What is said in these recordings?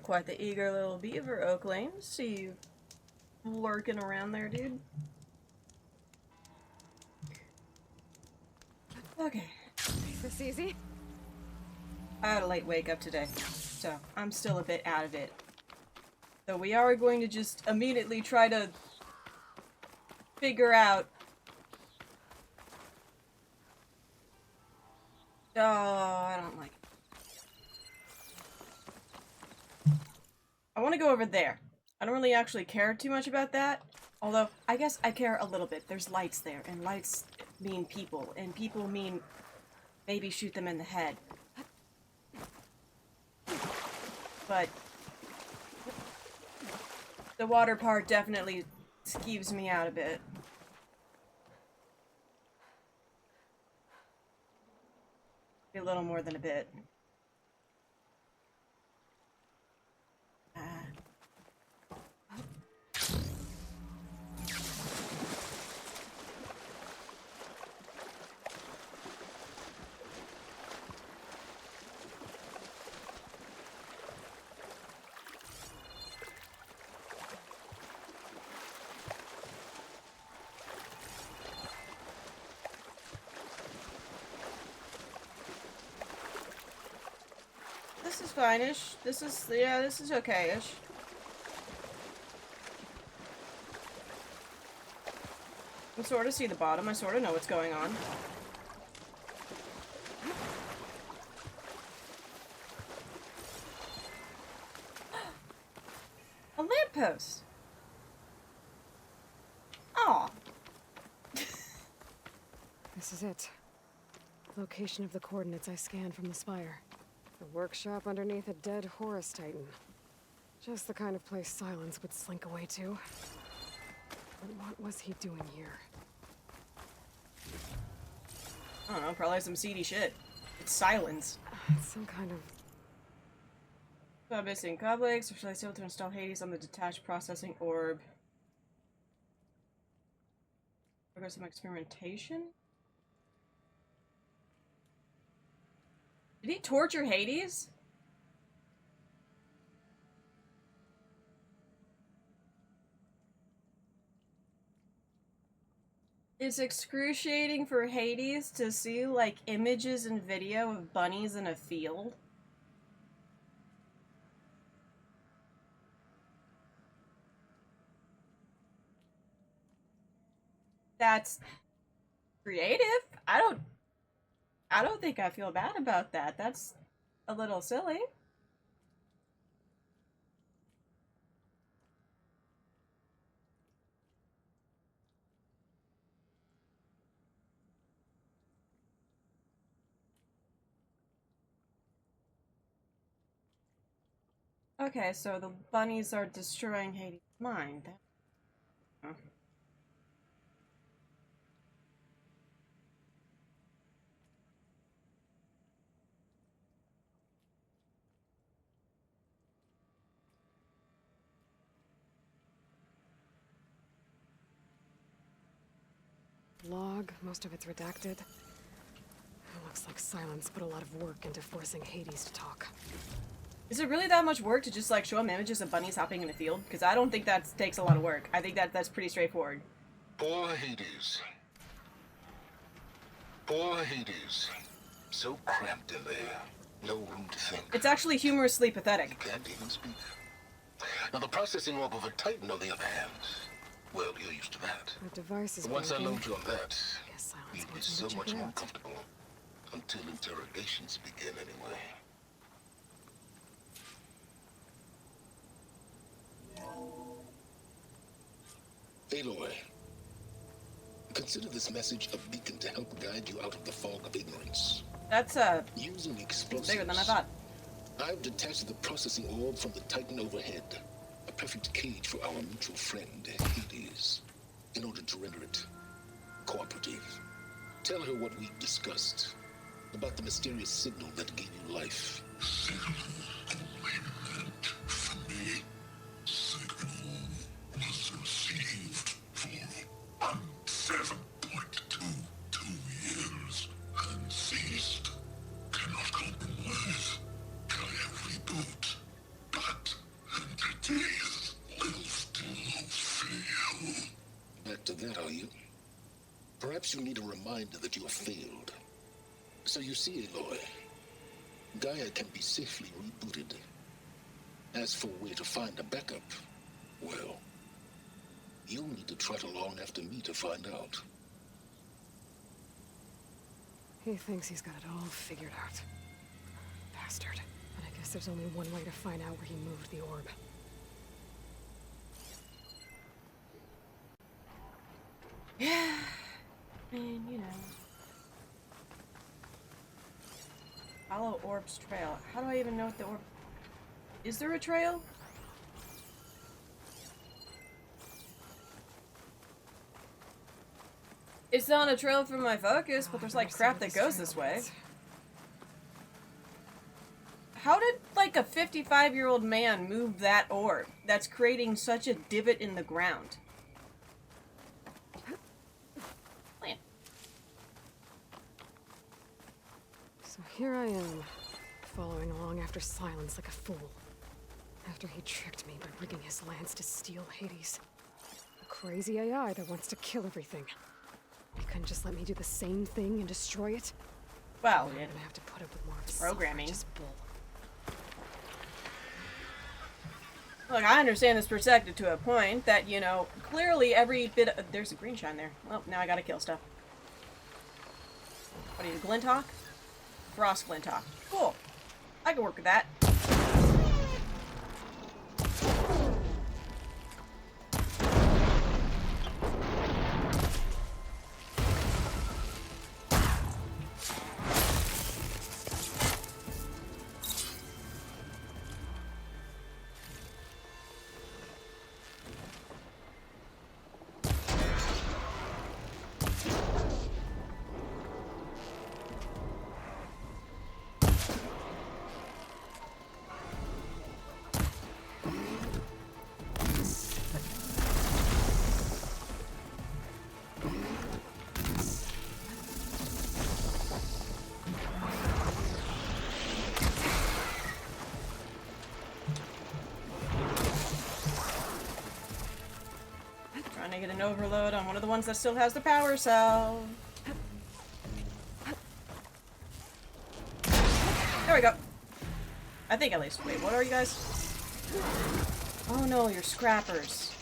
quite the eager little beaver, Oakland. See you lurking around there, dude. Okay. Is this easy? I had a late wake up today, so I'm still a bit out of it. So we are going to just immediately try to figure out... Oh, I don't like it. I want to go over there. I don't really actually care too much about that. Although, I guess I care a little bit. There's lights there, and lights mean people, and people mean maybe shoot them in the head. But the water part definitely skeeves me out a bit. A little more than a bit. This is fine-ish. This is, yeah, this is okay-ish. I can sort of see the bottom. I sort of know what's going on. A lamppost! Aw. This is it. Location of the coordinates I scanned from the spire. The workshop underneath a dead Horus Titan. Just the kind of place Sylens would slink away to. But what was he doing here? I don't know, probably some seedy shit. It's Sylens. Some kind of... Stop missing cobwebs, or should I still to install Hades on the detached processing orb? Progress some experimentation? Did he torture Hades? It's excruciating for Hades to see, like, images and video of bunnies in a field. That's creative. I don't think I feel bad about that. That's a little silly. Okay, so the bunnies are destroying Hades' mind. Oh. Log, most of it's redacted. It looks like Sylens put a lot of work into forcing Hades to talk. Is it really that much work to just, like, show them images of bunnies hopping in a field? Because I don't think that takes a lot of work. I think that's pretty straightforward. Poor Hades. Poor Hades. So cramped in there. No room to think. It's actually humorously He pathetic. can't even speak. Now the processing orb of a Titan, on the other hand, well, you're used to that. The device is But once I working. load you on that, Guess Sylens you'll be wants me so to much check it more out. comfortable. Until interrogations begin, anyway. Aloy, consider this message a beacon to help guide you out of the fog of ignorance. That's, Using explosives, bigger than I thought. I've detached the processing orb from the Titan overhead. A perfect cage for our mutual friend, Hades. In order to render it cooperative. Tell her what we discussed. About the mysterious signal that gave you life. Signal only meant for me. Signal was received for 7.22 years and ceased. Cannot compromise. Try every boot, but Perhaps you need a reminder that you have failed. So you see, Aloy, Gaia can be safely rebooted. As for where to find a backup, well, you'll need to trot along after me to find out. He thinks he's got it all figured out. Bastard. But I guess there's only one way to find out where he moved the orb. Yeah. And, you know. Follow Orb's trail. How do I even know what the orb... Is there a trail? It's not a trail from my focus, but there's like crap that goes this way. How did like a 55-year-old man move that orb that's creating such a divot in the ground? Man. So here I am, following along after Sylens like a fool. After he tricked me by rigging his lance to steal Hades. A crazy AI that wants to kill everything. He couldn't just let me do the same thing and destroy it? Well, I'm gonna have to put up with more of his programming. self-righteous bull. Look, I understand this perspective to a point that, you know, clearly every bit of... There's a green shine there. Well, now I gotta kill stuff. What are you, Glinthawk? Frost Glinthawk. Cool. I can work with that. Trying to get an overload on one of the ones that still has the power cell. There we go. I think at least. Wait, what are you guys? Oh no, you're scrappers.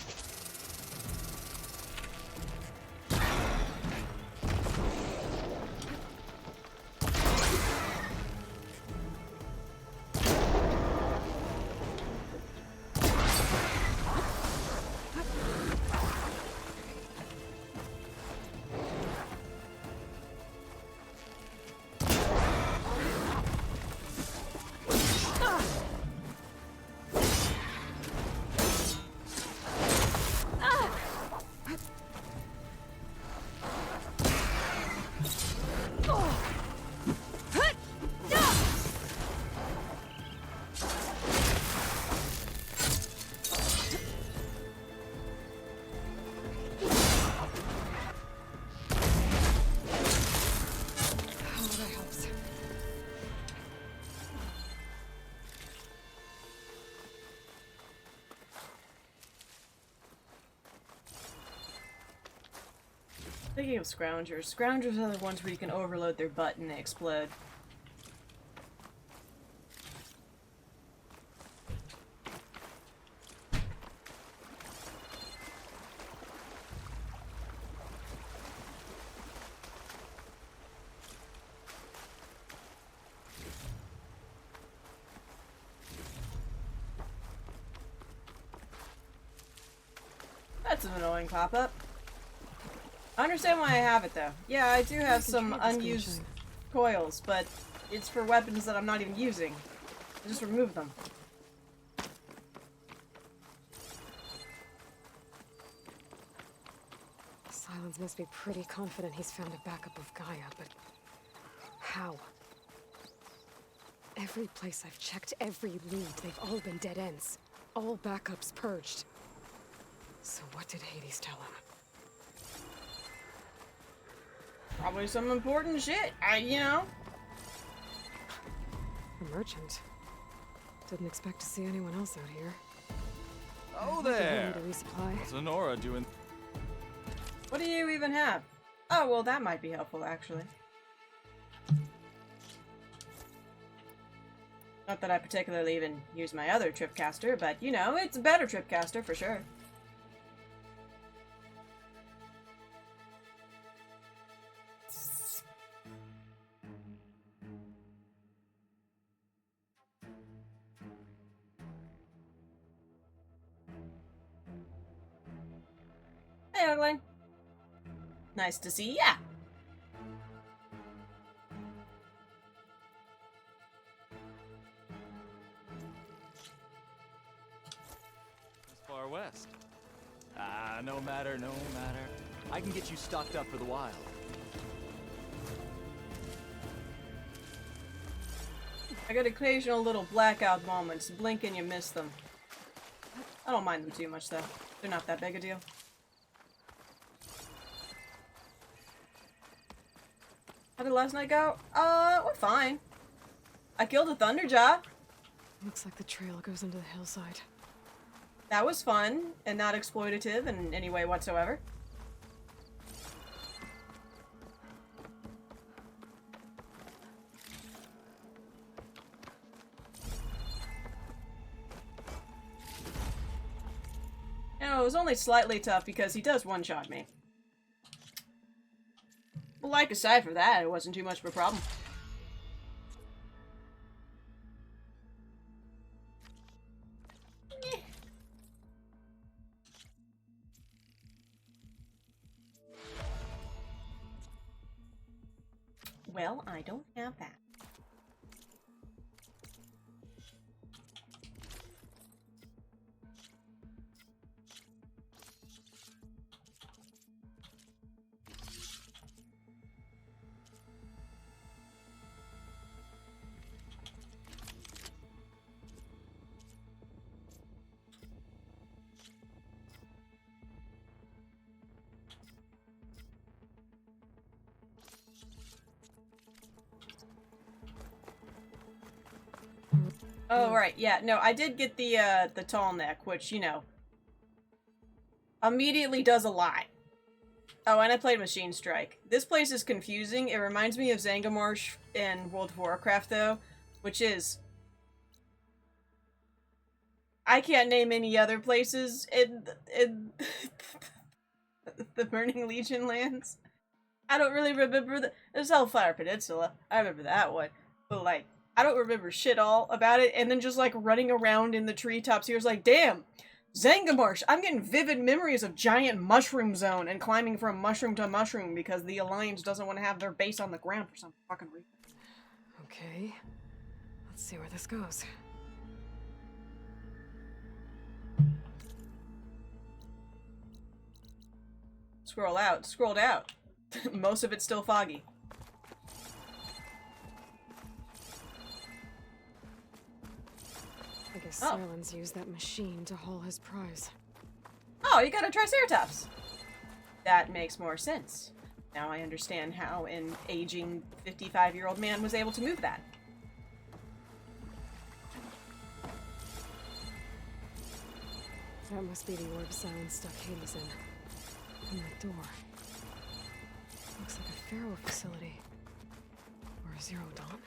Speaking of scroungers, scroungers are the ones where you can overload their butt and they explode. That's an annoying pop-up. I understand why I have it though. Yeah, I do have some unused coils, but it's for weapons that I'm not even using. I just remove them. Sylens must be pretty confident he's found a backup of Gaia, but how? Every place I've checked, every lead, they've all been dead ends. All backups purged. So what did Hades tell him? Probably some important shit. You know. A merchant. Didn't expect to see anyone else out here. Oh Maybe there! to resupply. What's Honora doing? What do you even have? Oh, well, that might be helpful, actually. Not that I particularly even use my other tripcaster, but, you know, it's a better tripcaster for sure. Hey, Ugly. Nice to see ya. Far west. Ah, no matter, no matter. I can get you stocked up for the wild. I got occasional little blackout moments. Blink and you miss them. I don't mind them too much, though. They're not that big a deal. How did last night go? We're fine. I killed a Thunderjaw. Looks like the trail goes into the hillside. That was fun, and not exploitative in any way whatsoever. You know, it was only slightly tough because he does one-shot me. But like, aside from that, it wasn't too much of a problem. Eh. Well, I don't have that. Oh, right, yeah, no, I did get the tall neck, which, you know, immediately does a lot. Oh, and I played Machine Strike. This place is confusing. It reminds me of Zangamarsh in World of Warcraft, though, which is... I can't name any other places in the Burning Legion lands. I don't really remember there's Hellfire Peninsula. I remember that one. But, like, I don't remember shit all about it, and then just, like, running around in the treetops here is like, damn, Zangamarsh, I'm getting vivid memories of giant mushroom zone and climbing from mushroom to mushroom because the Alliance doesn't want to have their base on the ground for some fucking reason. Okay. Let's see where this goes. Scroll out. Scrolled out. Most of it's still foggy. I guess Oh. Sylens used that machine to haul his prize. Oh, you got a Triceratops! That makes more sense. Now I understand how an aging 55-year-old man was able to move that. That must be the orb Sylens stuck Hades in. And that door. Looks like a Pharaoh facility. Or a Zero Dawn?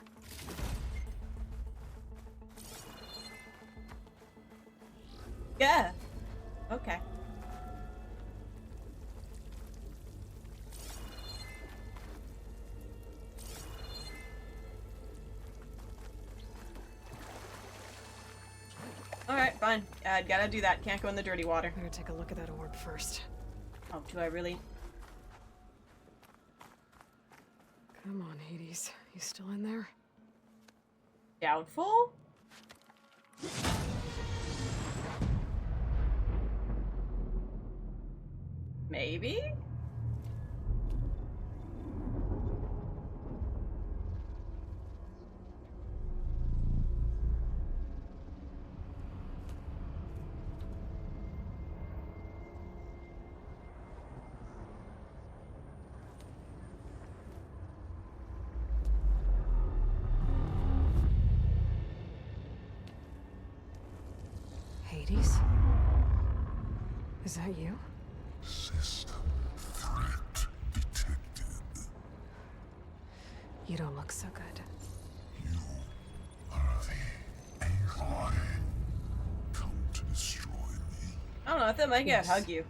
Yeah. Okay. Alright, fine. Gotta do that. Can't go in the dirty water. Better take a look at that orb first. Oh, do I really? Come on, Hades. You still in there? Doubtful? Maybe? Hades? Is that you? System threat detected. You don't look so good. You are the Aloy. Come to destroy me. I don't know, I thought maybe I'd hug you.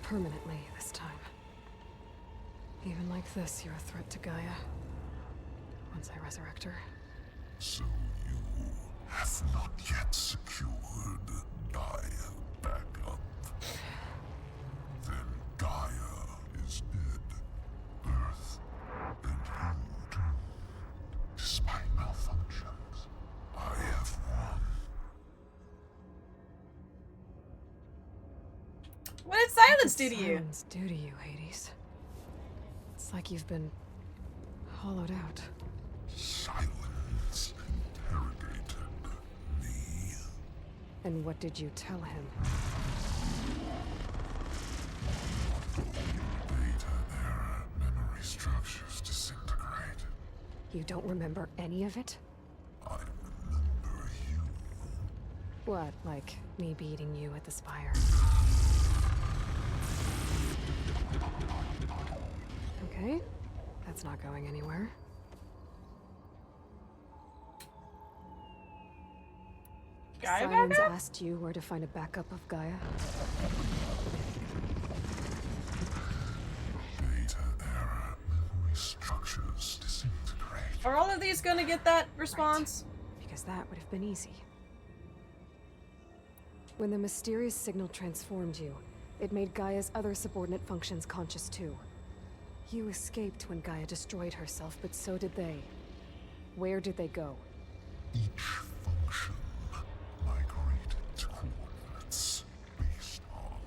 Permanently this time. Even like this, you're a threat to Gaia. Once I resurrect her. So you have not yet secured Gaia back up. Then Gaia is dead. Earth and you too. Despite malfunctions, I have won. What did Sylens do to you? Sylens do to you, Hades? It's like you've been hollowed out. Sylens interrogated me. And what did you tell him? Data era memory structures disintegrate. You don't remember any of it? I remember you. What, like me beating you at the spire? Okay, that's not going anywhere. Gaia Sylens back up? asked you where to find a backup of Gaia. Data era memory structures disintegrate. Are all of these gonna get that response? Because that would have been easy. When the mysterious signal transformed you, it made Gaia's other subordinate functions conscious too. You escaped when Gaia destroyed herself, but so did they. Where did they go? Each function migrated to coordinates based on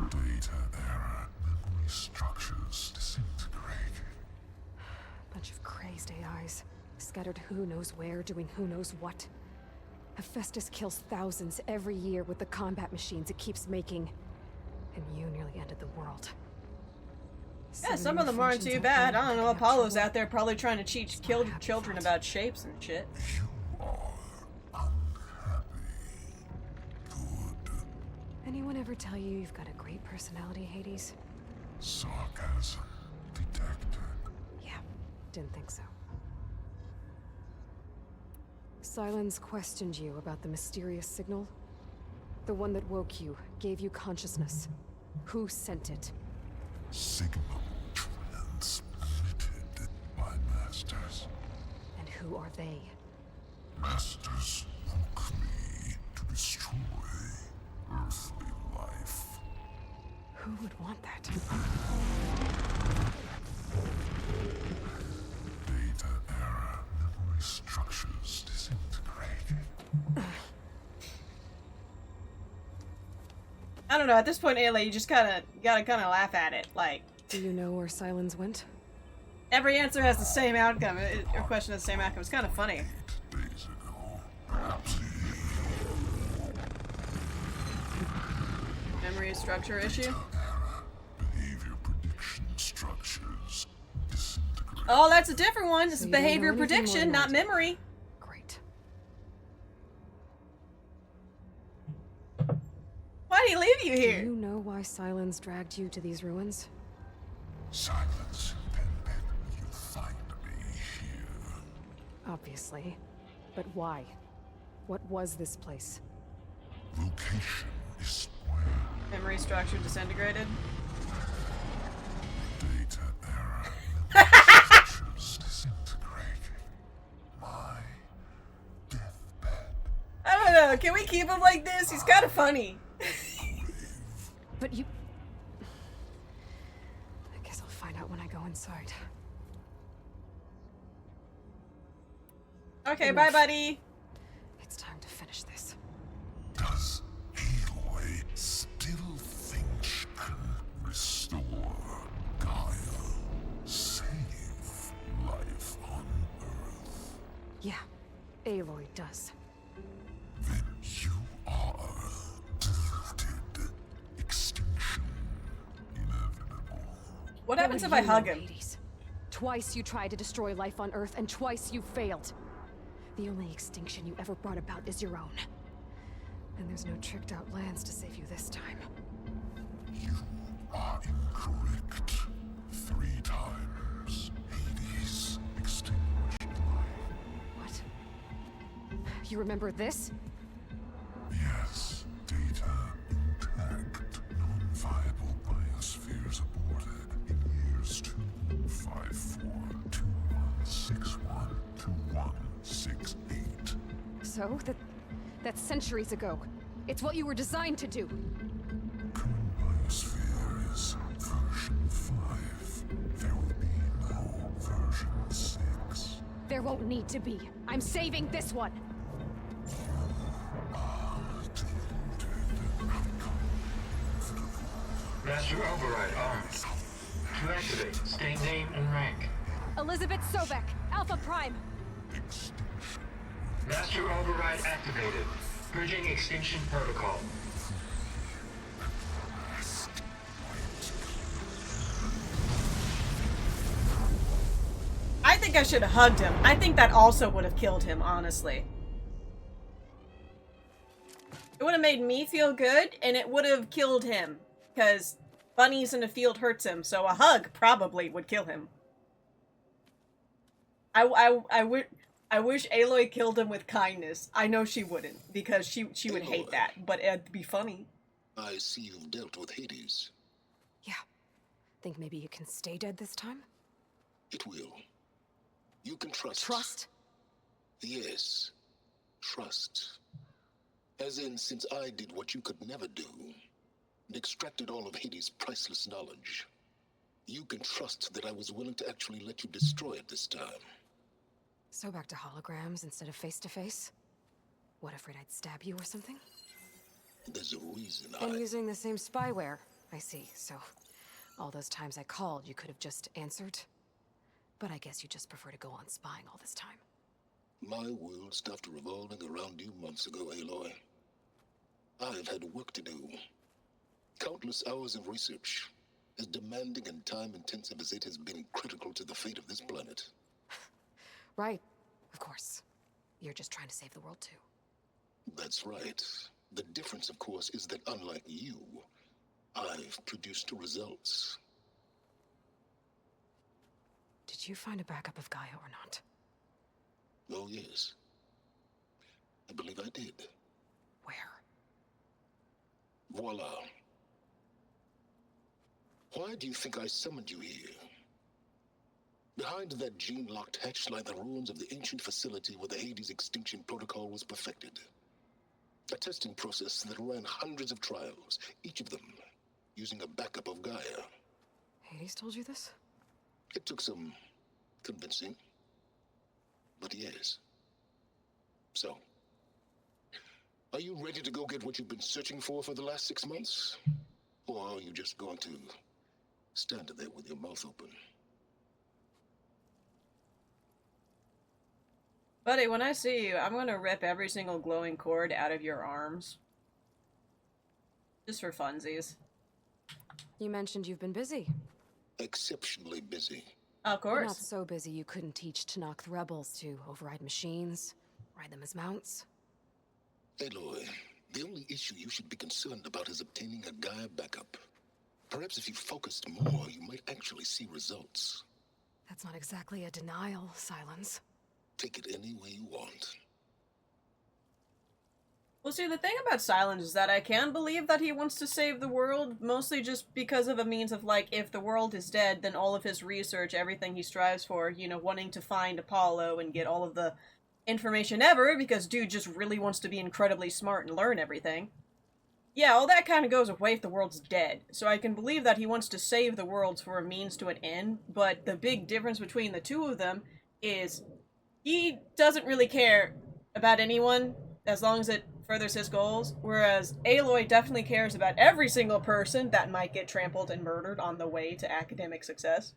data era memory structures disintegrated. Bunch of crazed AIs, scattered who knows where, doing who knows what. Hephaestus kills thousands every year with the combat machines it keeps making. And you nearly ended the world. Yeah, some of them aren't too bad. I don't know, Apollo's out there probably trying to teach children about shapes and shit. You are unhappy. Good. Anyone ever tell you you've got a great personality, Hades? Sarcasm detected. Yeah, didn't think so. Sylens questioned you about the mysterious signal. The one that woke you, gave you consciousness. Who sent it? Signal transmitted by masters. And who are they? Masters woke me to destroy earthly life. Who would want that? Data era memory structures disintegrated. I don't know, at this point, Ayla, you just gotta laugh at it. Like, Do you know where Sylens went? every answer has the same outcome. Your question has the same outcome. It's kind of funny. 8 days ago, perhaps Memory structure issue. era behavior prediction structures disintegrated. Oh, that's a different one. This So is you don't know behavior anything more prediction, than not that. memory. Great. Why did he leave you Do here? you know why Sylens dragged you to these ruins? Silence impended. You'll find me here. Obviously. But why? What was this place? Location is where Memory structure disintegrated. data era memory structures disintegrated. My deathbed. I don't know. Can we keep him like this? He's kind of funny. But you... I guess I'll find out when I go inside. Okay, Enough. bye, buddy. It's time to finish this. Does Aloy still think she can restore Gaia? Save life on Earth? Yeah, Aloy does. Then you are deluded. Extinction inevitable. What happens do if I you hug know, him? Hades? Twice you tried to destroy life on Earth, and twice you failed. The only extinction you ever brought about is your own. And there's no tricked-out lands to save you this time. You are incorrect. You remember this? Yes, data intact. Non-viable biospheres aborted in years 2154, 2161, 2168. So, that's centuries ago. It's what you were designed to do. Current biosphere is version 5. There will be no version 6. There won't need to be. I'm saving this one. Master override armed. To activate, state name and rank. Elizabeth Sobek, Alpha Prime. Master override activated. Bridging extinction protocol. I think I should have hugged him. I think that also would have killed him, honestly. It would have made me feel good, and it would have killed him. Because bunnies in a field hurts him, so a hug probably would kill him. I wish Aloy killed him with kindness. I know she wouldn't, because she would hate that, but it'd be funny. I see you've dealt with Hades. Yeah. Think maybe you can stay dead this time? It will. You can trust. Trust? Yes. Trust. As in, since I did what you could never do, and extracted all of Hades' priceless knowledge, you can trust that I was willing to actually let you destroy it this time. So back to holograms instead of face-to-face? What, afraid I'd stab you or something? There's a reason And using the same spyware. I see, so all those times I called, you could have just answered? But I guess you just prefer to go on spying all this time. My world stopped revolving around you months ago, Aloy. I've had work to do. Countless hours of research, as demanding and time-intensive as it has been critical to the fate of this planet. Right, of course. You're just trying to save the world, too. That's right. The difference, of course, is that unlike you, I've produced results. Did you find a backup of Gaia or not? Oh, yes. I believe I did. Where? Voila. Why do you think I summoned you here? Behind that gene-locked hatch lie the ruins of the ancient facility where the Hades extinction protocol was perfected. A testing process that ran hundreds of trials, each of them using a backup of Gaia. Hades told you this? It took some convincing, but yes. So, are you ready to go get what you've been searching for the last 6 months? Or are you just going to stand there with your mouth open? Buddy, when I see you, I'm gonna rip every single glowing cord out of your arms. Just for funsies. You mentioned you've been busy. Exceptionally busy. Of But not course. so busy you couldn't teach Tanakh the rebels to override machines, ride them as mounts. Aloy, the only issue you should be concerned about is obtaining a Gaia backup. Perhaps if you focused more, you might actually see results. That's not exactly a denial, Sylens. Take it any way you want. Well, see, the thing about Sylens is that I can believe that he wants to save the world, mostly just because of a means of, like, if the world is dead, then all of his research, everything he strives for, you know, wanting to find Apollo and get all of the information ever, because dude just really wants to be incredibly smart and learn everything. Yeah, all that kind of goes away if the world's dead, so I can believe that he wants to save the world for a means to an end, but the big difference between the two of them is he doesn't really care about anyone as long as it furthers his goals, whereas Aloy definitely cares about every single person that might get trampled and murdered on the way to academic success.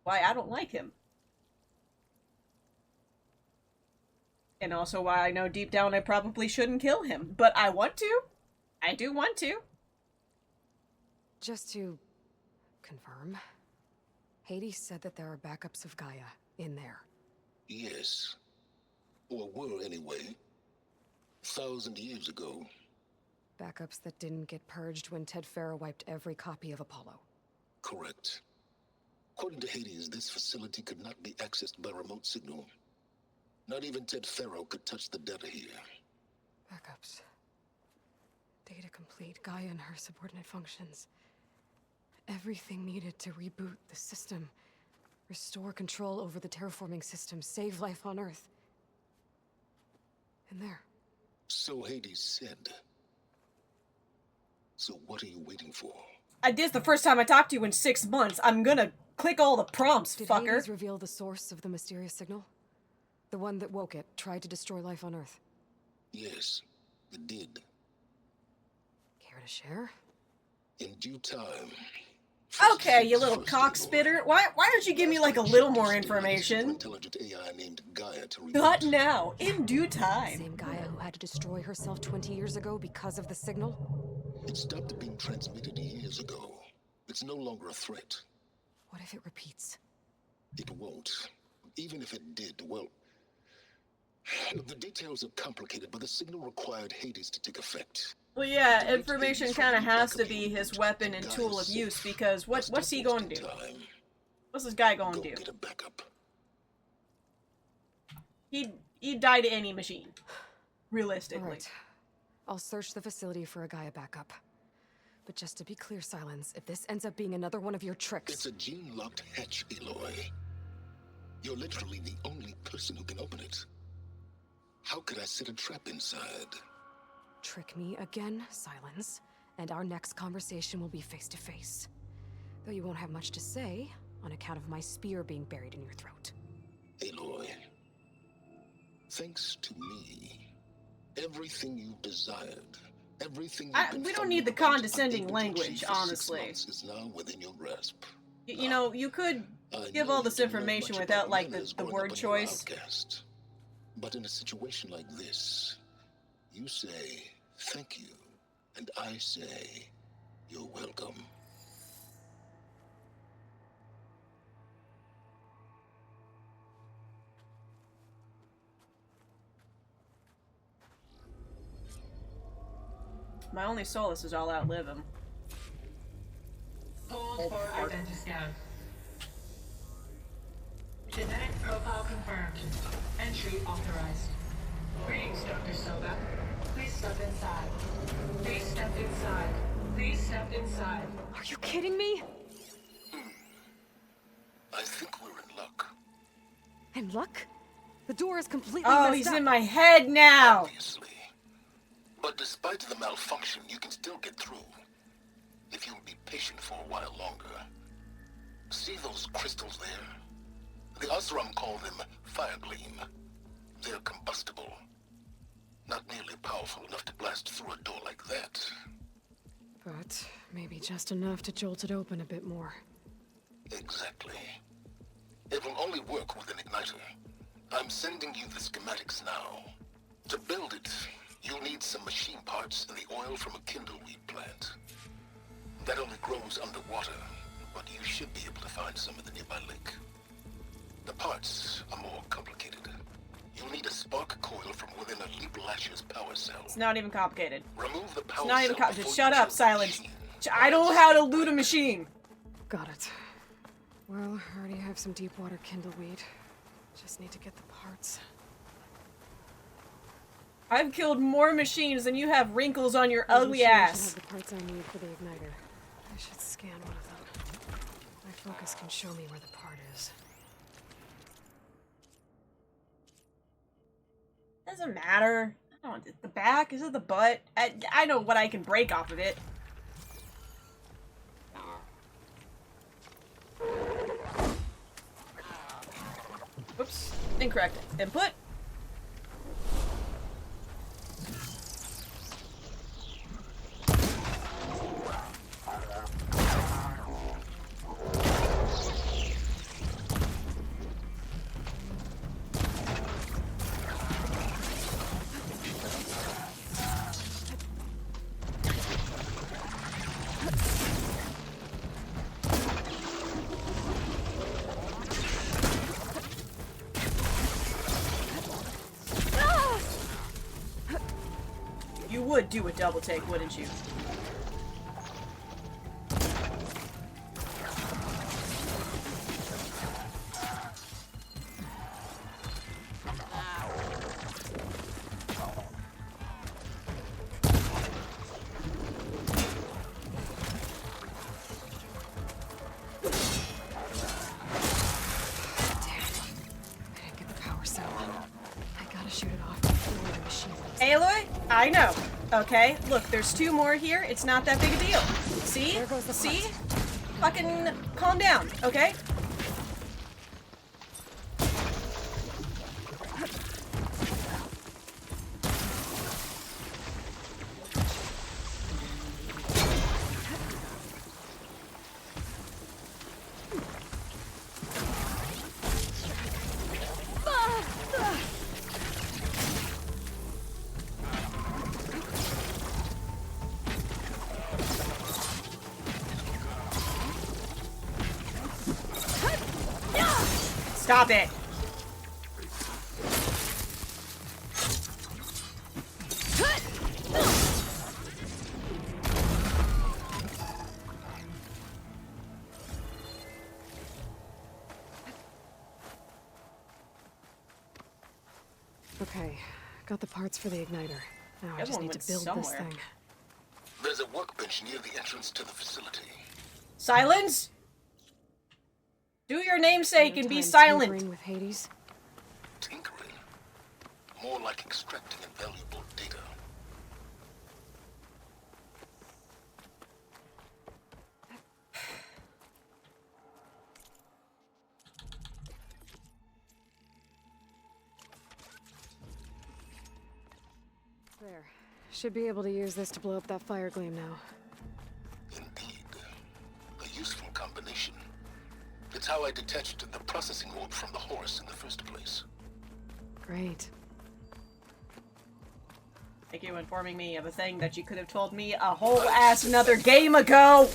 Why I don't like him. And also why I know deep down I probably shouldn't kill him, but I want to. I do want to. Just to confirm, Hades said that there are backups of Gaia in there. Yes. Or were, anyway. 1,000 years ago. Backups that didn't get purged when Ted Farah wiped every copy of Apollo. Correct. According to Hades, this facility could not be accessed by remote signal. Not even Ted Farrow could touch the data here. Backups. Data complete. Gaia and her subordinate functions. Everything needed to reboot the system. Restore control over the terraforming system. Save life on Earth. And there. So Hades said. So what are you waiting for? This is the first time I talked to you in 6 months. I'm gonna click all the prompts, Did fucker. Hades reveal the source of the mysterious signal? The one that woke it, tried to destroy life on Earth? Yes, it did. Care to share? In due time. Okay, you little cock spitter. Why don't you give me like a little more information? Intelligent AI named Gaia to Not now, in due time. Same Gaia who had to destroy herself 20 years ago because of the signal? It stopped being transmitted years ago. It's no longer a threat. What if it repeats? It won't. Even if it did, well... The details are complicated, but the signal required Hades to take effect. Well, yeah, information kind of has to be his weapon and tool of use, because what's he going to do? What's this guy going to do? Get a backup. He'd die to any machine, realistically. All right. I'll search the facility for a Gaia backup. But just to be clear, Sylens, if this ends up being another one of your tricks... It's a gene-locked hatch, Aloy. You're literally the only person who can open it. How could I set a trap inside? Trick me again, Sylens, and our next conversation will be face-to-face. Though you won't have much to say, on account of my spear being buried in your throat. Aloy, thanks to me, everything you desired, everything we don't need the condescending language, honestly. Is now within your grasp. You know, you could give all this information without, like, the word choice. Outcast. But in a situation like this, you say, thank you, and I say, you're welcome. My only solace is I'll outlive him. Hold for identiscan. Genetic profile confirmed. Entry authorized. Greetings, Dr. Soba. Please step inside. Please step inside. Please step inside. Are you kidding me? I think we're in luck. In luck? The door is completely Oh, messed he's up. in my head now! Obviously. But despite the malfunction, you can still get through. If you'll be patient for a while longer. See those crystals there? The Osram call them fire gleam. They're combustible. Not nearly powerful enough to blast through a door like that. But maybe just enough to jolt it open a bit more. Exactly. It will only work with an igniter. I'm sending you the schematics now. To build it, you'll need some machine parts and the oil from a kindleweed plant. That only grows underwater, but you should be able to find some in the nearby lake. The parts are more complicated. You'll need a spark coil from within a Leap Lasher's power cell. It's not even complicated. Remove the power It's not even cell complicated. before Shut you up, kill the Sylens. machine. I know how to loot a machine. Got it. Well, I already have some deep water kindleweed. Just need to get the parts. I've killed more machines than you have wrinkles on your These ugly machines should ass. have the parts I need for the igniter. I should scan one of them. My focus can show me where the part is. Doesn't matter. I don't. The back? Is it the butt? I know what I can break off of it. Whoops. Incorrect input. You would do a double take, wouldn't you? Aloy, I know. Okay, look, there's 2 more here. It's not that big a deal. See? There goes the See? putt. Fucking calm down, okay? Stop it. Okay, got the parts for the igniter. Now I That just one need went to build this somewhere. thing. There's a workbench near the entrance to the facility. Sylens? Do your namesake No and be time silent. tinkering with Hades. Tinkering. More like extracting invaluable data. There. Should be able to use this to blow up that fire gleam now. Indeed. A useful combination. It's how I detached the processing orb from the horse in the first place. Great. Thank you for informing me of a thing that you could have told me a whole ass another game ago.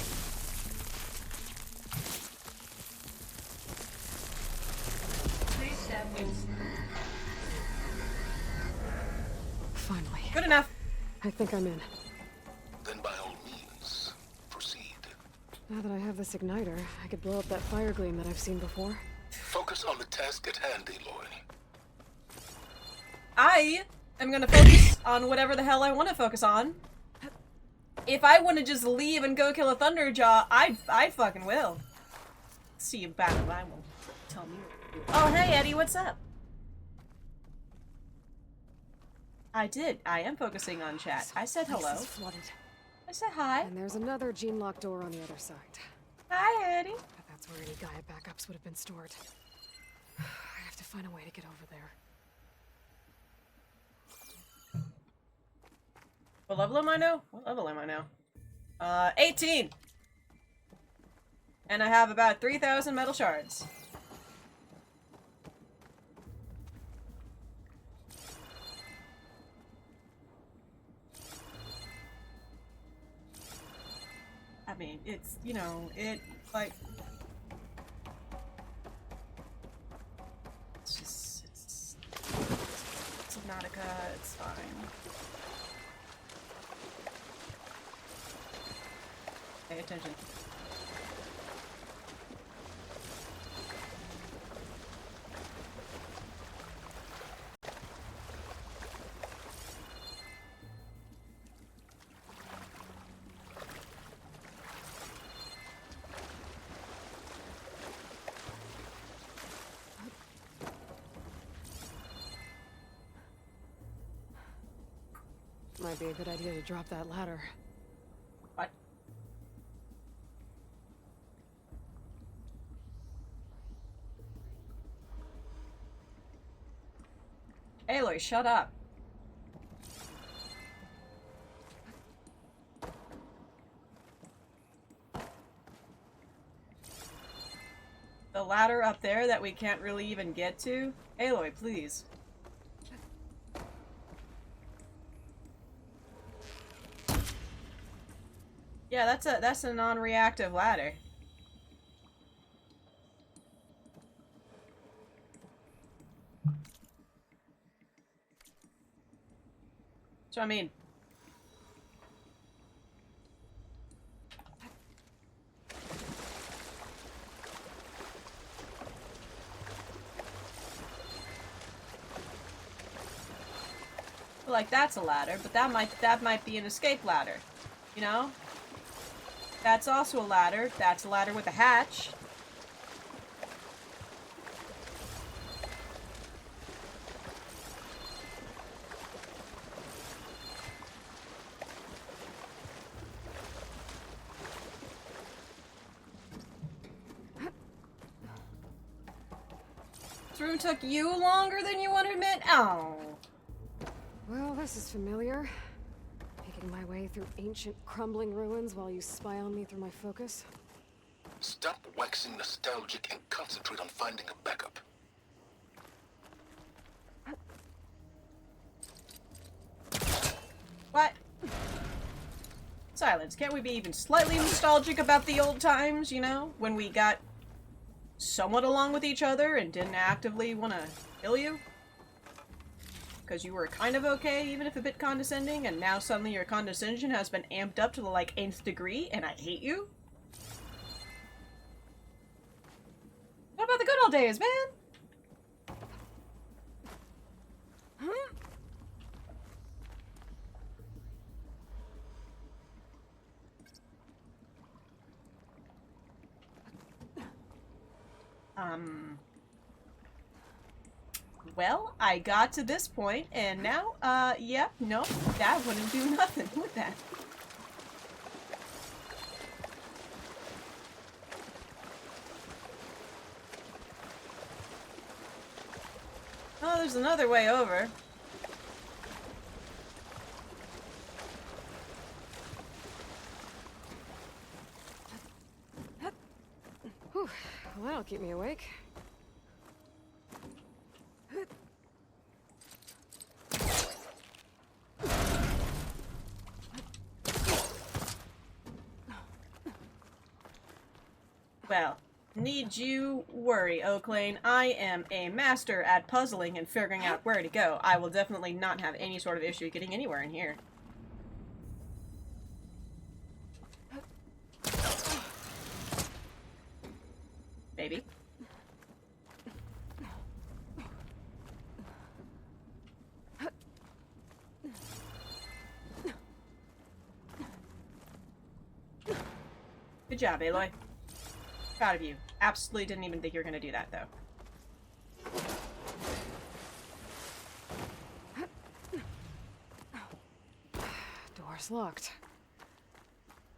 Please step in. Finally. Good enough. I think I'm in. Then by all means, proceed. Now that I have this igniter, I could blow up that fire gleam that I've seen before. Focus on the task at hand, Aloy. I am gonna focus on whatever the hell I want to focus on. If I want to just leave and go kill a Thunderjaw, I fucking will. See you back. I won't tell me what to do. Oh, hey, Eddie, what's up? I did. I am focusing on chat. I said hello. This is flooded. I said hi. And there's another gene lock door on the other side. Hi, Eddie. But that's where any Gaia backups would have been stored. I have to find a way to get over there. What level am I now? What level am I now? 18! And I have about 3,000 metal shards. I mean, it's, you know, like... It's just, it's Subnautica, it's fine. Pay attention. Might be a good idea to drop that ladder. What? Aloy, shut up. The ladder up there that we can't really even get to? Aloy, please. Yeah, that's a non-reactive ladder. So I mean, like that's a ladder, but that might be an escape ladder, you know? That's also a ladder. That's a ladder with a hatch. This room took you longer than you want to admit? Oh. Well, this is familiar. Making my way through ancient, crumbling ruins while you spy on me through my focus. Stop waxing nostalgic and concentrate on finding a backup. What? Silence. Can't we be even slightly nostalgic about the old times, you know? When we got somewhat along with each other and didn't actively want to kill you? Because you were kind of okay, even if a bit condescending, and now suddenly your condescension has been amped up to the, like, nth degree, and I hate you? What about the good old days, man? Well, I got to this point, and now, yeah, no, that wouldn't do nothing, would that? Oh, there's another way over. Whew, well, that'll keep me awake. Well, need you worry, Oaklane. I am a master at puzzling and figuring out where to go. I will definitely not have any sort of issue getting anywhere in here. Maybe. Good job, Aloy. Proud of you. Absolutely didn't even think you were gonna do that, though. Door's locked.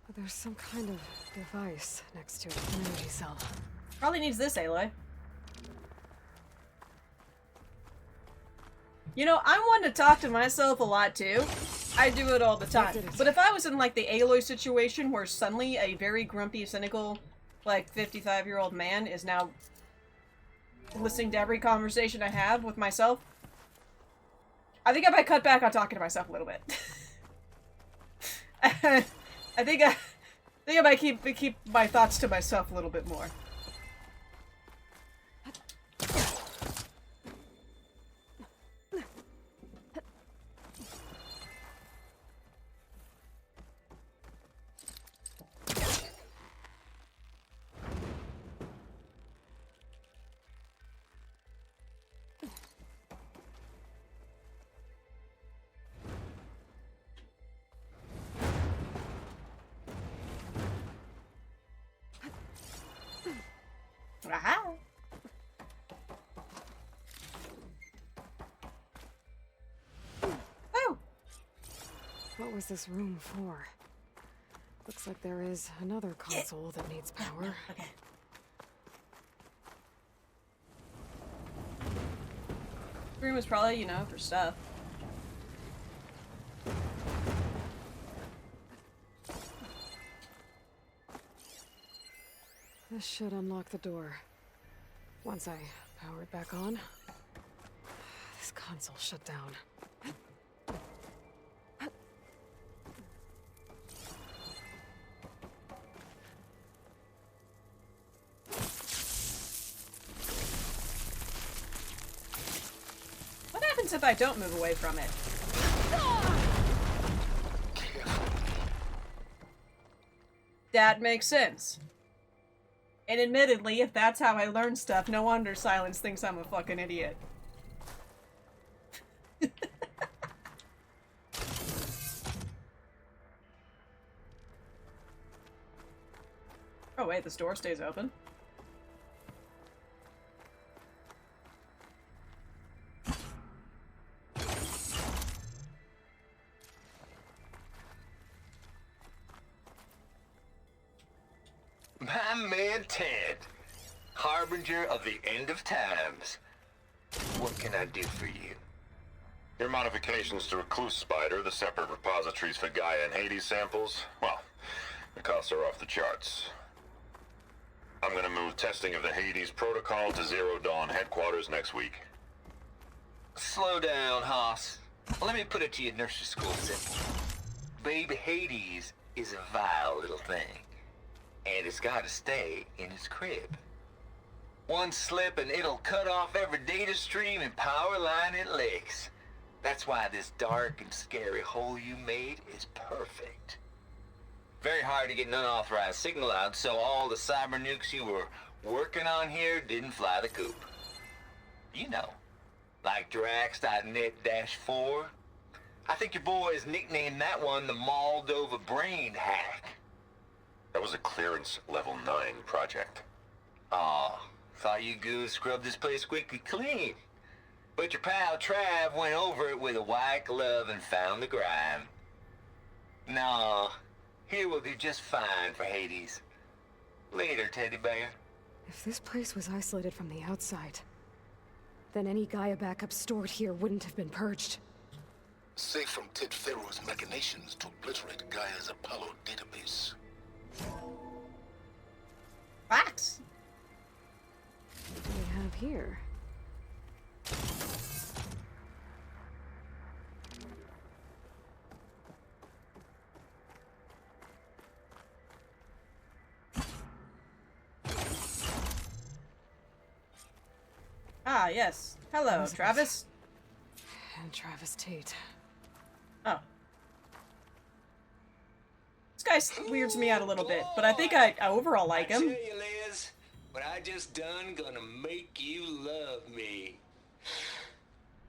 But there's some kind of device next to it. An energy cell. Probably needs this, Aloy. You know, I'm one to talk to myself a lot, too. I do it all the time. But if I was in, like, the Aloy situation where suddenly a very grumpy, cynical, like, 55-year-old man is now listening to every conversation I have with myself, I think I might cut back on talking to myself a little bit. I think I might keep my thoughts to myself a little bit more. Aha! Oh! What was this room for? Looks like there is another console that needs power. Okay. Room was probably, you know, for stuff. This should unlock the door. Once I power it back on. This console shut down. What happens if I don't move away from it? That makes sense. And admittedly, if that's how I learn stuff, no wonder Sylens thinks I'm a fucking idiot. Oh wait, this door stays open. My man Ted, harbinger of the end of times. What can I do for you? Your modifications to Recluse Spider, the separate repositories for Gaia and Hades samples, well, the costs are off the charts. I'm gonna move testing of the Hades protocol to Zero Dawn headquarters next week. Slow down, Haas. Let me put it to you nursery school simple. Baby Hades is a vile little thing, and it's gotta stay in its crib. One slip and it'll cut off every data stream and power line it licks. That's why this dark and scary hole you made is perfect. Very hard to get an unauthorized signal out, so all the cyber nukes you were working on here didn't fly the coop. You know, like Drax.net-4. I think your boys nicknamed that one the Moldova Brain Hack. That was a clearance level 9 project. Aw, thought you goons scrubbed this place squeaky clean. But your pal Trav went over it with a white glove and found the grime. Nah, here will do just fine for Hades. Later, teddy bear. If this place was isolated from the outside, then any Gaia backup stored here wouldn't have been purged. Safe from Ted Pharaoh's machinations to obliterate Gaia's Apollo database. Facts. What do we have here? Ah, yes. Hello, Elizabeth. Travis. And Travis Tate. Oh. This guy weirds me out a little bit, but I think I overall like him. I tell you, Liz, what I just done gonna make you love me.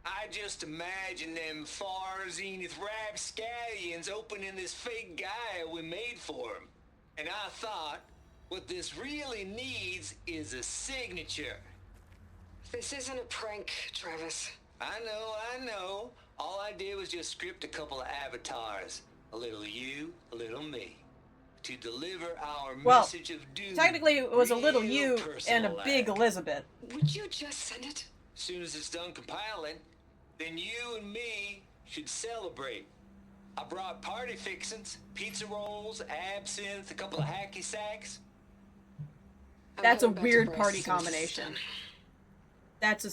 I just imagine them far zenith rapscallions opening this fake Gaia we made for him. And I thought, what this really needs is a signature. This isn't a prank, Travis. I know. All I did was just script a couple of avatars. A little you, a little me. To deliver our Well, message of doom. technically it was a little real you and a personal big like. Elizabeth. Would you just send it? Soon as it's done compiling, then you and me should celebrate. I brought party fixins, pizza rolls, absinthe, a couple of hacky sacks. That's a I'm going back to weird Bryce's party assistant. combination. That's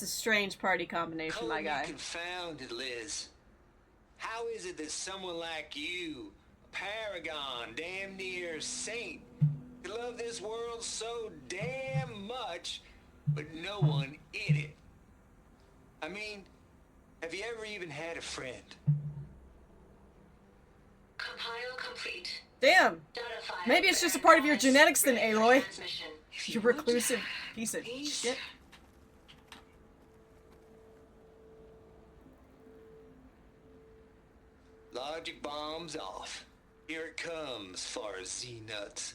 a strange party combination, my Color me guy. confounded, Liz. How is it that someone like you, a paragon, damn near saint, could love this world so damn much, but no one in it? I mean, have you ever even had a friend? Compile complete. Damn. Data file Maybe it's just a part of your genetics then, ready for Aloy. transmission. You reclusive piece of shit. Logic bombs off. Here it comes, far Z-nuts.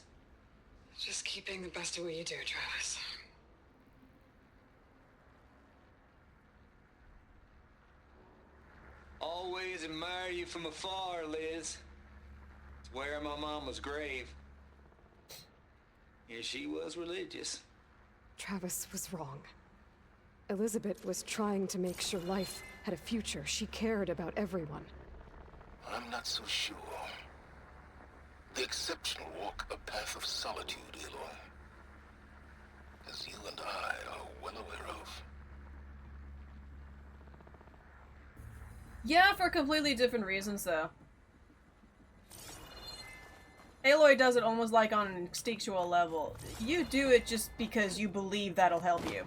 Just keep being the best at what you do, Travis. Always admire you from afar, Liz. It's where my mama's grave. And she was religious. Travis was wrong. Elizabeth was trying to make sure life had a future. She cared about everyone. I'm not so sure. The exceptional walk a path of solitude, Aloy. As you and I are well aware of. Yeah, for completely different reasons, though. Aloy does it almost like on an instinctual level. You do it just because you believe that'll help you.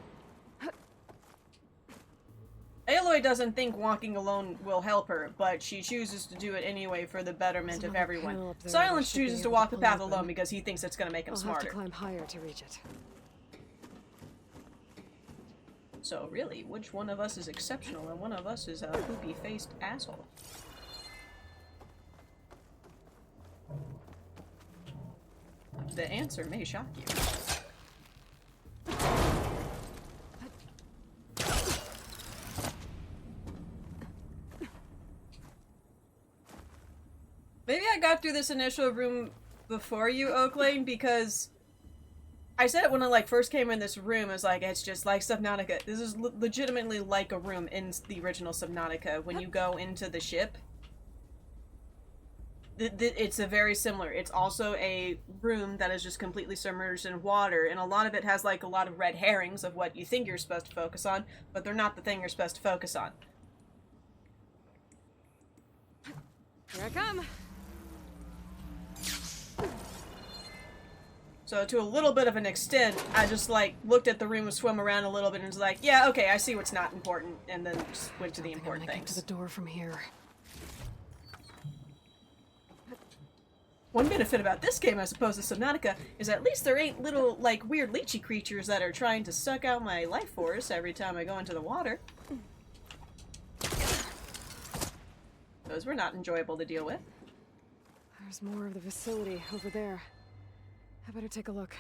Aloy doesn't think walking alone will help her, but she chooses to do it anyway for the betterment of There's another everyone. panel up there Sylens I should be chooses to able walk to the pull path open. alone because he thinks it's gonna make him I'll have to smarter. climb higher to reach it. So really, which one of us is exceptional and one of us is a poopy-faced asshole? The answer may shock you. Maybe I got through this initial room before you, Oaklane, because I said it when I like first came in this room. It's like it's just like Subnautica. This is legitimately like a room in the original Subnautica. When you go into the ship, it's a very similar. It's also a room that is just completely submerged in water, and a lot of it has like a lot of red herrings of what you think you're supposed to focus on, but they're not the thing you're supposed to focus on. Here I come. So to a little bit of an extent, I just like looked at the room and swim around a little bit and was like, yeah, okay, I see what's not important, and then just went to the important Get things. to the door from here. One benefit about this game as opposed to Subnautica is at least there ain't little, like, weird leechy creatures that are trying to suck out my life force every time I go into the water. Those were not enjoyable to deal with. There's more of the facility over there. I better take a look.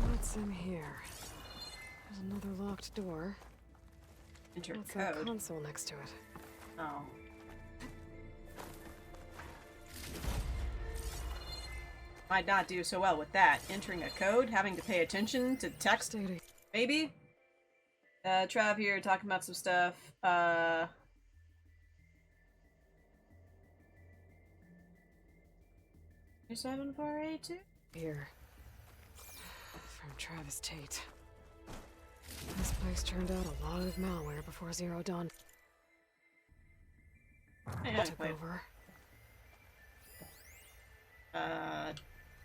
What's in here? There's another locked door. Enter What's that code. console next to it? Oh. Might not do so well with that. Entering a code, having to pay attention to text, Stating. maybe? Trav here talking about some stuff. 27482? Here. From Travis Tate. This place turned out a lot of malware before Zero Dawn Yeah, took wait. over.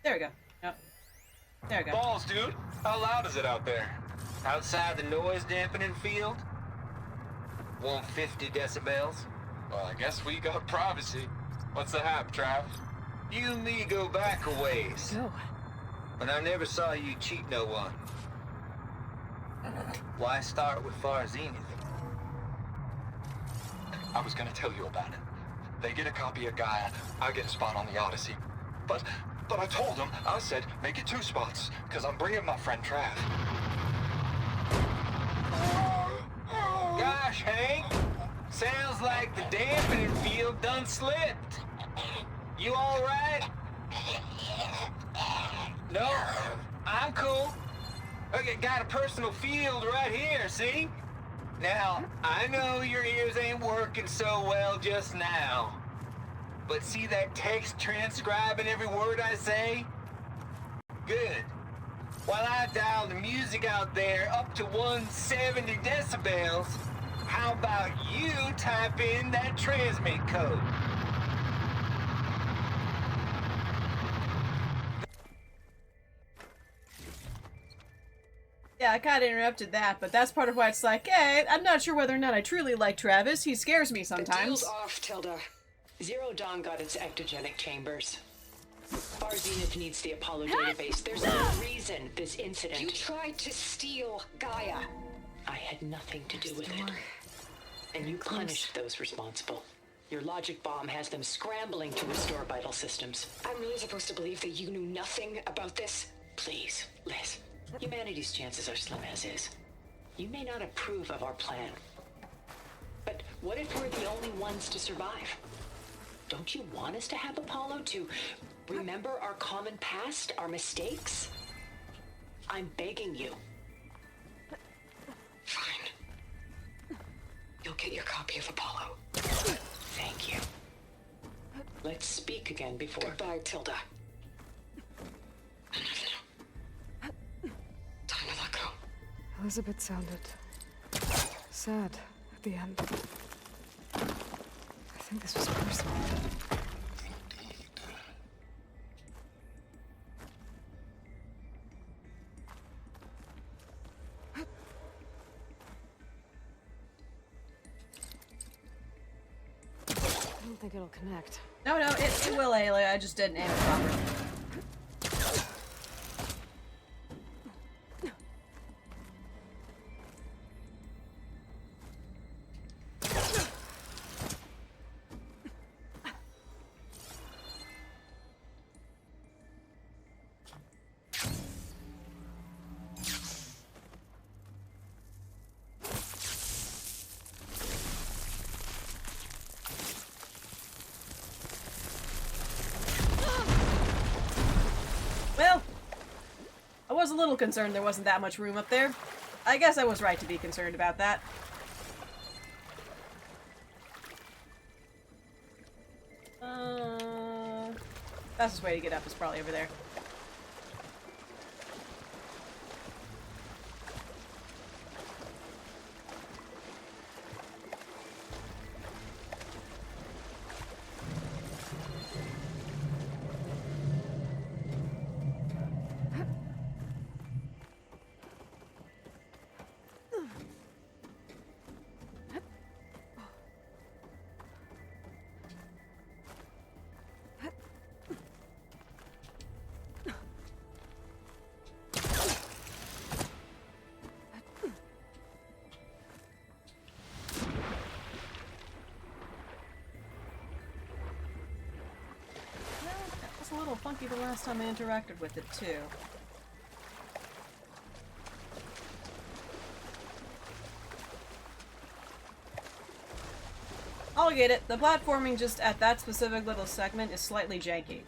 There we go. Yep. There we go. Balls, dude. How loud is it out there? Outside the noise dampening field? 150 decibels? Well, I guess we got privacy. What's the hap, Trav? You and me go back a ways. Go. But I never saw you cheat no one. Why start with Far Zenith? I was gonna tell you about it. They get a copy of Gaia, I get a spot on the Odyssey. But I told them, I said, make it 2 spots, because I'm bringing my friend Trav. Gosh, Hank. Sounds like the dampening field done slipped. You all right? No, I'm cool. Okay, got a personal field right here, see? Now, I know your ears ain't working so well just now. But see that text transcribing every word I say? Good. While I dial the music out there up to 170 decibels, how about you type in that transmit code? Yeah, I kind of interrupted that, but that's part of why it's like, hey, I'm not sure whether or not I truly like Travis. He scares me The sometimes. deal's off, Tilda. Zero Dawn got its ectogenic chambers. Far Zenith needs the Apollo database. There's no reason this incident... You tried to steal Gaia. I had nothing to do with it. And you punished those responsible. Your logic bomb has them scrambling to restore vital systems. I'm really supposed to believe that you knew nothing about this? Please, Liz. Humanity's chances are slim as is. You may not approve of our plan. But what if we're the only ones to survive? Don't you want us to have Apollo to remember our common past, our mistakes? I'm begging you. Fine. You'll get your copy of Apollo. Thank you. Let's speak again before... Goodbye, Tilda. Time to let go. Elizabeth sounded sad at the end. I think this was personal. I don't think it'll connect. No, it will, Ayla. I just didn't aim it properly. was a little concerned there wasn't that much room up there. I guess I was right to be concerned about that. Fastest way to get up is probably over there. A little funky the last time I interacted with it, too. I'll get it. The platforming just at that specific little segment is slightly janky.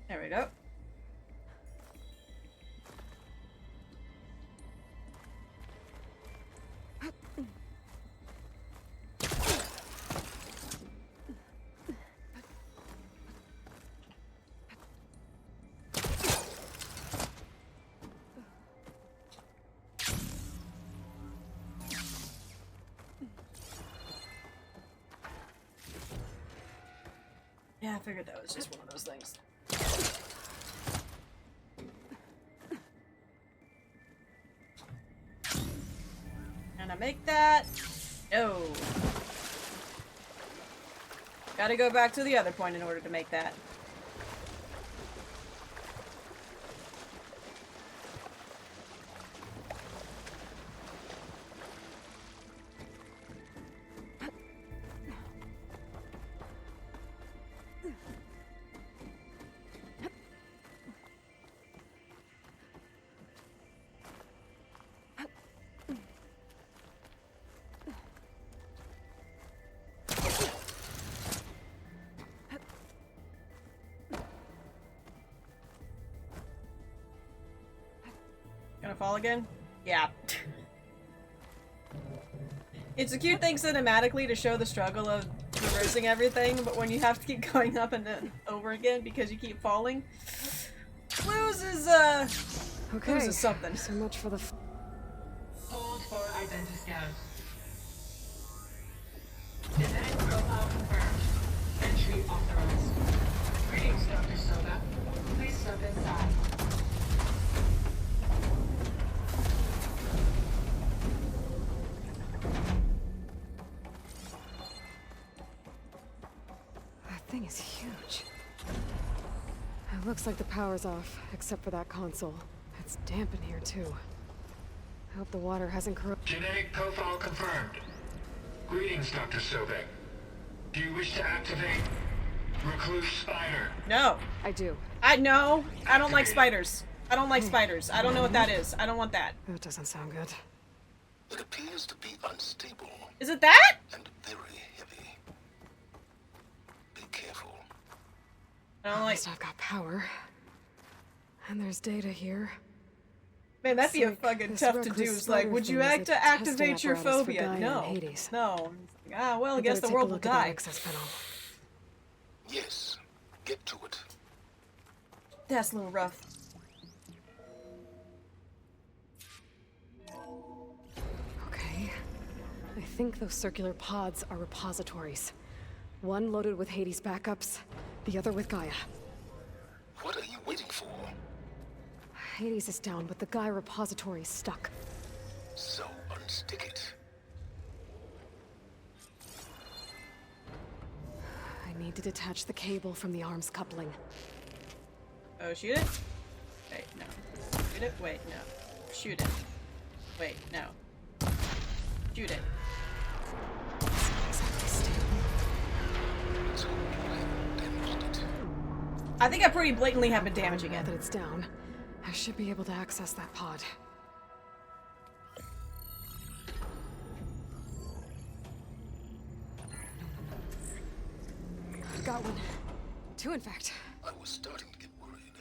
There we go. Yeah, I figured that was just one of those things. Can I make that? No. Gotta go back to the other point in order to make that. Gonna fall again? Yeah. It's a cute thing cinematically to show the struggle of reversing everything, but when you have to keep going up and then over again because you keep falling, loses something. So much for the Hold for identity scan. Genetic profile confirmed. Entry authorized. Greetings, Dr. Soda. Please step inside. That thing is huge. It looks like the power's off, except for that console. It's damp in here, too. I hope the water hasn't corroded. Genetic profile confirmed. Greetings, Dr. Sobek. Do you wish to activate Recluse Spider? No. I do. I don't like spiders. I don't like spiders. I don't know what that is. I don't want that. That doesn't sound good. It appears to be unstable Is it that? and very heavy. Be careful. I don't At like. least I've got power. And there's data here. Man, that'd be a It's fucking this tough to do. reckless It's like, spider would you thing is act a to activate testing your apparatus for phobia? Gaia and No. Hades. No. Ah, well, I I guess better the take a world will look at that die. access panel. Yes, get to it. That's a little rough. Okay. I think those circular pods are repositories. One loaded with Hades backups, the other with Gaia. What are you waiting for? Hades is down, but the Gaia repository is stuck. So unstick it. I need to detach the cable from the arms coupling. Oh, shoot it? Wait, no. Shoot it? Wait, no. Shoot it. Wait, no. Shoot it. It's not exactly stable. So I damaged it. I think I pretty blatantly have been damaging Now it. that it's down, I should be able to access that pod. Got one. Two, in fact. I was starting to get worried.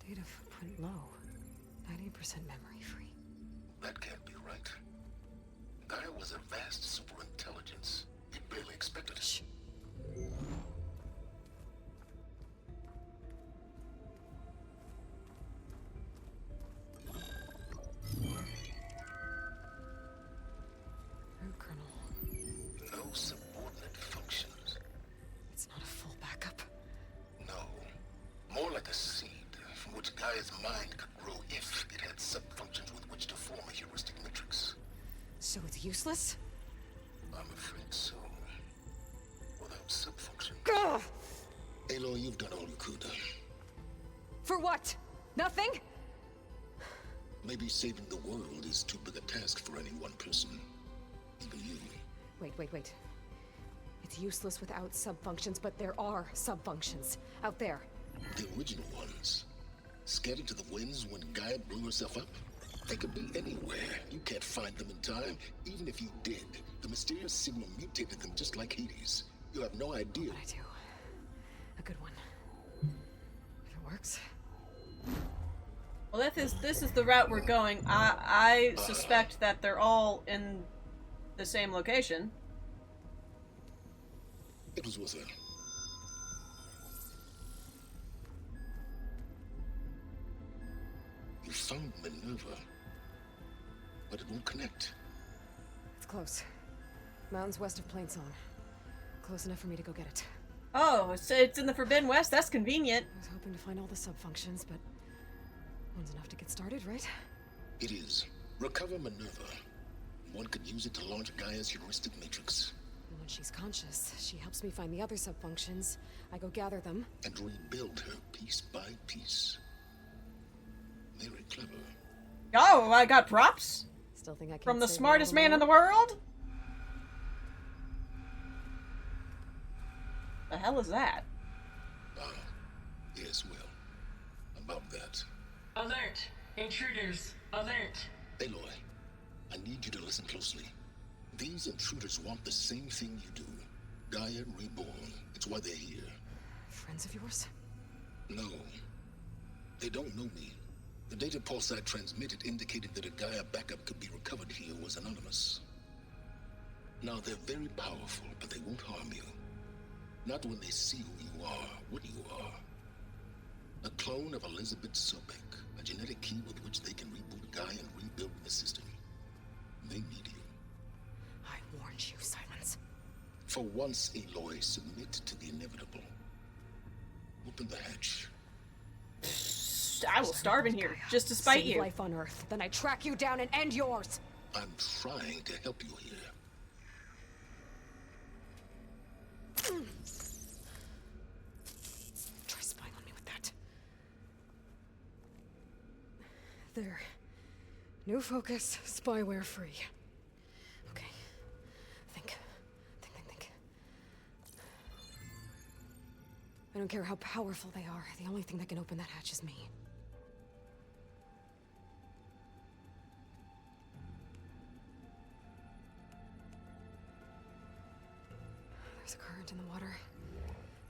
Data footprint low. 90% memory free. That can't be right. Gaia was a vast superintelligence. He barely expected it. Shh. Root kernel. No subordinate functions. It's not a full backup. No. More like a seed from which Gaia's mind could grow if it had subfunctions with which to form a heuristic matrix. So it's useless? I'm afraid so. Without subfunction. Gah! Aloy, you've done all you could. For what? Nothing? Maybe saving the world is too big a task for any one person. Even you. Wait. It's useless without subfunctions, but there are subfunctions out there. The original ones. Scattered to the winds when Gaia blew herself up? They could be anywhere. You can't find them in time. Even if you did, the mysterious signal mutated them just like Hades. You have no idea. But I do. A good one. If it works. Well, this is the route we're going. I suspect that they're all in the same location. It was worth it. You found Minerva, but it won't connect. It's close. Mountains west of Plainsong. Close enough for me to go get it. Oh, it's in the Forbidden West? That's convenient. I was hoping to find all the subfunctions, but one's enough to get started, right? It is. Recover Minerva. One could use it to launch Gaia's heuristic matrix. And when she's conscious, she helps me find the other subfunctions. I go gather them. And rebuild her piece by piece. Very clever. Oh, I got props? Still think I can From the smartest man in the world? The hell is that? Yes, well. About that. Alert! Intruders! Alert! Aloy, I need you to listen closely. These intruders want the same thing you do. Gaia reborn. It's why they're here. Friends of yours? No. They don't know me. The data pulse I transmitted indicated that a Gaia backup could be recovered here was anonymous. Now, they're very powerful, but they won't harm you. Not when they see who you are, what you are. A clone of Elizabeth Sobek, a genetic key with which they can reboot Gaia and rebuild the system. They need you. I warned you, Sylens. For once, Aloy, submit to the inevitable. Open the hatch. I will starve in here, just to spite Save you. life on Earth, then I track you down and end yours. I'm trying to help you here. Try spying on me with that. There. New focus, spyware free. Okay. Think. I don't care how powerful they are. The only thing that can open that hatch is me. There's a current in the water.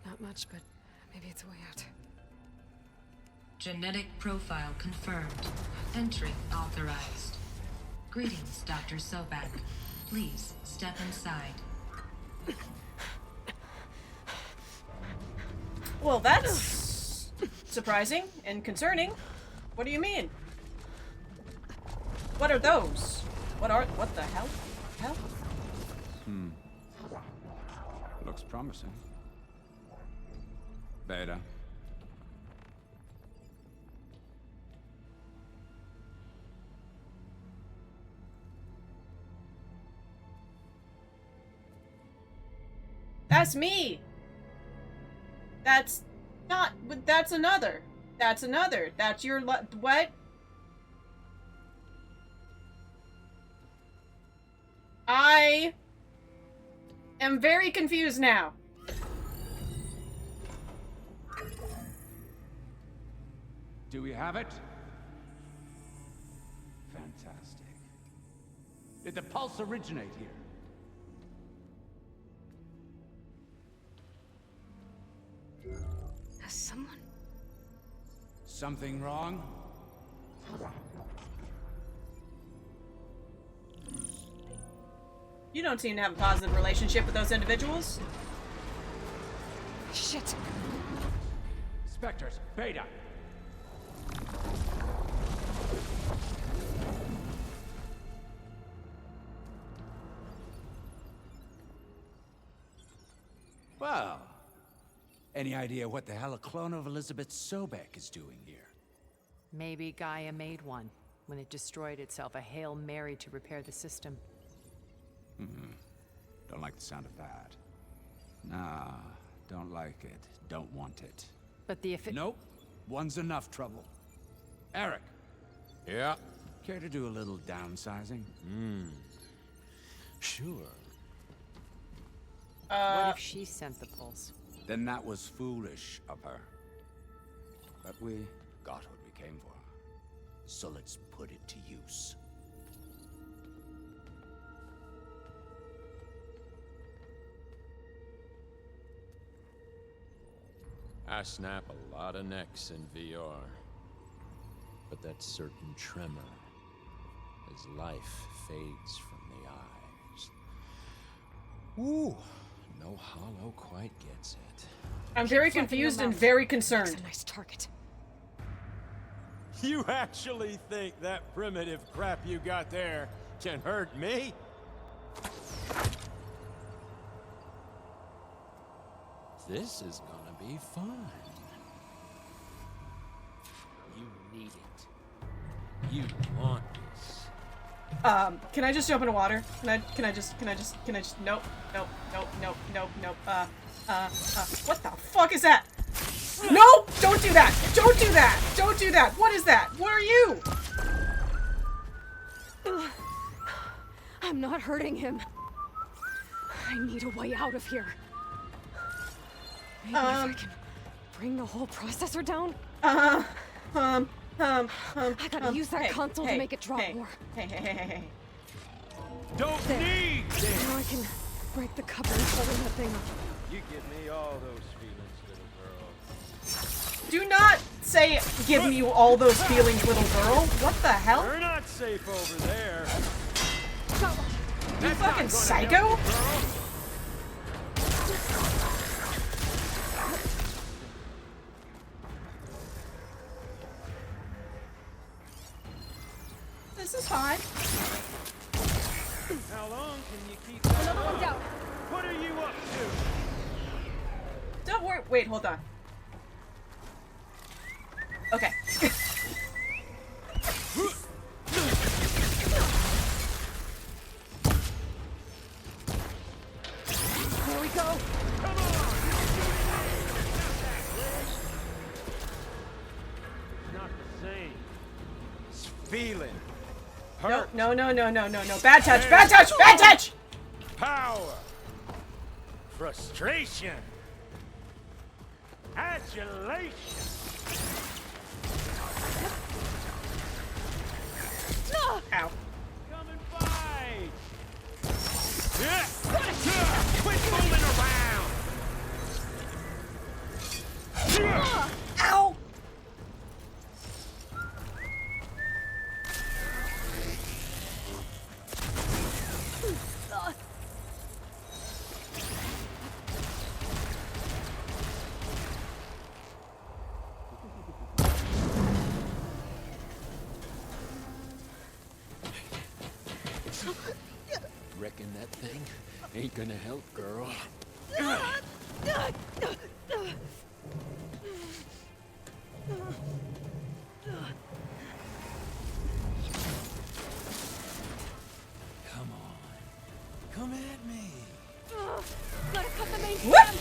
Not much, but maybe it's a way out. Genetic profile confirmed. Entry authorized. Greetings, Dr. Sobak. Please step inside. Well, that's surprising and concerning. What do you mean? What are those? What the hell? Hell? Looks promising. Beta. That's me! That's not- that's another. That's another. That's your what? am very confused now. Do we have it? Fantastic. Did the pulse originate here? Has someone... Something wrong? You don't seem to have a positive relationship with those individuals. Shit. Spectres, Beta. Well, any idea what the hell a clone of Elizabeth Sobek is doing here? Maybe Gaia made one when it destroyed itself, a Hail Mary to repair the system. Don't like the sound of that. Nah, don't like it. Don't want it. But the Nope. One's enough trouble. Eric. Yeah? Care to do a little downsizing? Sure. What if she sent the pulse? Then that was foolish of her. But we got what we came for. So let's put it to use. I snap a lot of necks in VR. But that certain tremor as life fades from the eyes. Ooh, no hollow quite gets it. I'm very confused and very concerned. That's a nice target. You actually think that primitive crap you got there can hurt me? This is gonna be fun. You need it. You want this. Can I just jump into water? Can I just, nope, what the fuck is that? Nope! Don't do that! Don't do that! Don't do that! What is that? What are you? I'm not hurting him. I need a way out of here. Maybe if I can bring the whole processor down? I gotta use that console to make it drop more. Hey. Don't there. need this! Now I can break the cover and open that thing up. You give me all those feelings, little girl. Do not say, give me all those feelings, little girl. What the hell? We're not safe over there. You fucking psycho? This is fine. How long can you keep that Another one's up? out. What are you up to? Don't worry. Wait, hold on. Okay. There we go. Come on! Not the same. It's feeling. Hurt. No. Bad touch, bad touch, bad touch! Power. Frustration. Adulation. No! Ow. Come and fight. Quit fooling around. Ow! Reckon that thing ain't gonna help, girl. Come on. Come at me. Gotta cut the main What? stem.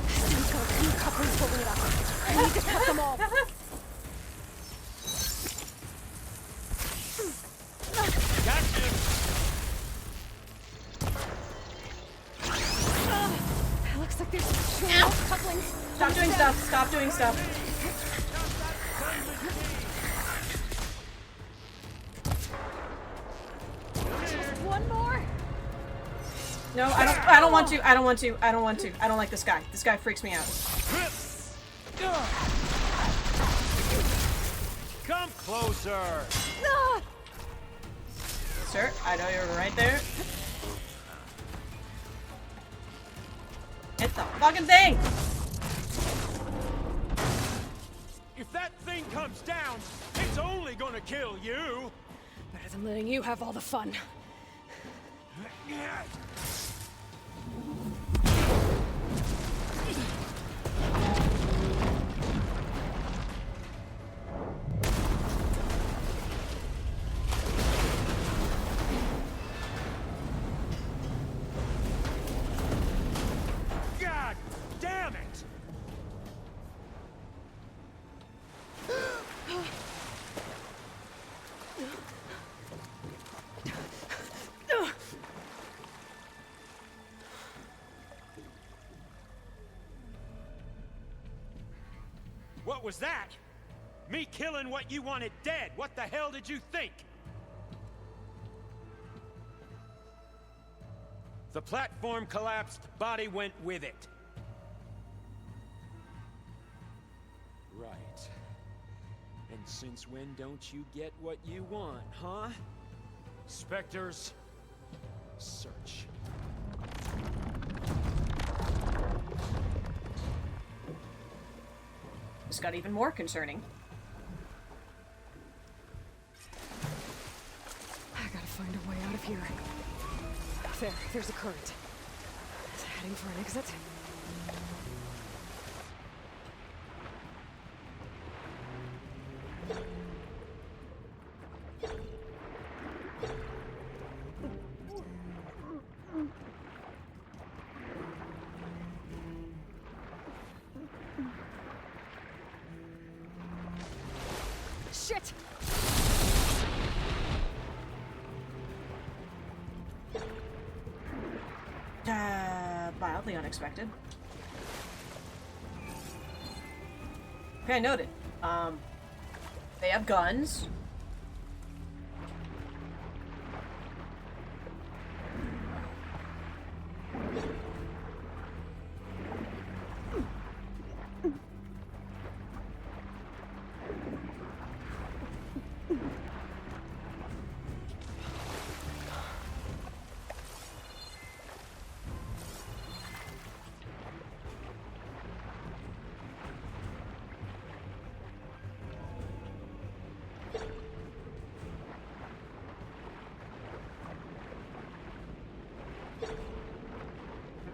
He's got two couplers holding it up. I need to cut them all. Stop doing stuff. Stop doing stuff. Just one more. No, I don't want to. I don't want to. I don't want to. I don't like this guy. This guy freaks me out. Come closer. Sir, I know you're right there. Hit the fucking thing! If that thing comes down, it's only gonna kill you. Better than letting you have all the fun. God damn it! What was that? Me killing what you wanted dead. What the hell did you think? The platform collapsed, body went with it. Right. And since when don't you get what you want, huh? Spectres, search. This got even more concerning. I gotta find a way out of here. There's a current. It's heading for an exit. Shit! Mildly unexpected. Okay, noted. They have guns.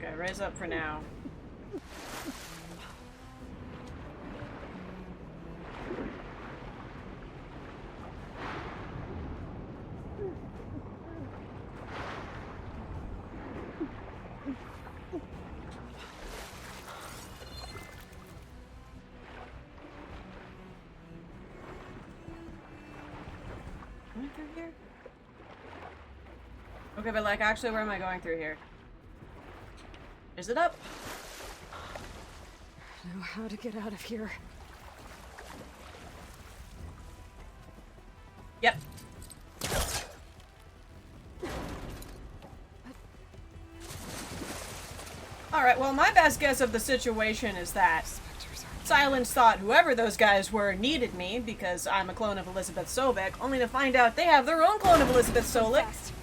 Okay, raise up for now. Going through here? Okay, but like, actually, where am I going through here? Is it up? I know how to get out of here. Yep. Alright, well, my best guess of the situation is that Sylens thought whoever those guys were needed me because I'm a clone of Elizabeth Sobek, only to find out they have their own clone of Elizabeth Solik.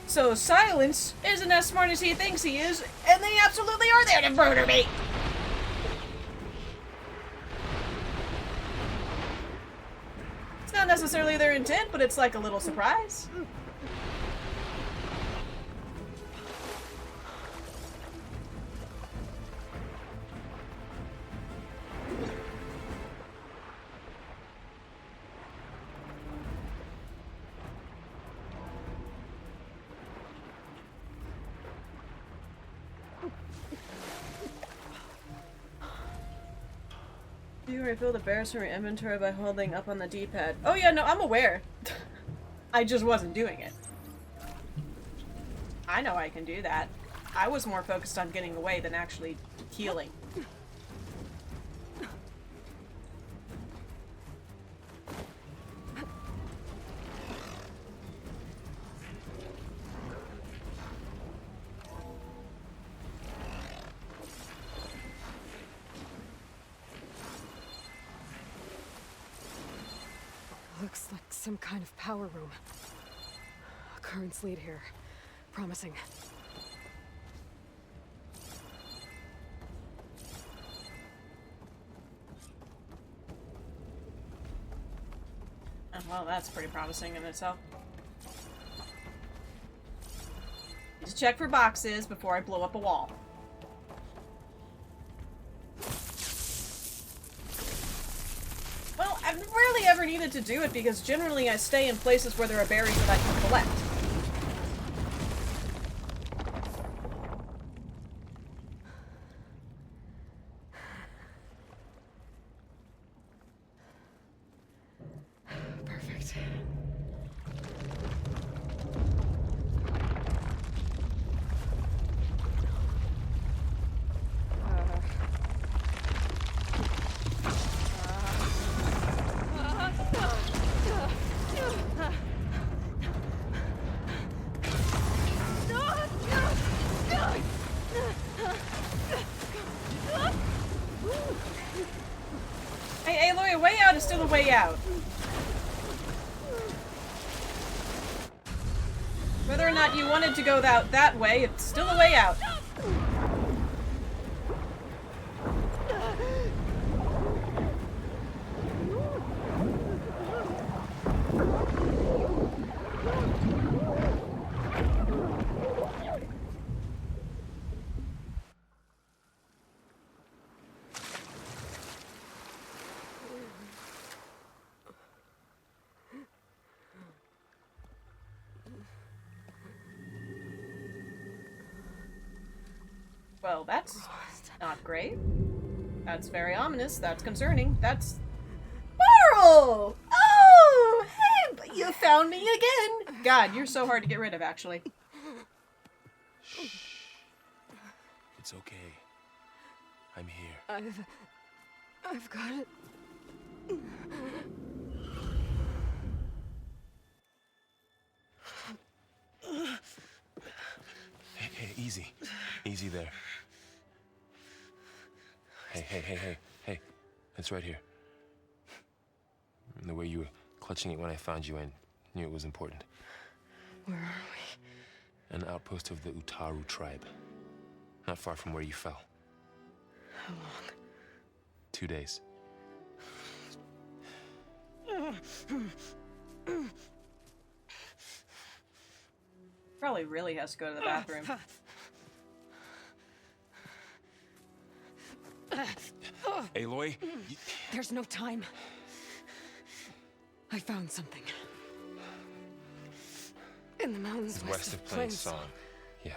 So Sylens isn't as smart as he thinks he is, and they absolutely are there to murder me! It's not necessarily their intent, but it's like a little surprise. You refill the berries from your inventory by holding up on the D-pad. Oh yeah, no, I'm aware. I just wasn't doing it. I know I can do that. I was more focused on getting away than actually healing. Looks like some kind of power room. A currents lead here. Promising. Oh, well, that's pretty promising in itself. Just check for boxes before I blow up a wall. Well, I've rarely ever needed to do it because generally I stay in places where there are berries that I can collect. Perfect. Hey, Aloy, a way out is still a way out. Whether or not you wanted to go that way, it's still a way out. Well, that's not great. That's very ominous. That's concerning. That's... Laurel! Oh! Hey, but you found me again! God, you're so hard to get rid of, actually. Shh. It's okay. I'm here. I've got it. Hey, easy. Easy there. Hey. It's right here. And the way you were clutching it when I found you, I knew it was important. Where are we? An outpost of the Utaru tribe. Not far from where you fell. How long? 2 days. Probably really has to go to the bathroom. Aloy? There's no time. I found something. In the mountains West of Plain Song. Yeah.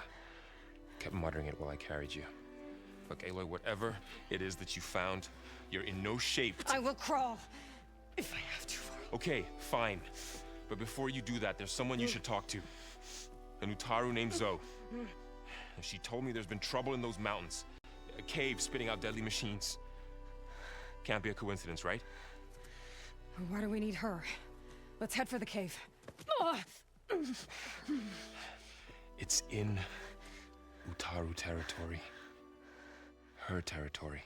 Kept muttering it while I carried you. Look, Aloy, whatever it is that you found, you're in no shape to... I will crawl. If I have to. Okay, fine. But before you do that, there's someone you should talk to. An Utaru named Zoe. She told me there's been trouble in those mountains. A cave spitting out deadly machines. Can't be a coincidence, right? Why do we need her? Let's head for the cave. It's in Utaru territory. Her territory.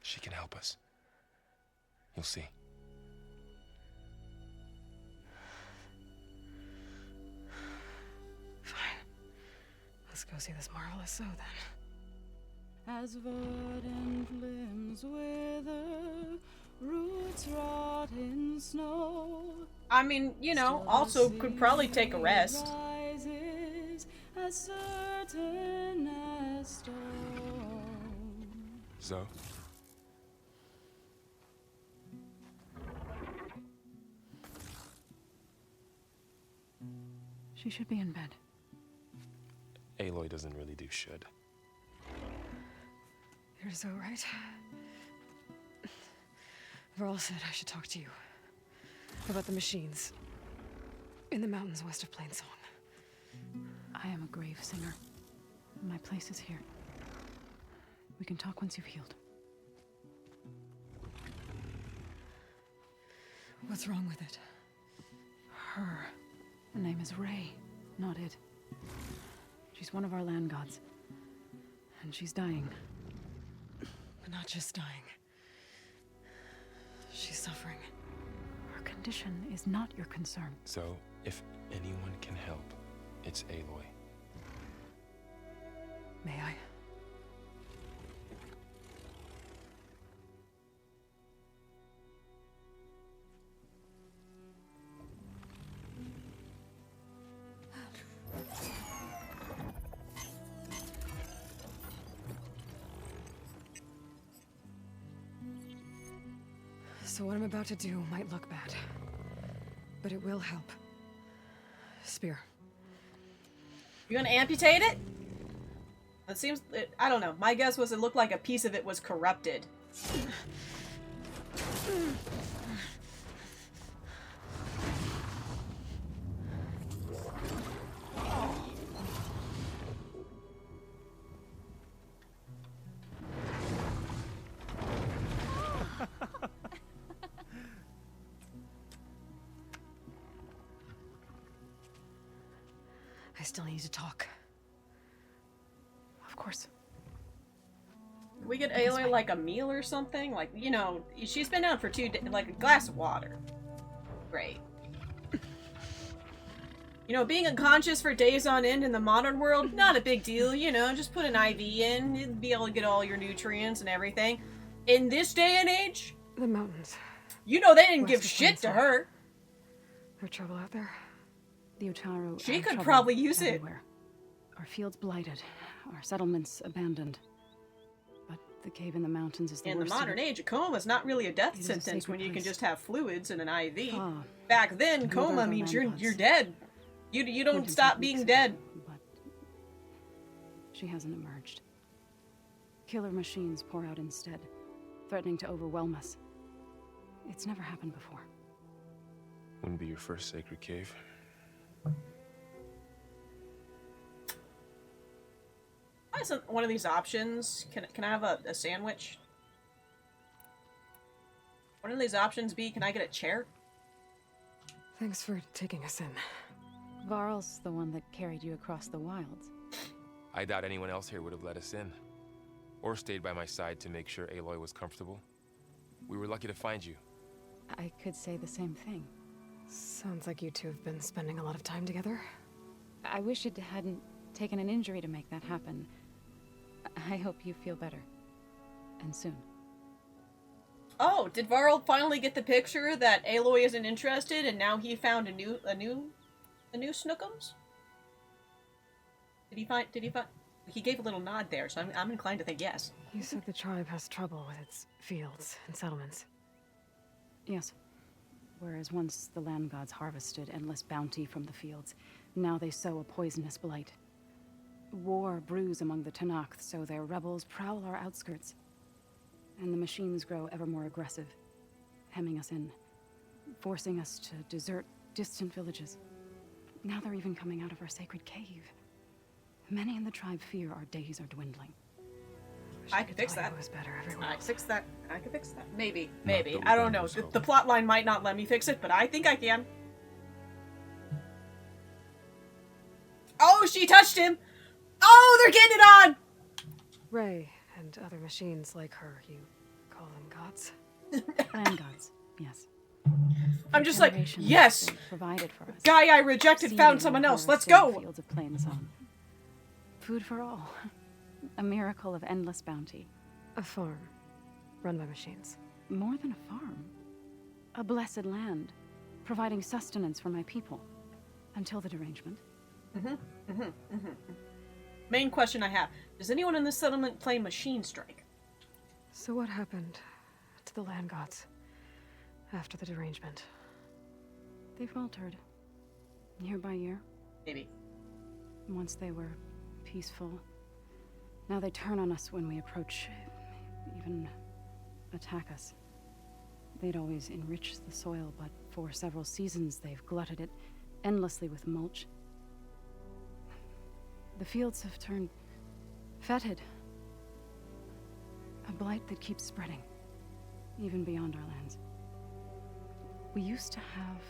She can help us. You'll see. Fine. Let's go see this marvelous Zoe then. As verdant limbs wither, roots rot in snow. I mean, you know, also could probably take a rest. Rises as certain as stone. Zoe? She should be in bed. Aloy doesn't really do should. You're so right. Varl said I should talk to you. About the machines. In the mountains west of Plain Song. I am a grave singer. My place is here. We can talk once you've healed. What's wrong with it? Her. Her name is Ray, not it. She's one of our land gods. And she's dying. But not just dying. She's suffering. Her condition is not your concern. So, if anyone can help, it's Aloy. May I? So what I'm about to do might look bad, but it will help. Spear. You gonna amputate it? It seems... I don't know. My guess was it looked like a piece of it was corrupted. I still need to talk. Of course. Can we get Aloy like a meal or something? Like, you know, she's been down for 2 days. Like a glass of water. Great. You know, being unconscious for days on end in the modern world, not a big deal, you know, just put an IV in, you'd be able to get all your nutrients and everything. In this day and age, the mountains. You know they didn't give shit to her. There's trouble out there. The Utaru. She could probably use everywhere. Our fields blighted, our settlements abandoned. But the cave in the mountains is the worst. In the modern age, a coma is not really a death sentence when you can just have fluids and an IV. Back then, coma means you're dead. You don't stop being dead. But she hasn't emerged. Killer machines pour out instead, threatening to overwhelm us. It's never happened before. Wouldn't be your first sacred cave. Why isn't one of these options? Can I have a sandwich? One of these options be, can I get a chair? Thanks for taking us in. Varl's the one that carried you across the wilds. I doubt anyone else here would have let us in. Or stayed by my side to make sure Aloy was comfortable. We were lucky to find you. I could say the same thing. Sounds like you two have been spending a lot of time together. I wish it hadn't taken an injury to make that happen. I hope you feel better. And soon. Oh, did Varl finally get the picture that Aloy isn't interested and now he found a new Snookums? Did he find he gave a little nod there, so I'm inclined to think yes. You said the tribe has trouble with its fields and settlements. Yes. Whereas once the land gods harvested endless bounty from the fields, now they sow a poisonous blight. War brews among the Tenakth, so their rebels prowl our outskirts. And the machines grow ever more aggressive, hemming us in, forcing us to desert distant villages. Now they're even coming out of our sacred cave. Many in the tribe fear our days are dwindling. I could fix that. I could fix that. I could fix that. Maybe. I don't know. The plot line might not let me fix it, but I think I can. Oh, she touched him! Oh, they're getting it on! Ray and other machines like her, you call them gods? Land gods, yes. I'm just like, yes! Provided for us. Guy I rejected found someone else. Let's go! Fields of plain zone. Food for all. A miracle of endless bounty. A farm, run by machines. More than a farm. A blessed land, providing sustenance for my people. Until the derangement. Main question I have. Does anyone in this settlement play Machine Strike? So what happened to the land gods after the derangement? They faltered. Year by year. Maybe. Once they were peaceful. Now they turn on us when we approach, even attack us. They'd always enriched the soil, but for several seasons they've glutted it endlessly with mulch. The fields have turned fetid. A blight that keeps spreading, even beyond our lands. We used to have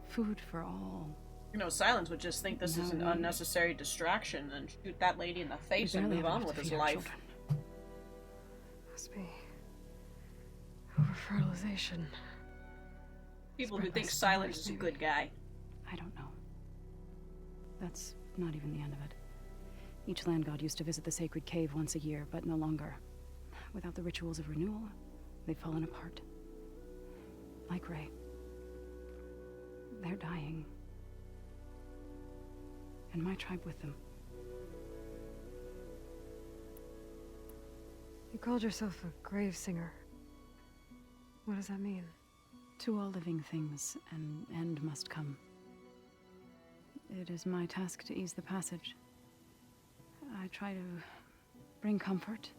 food for all. You know, Sylens would just think this is an unnecessary distraction and shoot that lady in the face and move on with his life. Must be over-fertilization. People who think Sylens is a good guy. I don't know. That's not even the end of it. Each land god used to visit the sacred cave once a year, but no longer. Without the rituals of renewal, they've fallen apart. Like Ray. They're dying. And my tribe with them. You called yourself a grave singer. What does that mean? To all living things, an end must come. It is my task to ease the passage. I try to bring comfort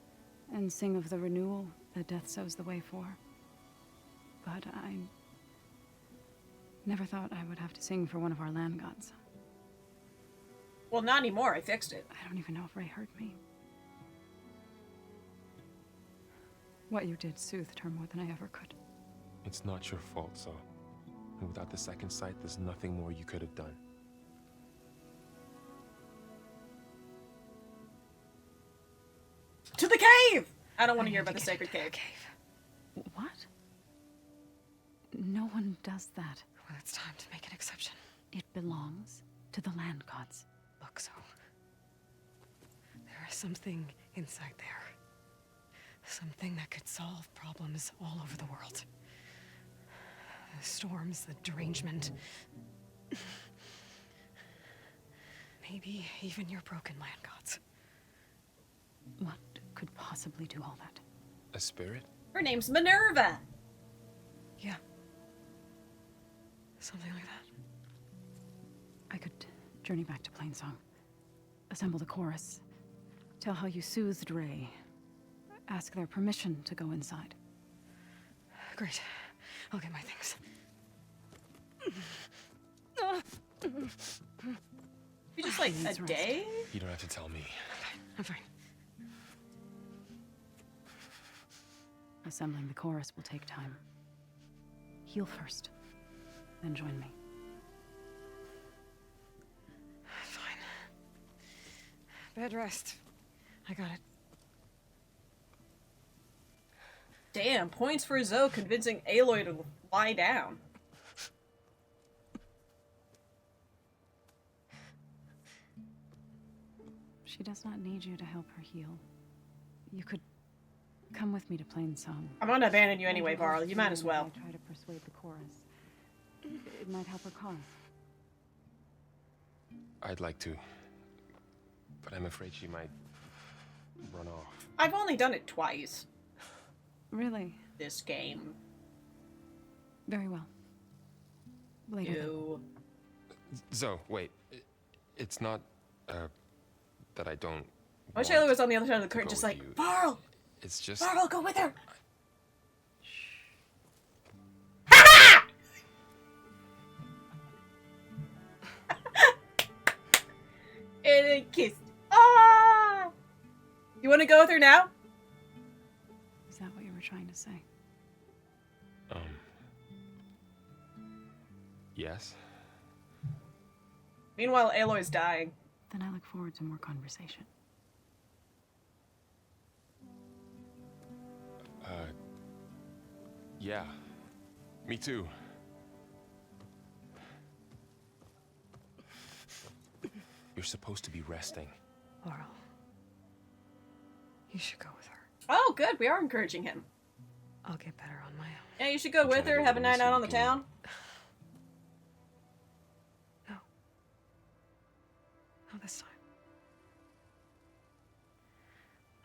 and sing of the renewal that death sows the way for. But I never thought I would have to sing for one of our land gods. Well, not anymore. I fixed it. I don't even know if Ray heard me. What you did soothed her more than I ever could. It's not your fault, so. And without the second sight, there's nothing more you could have done. To the cave! I don't want to hear about the sacred cave. What? No one does that. Well, it's time to make an exception. It belongs to the land gods. Look, so there is something inside there. Something that could solve problems all over the world. The storms, the derangement. Maybe even your broken land gods. What could possibly do all that? A spirit? Her name's Minerva! Yeah. Something like that. I could journey back to Plainsong. Assemble the chorus. Tell how you soothed Ray. Ask their permission to go inside. Great. I'll get my things. You just like a day? You don't have to tell me. I'm fine. Assembling the chorus will take time. Heal first, then join me. Fine. Bed rest. I got it. Damn, points for Zoe convincing Aloy to lie down. She does not need you to help her heal. You could come with me to Plainsong. I'm gonna abandon you anyway, Varl. You might as well. I try to persuade the chorus. It might help her cause. I'd like to. But I'm afraid she might run off. I've only done it twice. Really? This game. Very well. Later. Ew. Zoe, wait. It's not, that I don't. I wish Aloy was on the other side of the curtain, just like, Varl! It's just. Varl, go with her! And a kiss. Ah! You want to go with her now? Is that what you were trying to say? Yes. Meanwhile, Aloy's dying. Then I look forward to more conversation. Yeah. Me too. You're supposed to be resting. Laurel. You should go with her. Oh, good. We are encouraging him. I'll get better on my own. Yeah, you should go with her, have a night out on the town. No. Not this time.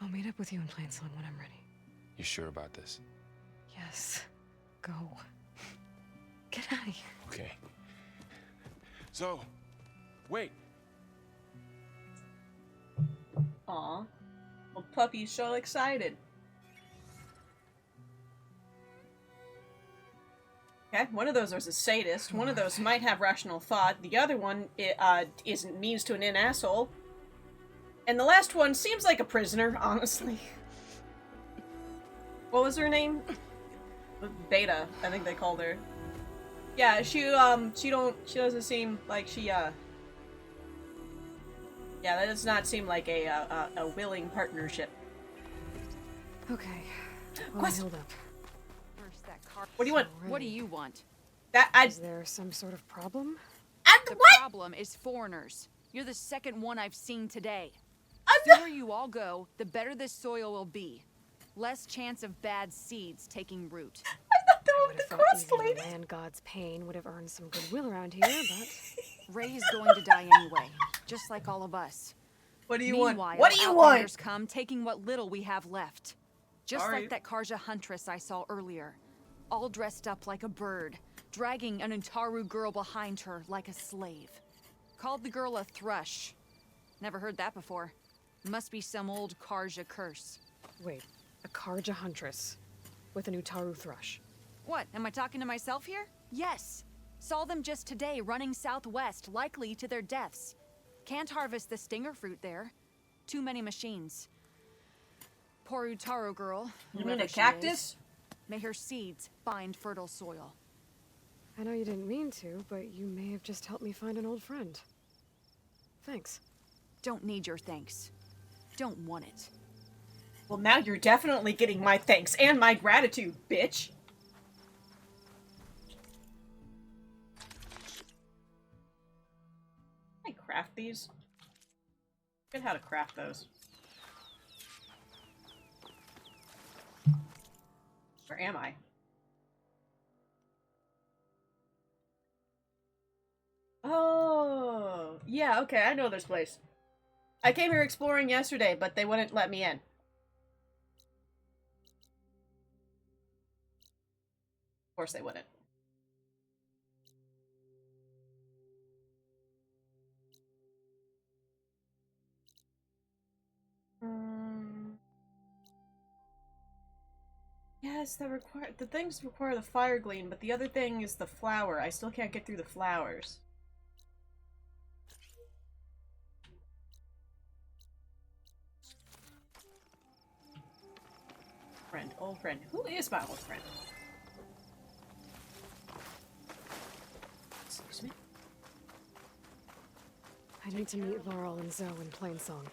I'll meet up with you in Plainsong when I'm ready. You sure about this? Yes. Go. Get out of here. Okay. Zoe, wait. Aw. Well, puppy's so excited. Okay, one of those is a sadist. One of those might have rational thought. The other one isn't means to an asshole. And the last one seems like a prisoner, honestly. What was her name? Beta, I think they called her. Yeah, she doesn't seem like she, yeah, that does not seem like a willing partnership. Okay. Well, hold up. First, that car. What do you want? What do you want? Is there some sort of problem? The problem is foreigners. You're the second one I've seen today. The sooner you all go, the better this soil will be. Less chance of bad seeds taking root. I would have thought easing the land god's pain would have earned some goodwill around here, but Ray's going to die anyway, just like all of us. What do you want? Meanwhile, What do you outlanders want? come, taking what little we have left. Just Sorry. like that Karja huntress I saw earlier. All dressed up like a bird, dragging an Utaru girl behind her like a slave. Called the girl a thrush. Never heard that before. Must be some old Karja curse. wait, a Karja huntress with an Utaru thrush. What, am I talking to myself here? Yes. Saw them just today running southwest, likely to their deaths. Can't harvest the stinger fruit there. Too many machines. Poor Utaru girl. You mean a whoever she cactus? is, may her seeds find fertile soil. I know you didn't mean to, but you may have just helped me find an old friend. Thanks. Don't need your thanks. Don't want it. Well, now you're definitely getting my thanks and my gratitude, bitch. Can I craft these? Forget how to craft those. Where am I? Oh, yeah, okay, I know this place. I came here exploring yesterday, but they wouldn't let me in. Of course they wouldn't. Yes, the things require the fire gleam, but the other thing is the flower. I still can't get through the flowers. Friend, old friend. Who is my old friend? Excuse me? I need to meet Laurel and Zoe in Plainsong.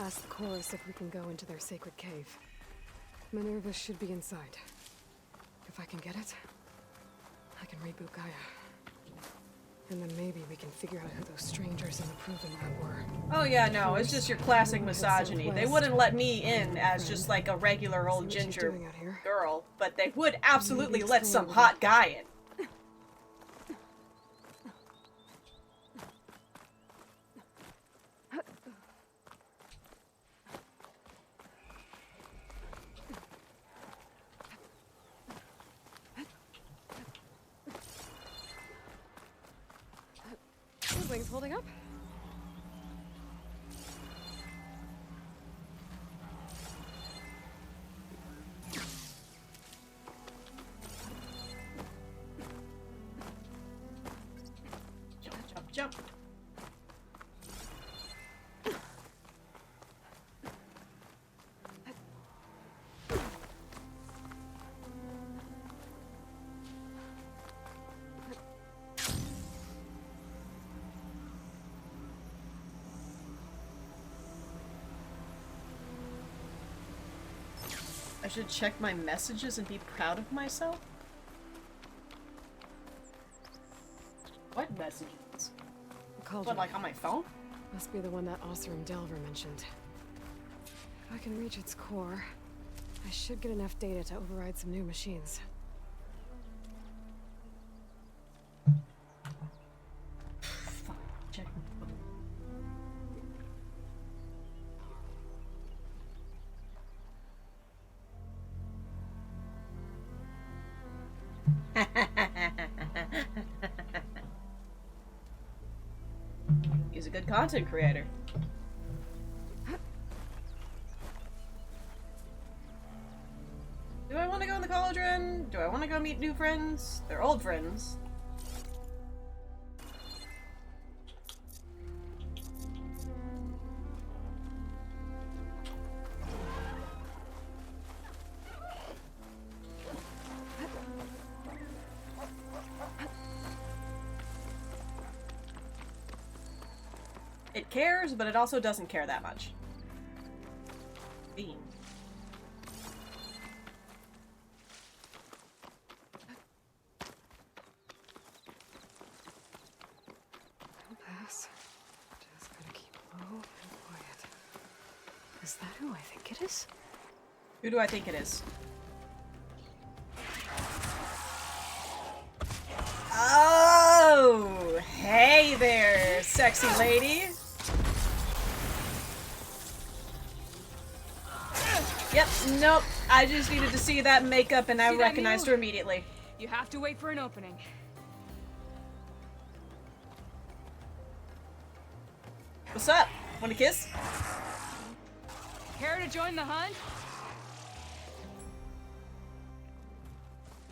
Ask the chorus if we can go into their sacred cave. Minerva should be inside. If I can get it, I can reboot Gaia. And then maybe we can figure out who those strangers in the Proving Lab were. Oh yeah, no, it's just your classic misogyny. They wouldn't let me in as just like a regular old ginger girl, but they would absolutely let some hot guy in. Wings holding up? Jump, jump, jump. I should check my messages and be proud of myself? What messages? What, like on my phone? Must be the one that Osram Delver mentioned. If I can reach its core, I should get enough data to override some new machines. Fuck, check my phone. He's a good content creator. Do I want to go in the cauldron? Do I want to go meet new friends? They're old friends. It cares, but it also doesn't care that much. Bean. Is that who I think it is? Who do I think it is? Oh! Hey there, sexy lady! Yep, nope. I just needed to see that makeup and I recognized her immediately. You have to wait for an opening. What's up? Want a kiss? Care to join the hunt?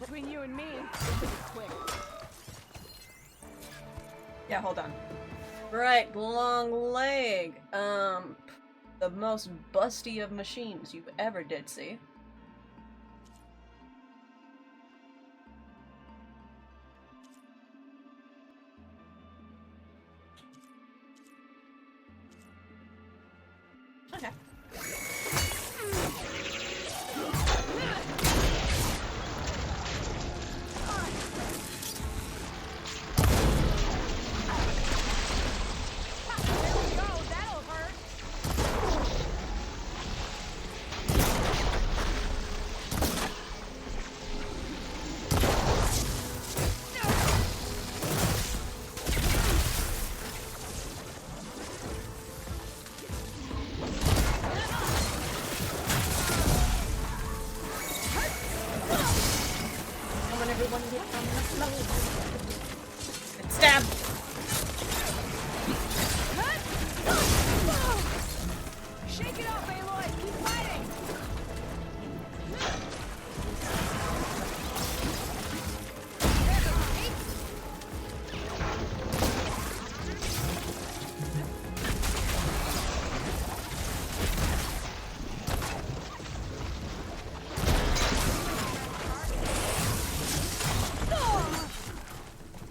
Between you and me, this will be quick. Yeah, hold on. Right, long leg. The most busty of machines you've ever did see. Okay. Stab! Shake it off, Aloy! Keep fighting!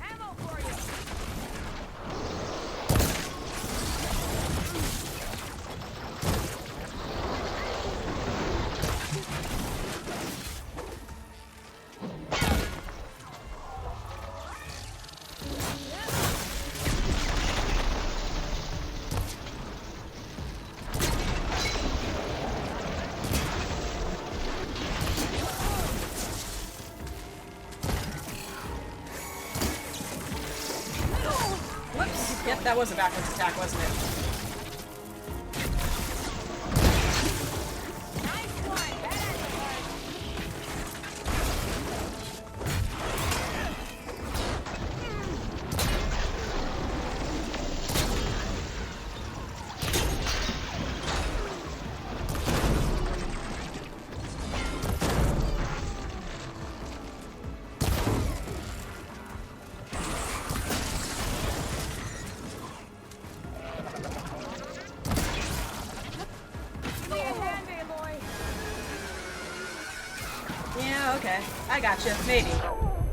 Ammo for you! Whoops. Yep, that was a backwards attack, wasn't it? Yeah, okay. I gotcha. Maybe.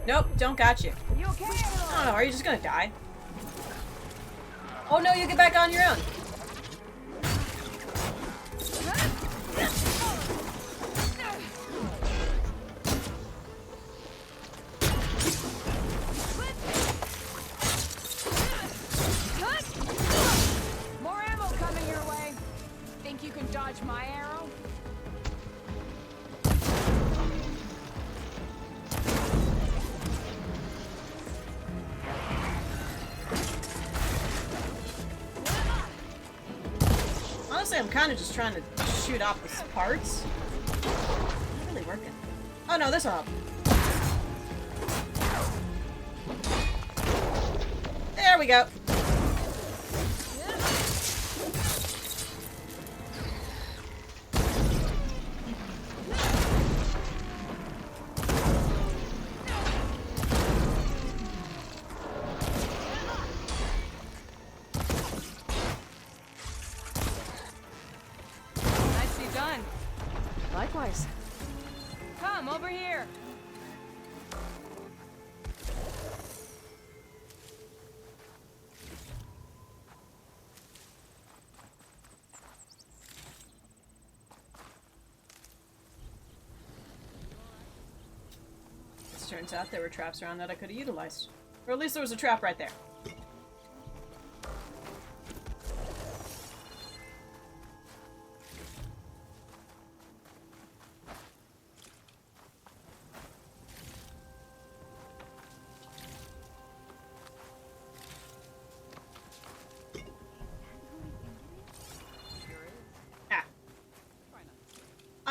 Nope, don't gotcha. You okay? I don't know, are you just gonna die? Oh no, you get back on your own. More ammo coming your way. Think you can dodge my arrow? Honestly, I'm kind of just trying to shoot off the parts. Not really working. Oh no, this will help. There we go. Nicely done. Likewise. Come over here. This turns out there were traps around that I could have utilized. Or at least there was a trap right there.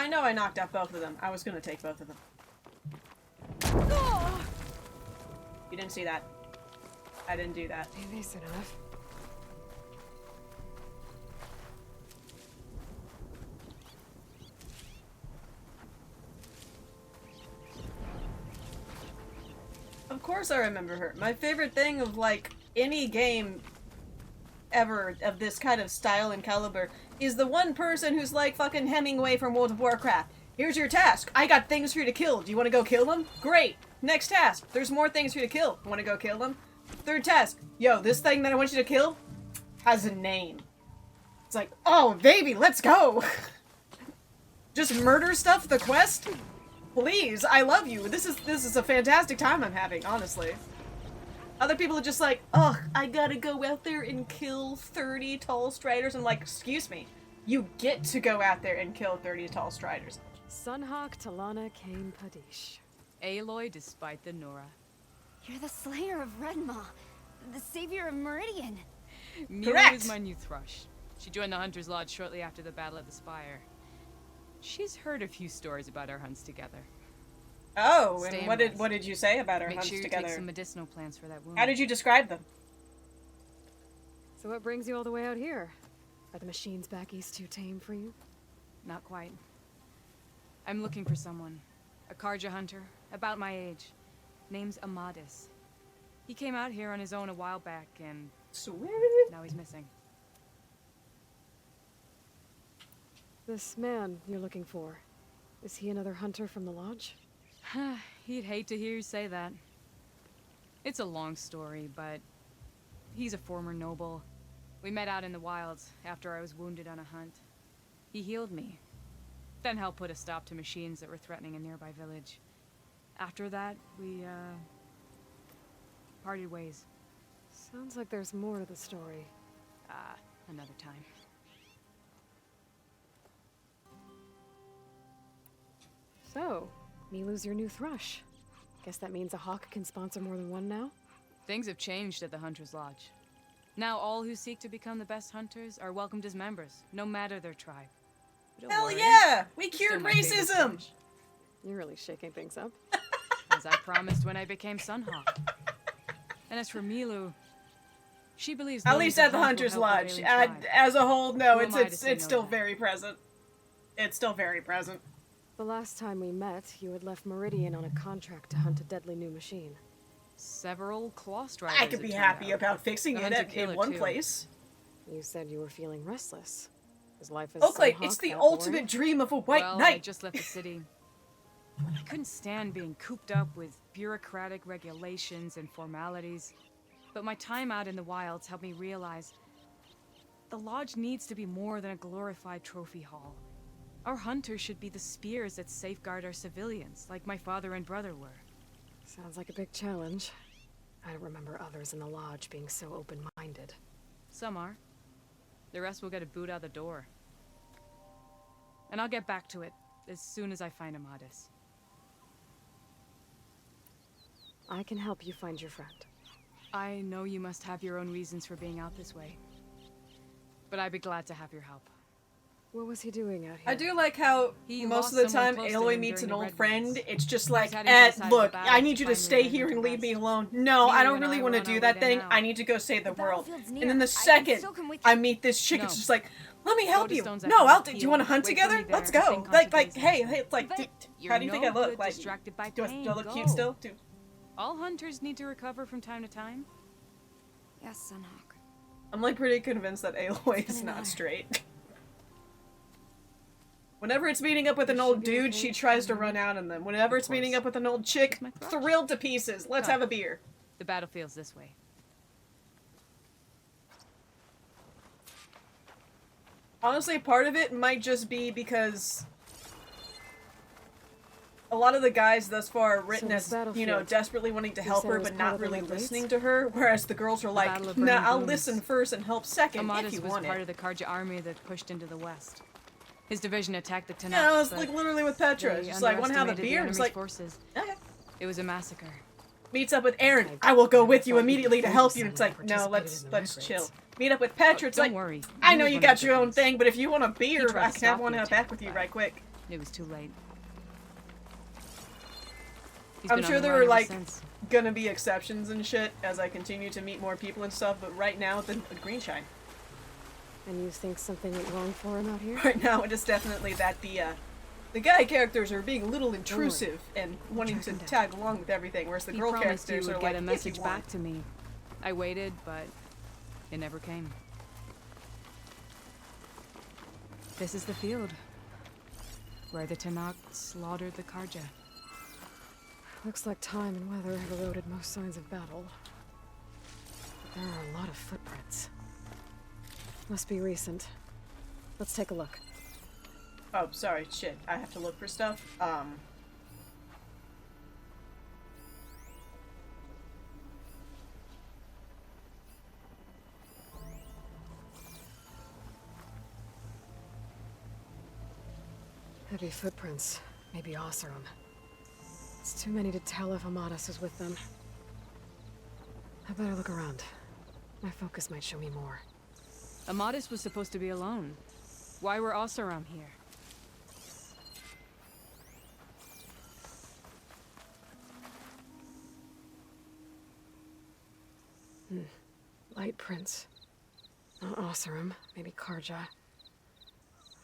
I know I knocked out both of them. I was gonna take both of them. You didn't see that. I didn't do that. Decent enough. Of course I remember her. My favorite thing of, like, any game ever of this kind of style and caliber is the one person who's like fucking Hemingway from World of Warcraft. Here's your task. I got things for you to kill. Do you want to go kill them? Great. Next task. There's more things for you to kill. Want to go kill them? Third task. Yo, this thing that I want you to kill has a name. It's like, oh, baby, let's go. Just murder stuff, the quest? Please, I love you. This is a fantastic time I'm having, honestly. Other people are just like, ugh, I gotta go out there and kill 30 tall striders. I'm like, excuse me. You get to go out there and kill 30 tall striders. Sunhawk Talana Kane Padish. Aloy despite the Nora. You're the slayer of Redmaw, the savior of Meridian. Mira is my new thrush. She joined the Hunter's Lodge shortly after the Battle of the Spire. She's heard a few stories about our hunts together. Oh, and what did you say about our Make hunts sure you together? take some medicinal plants for that wound. How did you describe them? So what brings you all the way out here? Are the machines back east too tame for you? Not quite. I'm looking for someone. A Karja hunter, about my age. Name's HADES. He came out here on his own a while back, and sweet. Now he's missing. This man you're looking for, is he another hunter from the lodge? He'd hate to hear you say that. It's a long story, but he's a former noble. We met out in the wilds after I was wounded on a hunt. He healed me, then helped put a stop to machines that were threatening a nearby village. After that, we, parted ways. Sounds like there's more to the story. Another time. So, Milu's your new thrush. Guess that means a hawk can sponsor more than one now? Things have changed at the Hunter's Lodge. Now all who seek to become the best hunters are welcomed as members, no matter their tribe. Hell yeah! We cured racism! You're really shaking things up. As I promised when I became Sunhawk. And as for Milu, she believes at least at the Hunter's Lodge. As a whole, no, it's still very present. It's still very present. The last time we met, you had left Meridian on a contract to hunt a deadly new machine. Several claw striders. I could be happy about fixing it in one place. You said you were feeling restless. Is life as Oakley, Sunhawk it's the that ultimate boring? dream of a white Well, knight. I just left the city. I couldn't stand being cooped up with bureaucratic regulations and formalities. But my time out in the wilds helped me realize the lodge needs to be more than a glorified trophy hall. Our hunters should be the spears that safeguard our civilians, like my father and brother were. Sounds like a big challenge. I don't remember others in the lodge being so open-minded. Some are. The rest will get a boot out the door. And I'll get back to it as soon as I find HADES. I can help you find your friend. I know you must have your own reasons for being out this way. But I'd be glad to have your help. What was he doing out here? I do like how He most of lost the time someone close to Aloy him meets an during the old Red friend. Wings. It's just He like, was heading to the side of look, the I battle need you to to stay find here the and leave me rest. alone. No, I Milu don't and really I want were to on do our that way thing. there I now. need to go save the world. battlefield's And near. then the I can second still come with I you. meet this chick, it's No. just like, let me help you. Sodastones I No, can do you heal. want to hunt Wait for together? me there Let's and go. think conscious Like, basis. hey, it's like, But how do you think I no look? good Like, distracted by do I pain. look cute Go. still? All hunters need to recover from time to time. Yes, Sunhawk. I'm like pretty convinced that Aloy is not straight. Whenever it's meeting up with an old dude, she tries to run out on them. Whenever it's meeting up with an old chick, thrilled to pieces. Let's Come. have a beer. The battlefield's this way. Honestly, part of it might just be because a lot of the guys thus far are written So as, this you know, battlefield, desperately wanting to you help said her it was but part not of the really Red Race? listening to her, whereas the girls are like, Battle of nah, Burning I'll Blooms. listen first and help second if HADES you was want part it. of the Karja army that pushed into the west. His division attacked the Tanakh. Yeah, it's like literally with Petra. It's just like, wanna have a beer? It's like, forces. okay. It was a massacre. Meets up with Aaron. I will go with you immediately to help you. It's like, no, let's chill. Meet up with Petra. It's Don't like, worry. I He know was you one of got the your own victims. thing, but if you want a beer, tried to I can have stop one the out back with you right quick. It was too late. He's I'm been on sure the there run were ever like since. gonna be exceptions and shit as I continue to meet more people and stuff, but right now the green shine. And you think something went wrong for him out here? Right now it is definitely that the guy characters are being a little intrusive and wanting to tag along with everything, whereas the He girl promised characters you are would like, get a if message you back want. to me. I waited, but it never came. This is the field where the Tanakh slaughtered the Karja. Looks like time and weather have eroded most signs of battle. But there are a lot of footprints. Must be recent. Let's take a look. Oh, sorry, shit. I have to look for stuff. Heavy footprints. Maybe Oseram. It's too many to tell if Amadas is with them. I better look around. My focus might show me more. Amadis was supposed to be alone. Why were Oseram here? Light prints. Not Oseram. Maybe Karja.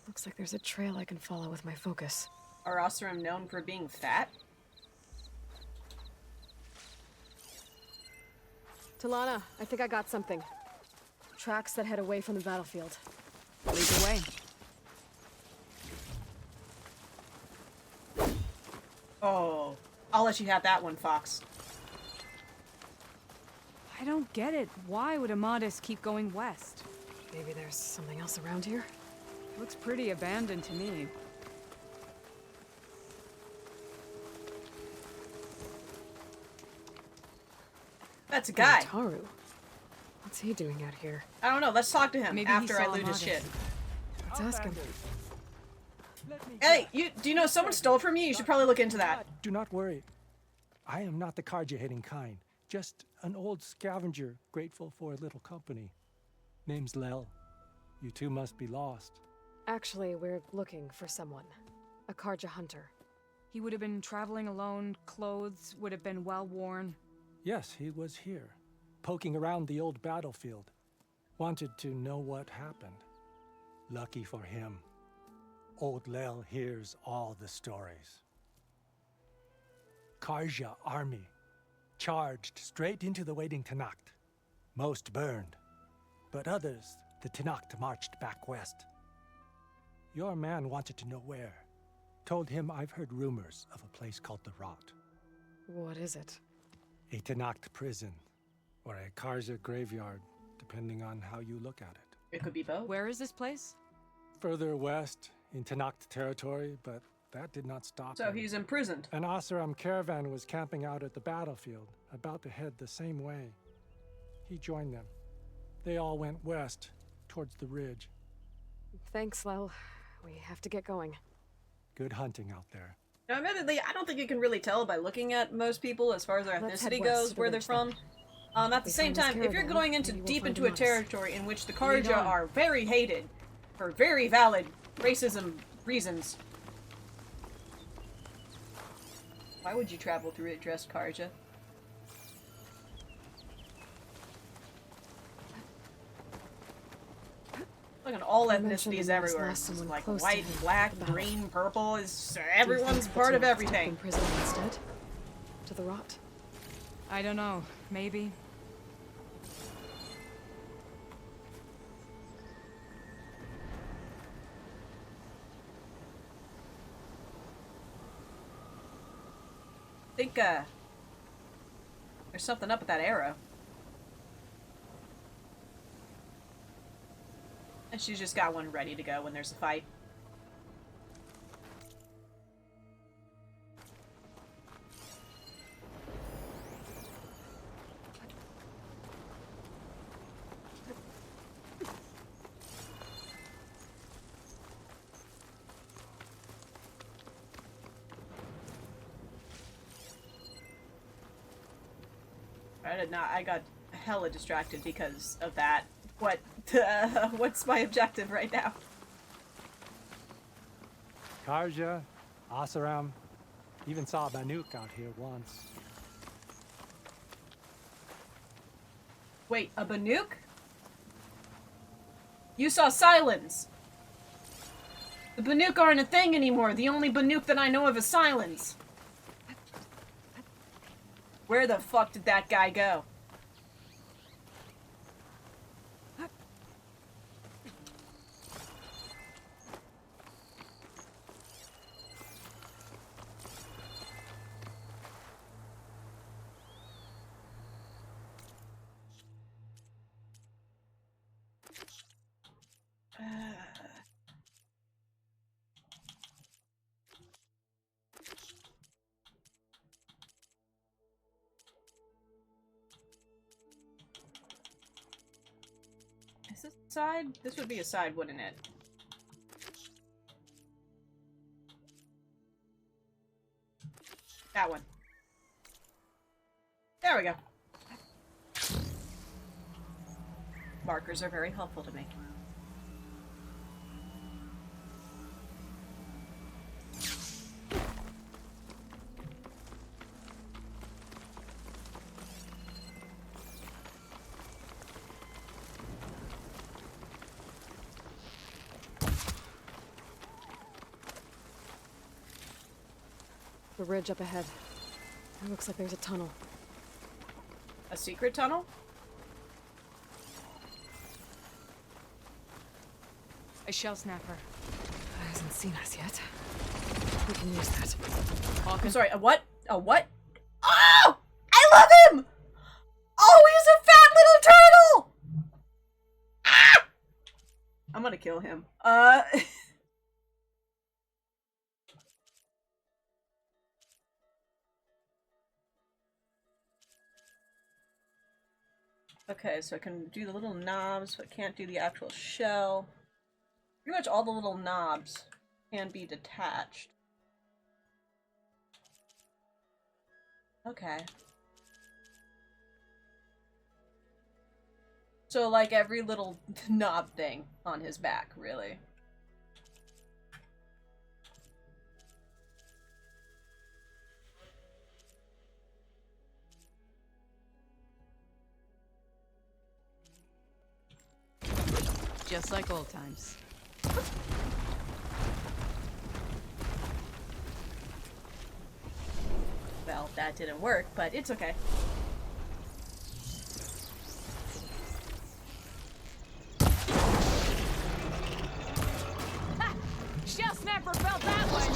Looks like there's a trail I can follow with my focus. Are Oseram known for being fat? Talana, I think I got something. Tracks that head away from the battlefield. Lead the way. Oh, I'll let you have that one, Fox. I don't get it. Why would Amadis keep going west? Maybe there's something else around here? Looks pretty abandoned to me. That's a guy. Taru. What's he doing out here? I don't know. Let's talk to him Maybe he after I saw loot his Amadis. shit. Let's ask him. Hey, do you know someone stole from you? You should probably look into that. Do not worry. I am not the Karja-hating kind. Just an old scavenger grateful for a little company. Name's Lel. You two must be lost. Actually, we're looking for someone. A Karja hunter. He would have been traveling alone, clothes would have been well worn. Yes, he was here, poking around the old battlefield. Wanted to know what happened. Lucky for him, old Lel hears all the stories. Karja army charged straight into the waiting Tanakh. Most burned, but others, the Tanakh marched back west. Your man wanted to know where. Told him I've heard rumors of a place called the Rot. What is it? A Tanakh prison, or a Karja graveyard, depending on how you look at it. It could be both. Where is this place? Further west, in Tanakh territory, but that did not stop So him. he's imprisoned. An Oseram caravan was camping out at the battlefield, about to head the same way. He joined them. They all went west, towards the ridge. Thanks, Lel. We have to get going. Good hunting out there. Now, admittedly, I don't think you can really tell by looking at most people as far as their Let's head ethnicity west goes, to the where they're ridge, from. then. At the We same find this time, if you're caravan, going into maybe we'll deep find into a Amadas. territory in which the Lead Karja on. are very hated for very valid racism reasons, why would you travel through a dressed Karja? Look at all You mentioned ethnicities Amadas everywhere. lost It's someone like close to white, him black, at the battle. green, purple. Is Do you everyone's think part the of Tanakh everything. took in prison instead? To the Rot? I don't know. Maybe. I think, there's something up with that arrow. And she's just got one ready to go when there's a fight. I got hella distracted because of that. What's my objective right now? Karja, Asaram, even saw a Banuk out here once. Wait, a Banuk? You saw Sylens. The Banuk aren't a thing anymore. The only Banuk that I know of is Sylens. Where the fuck did that guy go? Is this a side? This would be a side, wouldn't it? That one. There we go. Markers are very helpful to me. The ridge up ahead. It looks like there's a tunnel. A secret tunnel? A shell snapper. Hasn't seen us yet. We can use that. I'm sorry, a what? A what? Oh! I love him! Oh, he's a fat little turtle! Ah! I'm gonna kill him. Okay, so I can do the little knobs, but can't do the actual shell. Pretty much all the little knobs can be detached. Okay. So, like, every little knob thing on his back, really. Just like old times. Well, that didn't work, but it's okay. Ha! Shell snapper felt that one!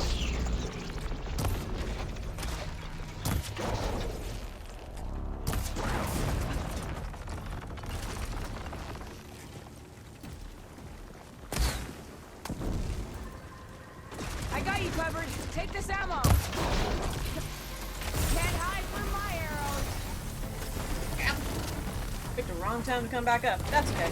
I got you covered. Take this ammo. Can't hide from my arrows. Picked the wrong time to come back up. That's okay.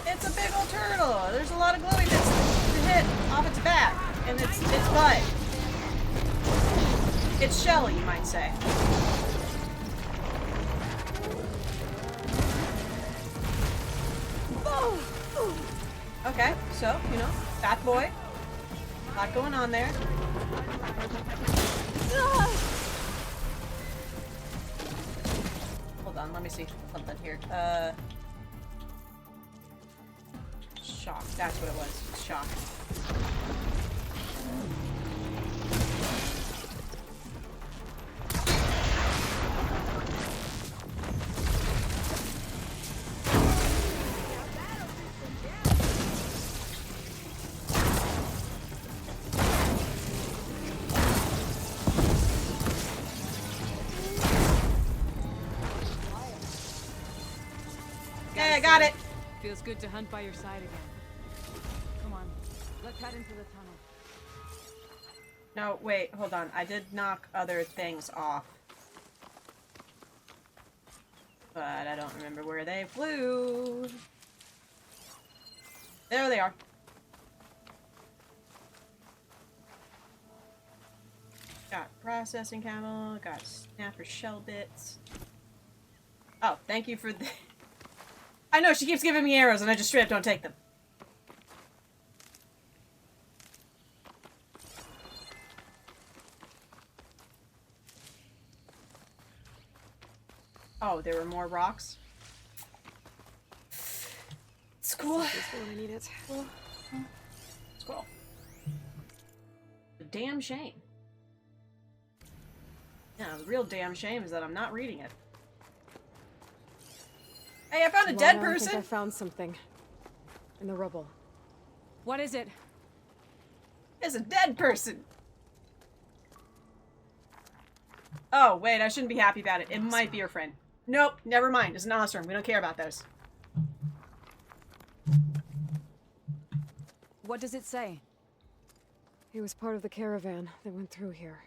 It's a big old turtle. There's a lot of glowy bits to hit off its back and its butt. It's shelly, you might say. Okay, so, you know, fat boy. A lot going on there. Hold on, let me see something here. Shock. That's what it was. Shock. I got it. Feels good to hunt by your side again. Come on, let's head into the tunnel. No, wait, hold on. I did knock other things off. But I don't remember where they flew. There they are. Got processing camel, got snapper shell bits. Oh, thank you for the... I know, she keeps giving me arrows and I just straight up don't take them. Oh, there were more rocks? It's cool. It's when I need it. Cool. It's cool. A damn shame. Yeah, the real damn shame is that I'm not reading it. Hey, I found a dead person! I think I found something. In the rubble. What is it? It's a dead person! Oh, wait, I shouldn't be happy about it. It might be your friend. Nope, never mind. It's an Osram. We don't care about those. What does it say? He was part of the caravan that went through here.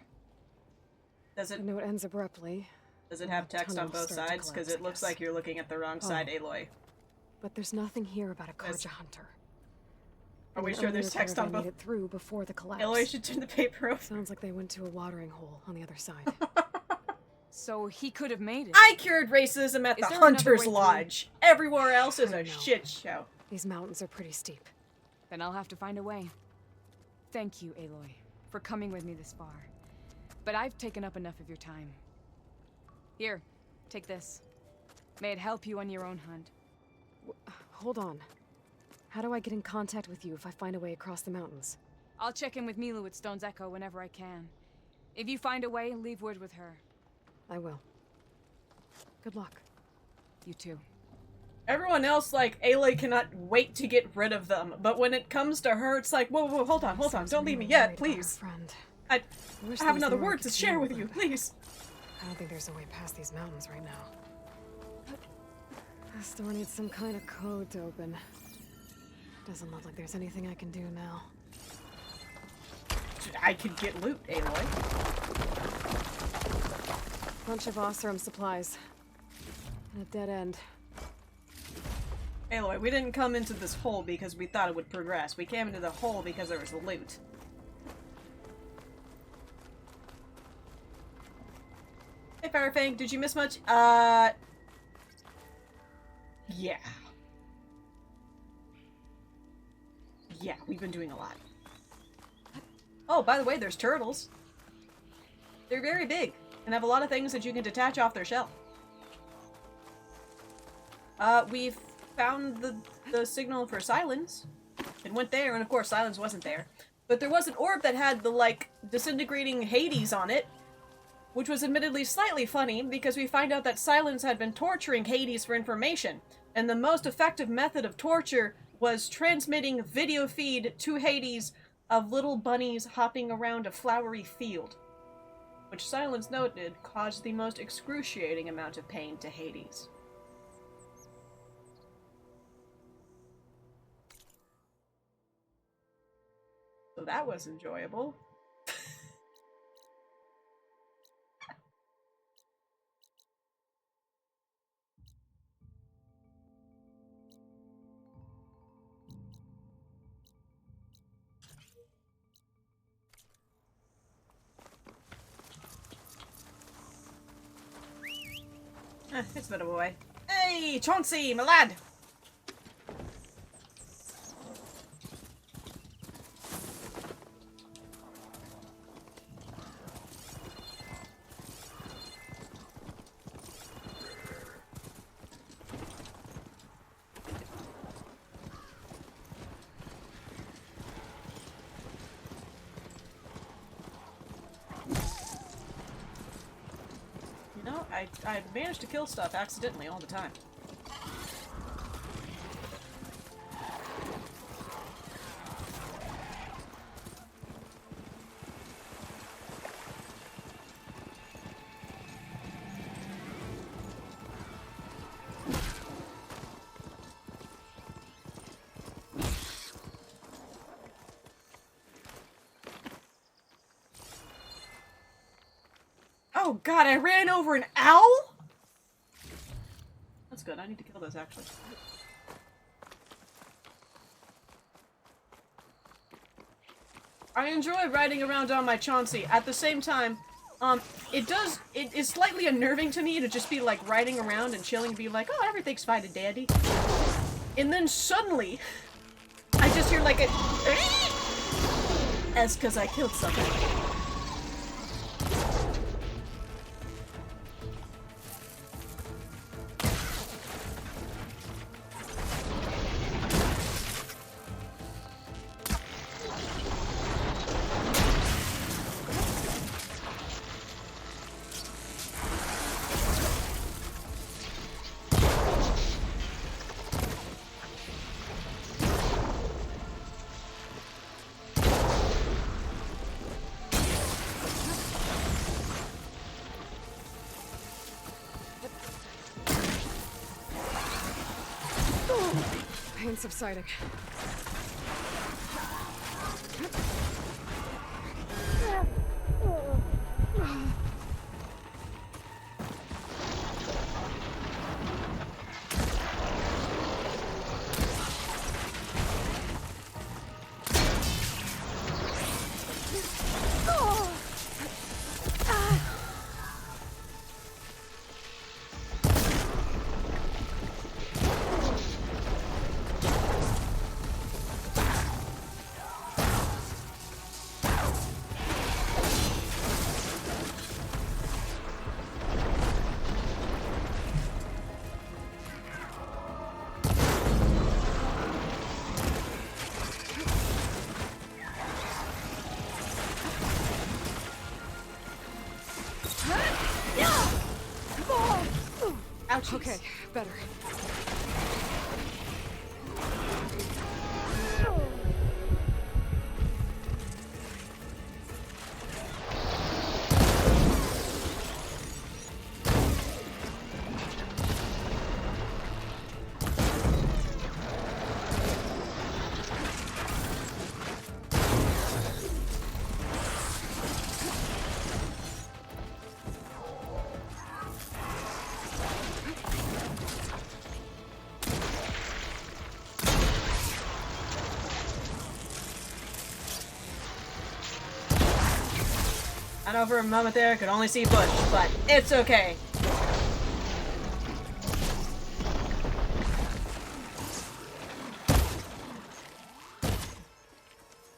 Does it... I know it ends abruptly. Does it have text on both sides? Because it looks like you're looking at the wrong side, Aloy. But there's nothing here about a Karja hunter. Are we sure there's text on both? Made it through before the collapse. Aloy should turn the paper over. Sounds like they went to a watering hole on the other side. So he could have made it. I cured racism at the Hunter's Lodge. Everywhere else is a shit show. These mountains are pretty steep. Then I'll have to find a way. Thank you, Aloy, for coming with me this far. But I've taken up enough of your time. Here, take this. May it help you on your own hunt. Hold on. How do I get in contact with you if I find a way across the mountains? I'll check in with Milu at Stone's Echo whenever I can. If you find a way, leave word with her. I will. Good luck. You too. Everyone else, like, Aloy cannot wait to get rid of them. But when it comes to her, it's like, whoa, whoa, hold on. Don't leave me yet, please. I have another word to share with you, please. I don't think there's a way past these mountains right now. This door needs some kind of code to open. Doesn't look like there's anything I can do now. I could get loot, Aloy. Bunch of Osram supplies. And a dead end. Aloy, we didn't come into this hole because we thought it would progress. We came into the hole because there was loot. Hey, Firefang, did you miss much? Yeah. Yeah, we've been doing a lot. Oh, by the way, there's turtles. They're very big and have a lot of things that you can detach off their shell. We've found the signal for Sylens. It went there, and of course Sylens wasn't there. But there was an orb that had the, like, disintegrating Hades on it, which was admittedly slightly funny, because we find out that Sylens had been torturing Hades for information, and the most effective method of torture was transmitting video feed to Hades of little bunnies hopping around a flowery field, which Sylens noted caused the most excruciating amount of pain to Hades. So that was enjoyable. It's a bit of a way. Hey, Chauncey, my lad! I managed to kill stuff accidentally all the time. Oh god, I ran over an owl? That's good, I need to kill those actually. I enjoy riding around on my Chauncey. At the same time, it is slightly unnerving to me to just be like riding around and chilling and be like, oh, everything's fine and dandy. And then suddenly, I just hear like a that's because I killed something. Pain subsiding. Ouchies. Okay, better. I know for a moment there I could only see bush, but it's okay.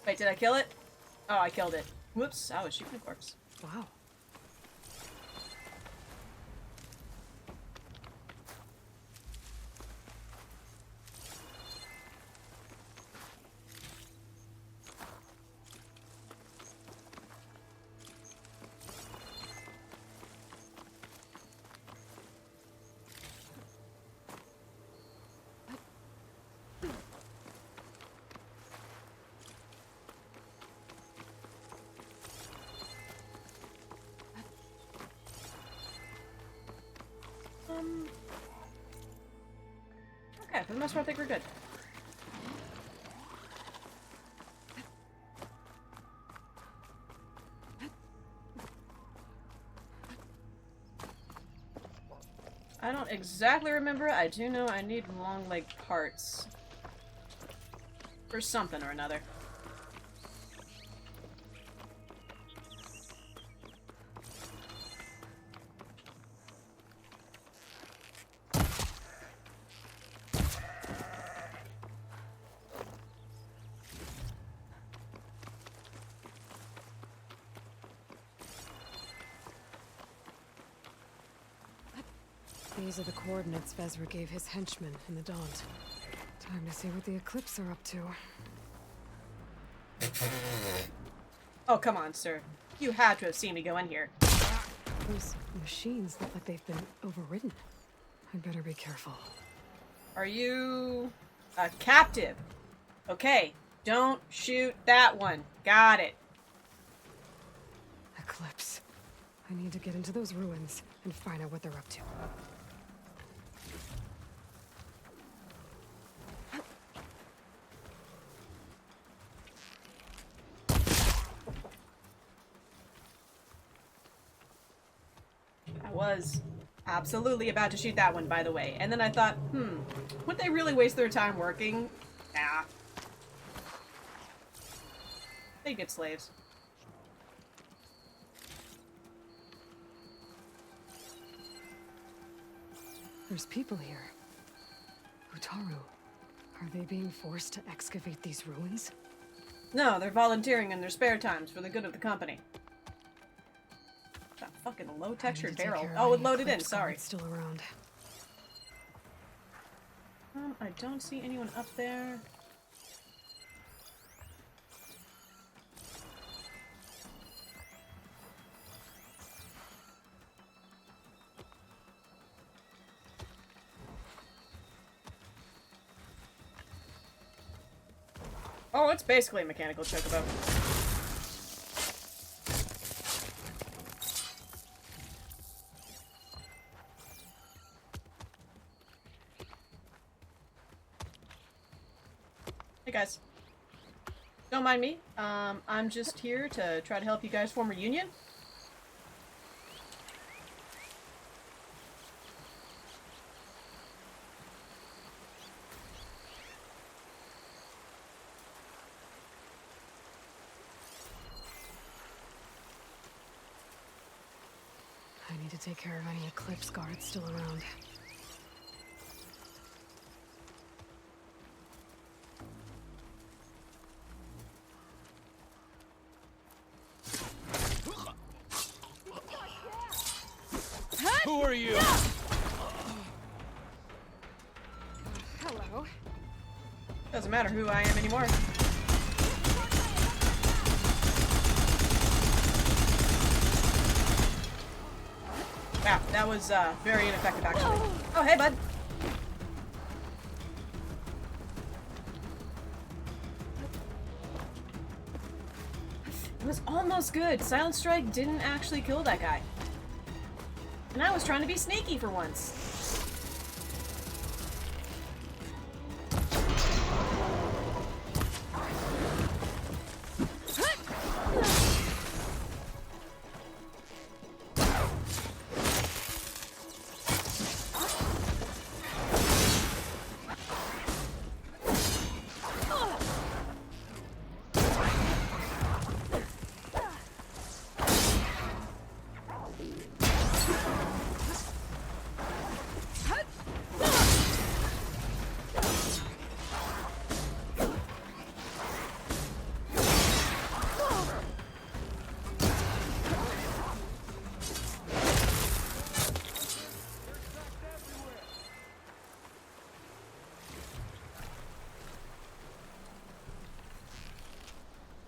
Wait, did I kill it? Oh, I killed it. Whoops, I was shooting a corpse. Wow. Okay, for the most part, I think we're good. I don't exactly remember. I do know I need long leg parts. For something or another. These are the coordinates Vezra gave his henchmen in the Daunt. Time to see what the Eclipse are up to. Oh, come on, sir. You had to have seen me go in here. Those machines look like they've been overridden. I'd better be careful. Are you a captive? Okay, don't shoot that one. Got it. Eclipse. I need to get into those ruins and find out what they're up to. I was absolutely about to shoot that one, by the way. And then I thought, would they really waste their time working? Nah. They get slaves. There's people here. Utaru. Are they being forced to excavate these ruins? No, they're volunteering in their spare times for the good of the company. That fucking low-textured barrel. Oh, it loaded in, sorry. Still around. I don't see anyone up there. Oh, it's basically a mechanical chocobo. Hey guys. Don't mind me. I'm just here to try to help you guys form a union. I need to take care of any Eclipse guards still around. Who are you? Hello. Doesn't matter who I am anymore. Wow, that was very ineffective actually. Oh, hey bud. It was almost good. Silent Strike didn't actually kill that guy. And I was trying to be sneaky for once.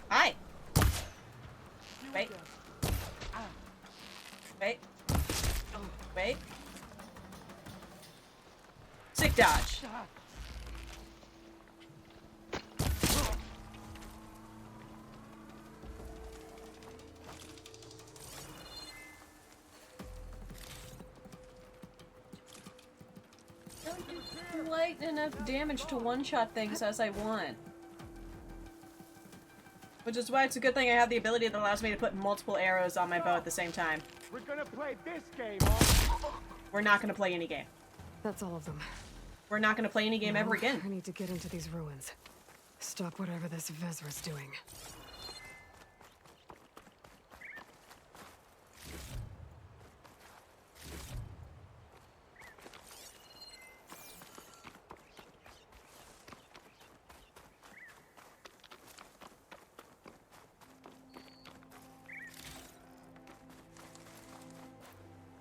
Hi. Wait. Wait. Wait. Sick dodge. Don't do light enough damage to one-shot things as I want. Which is why it's a good thing I have the ability that allows me to put multiple arrows on my bow at the same time. We're gonna play this game, huh? We're not gonna play any game. That's all of them. We're not gonna play any game ever again. I need to get into these ruins. Stop whatever this Vezra's doing.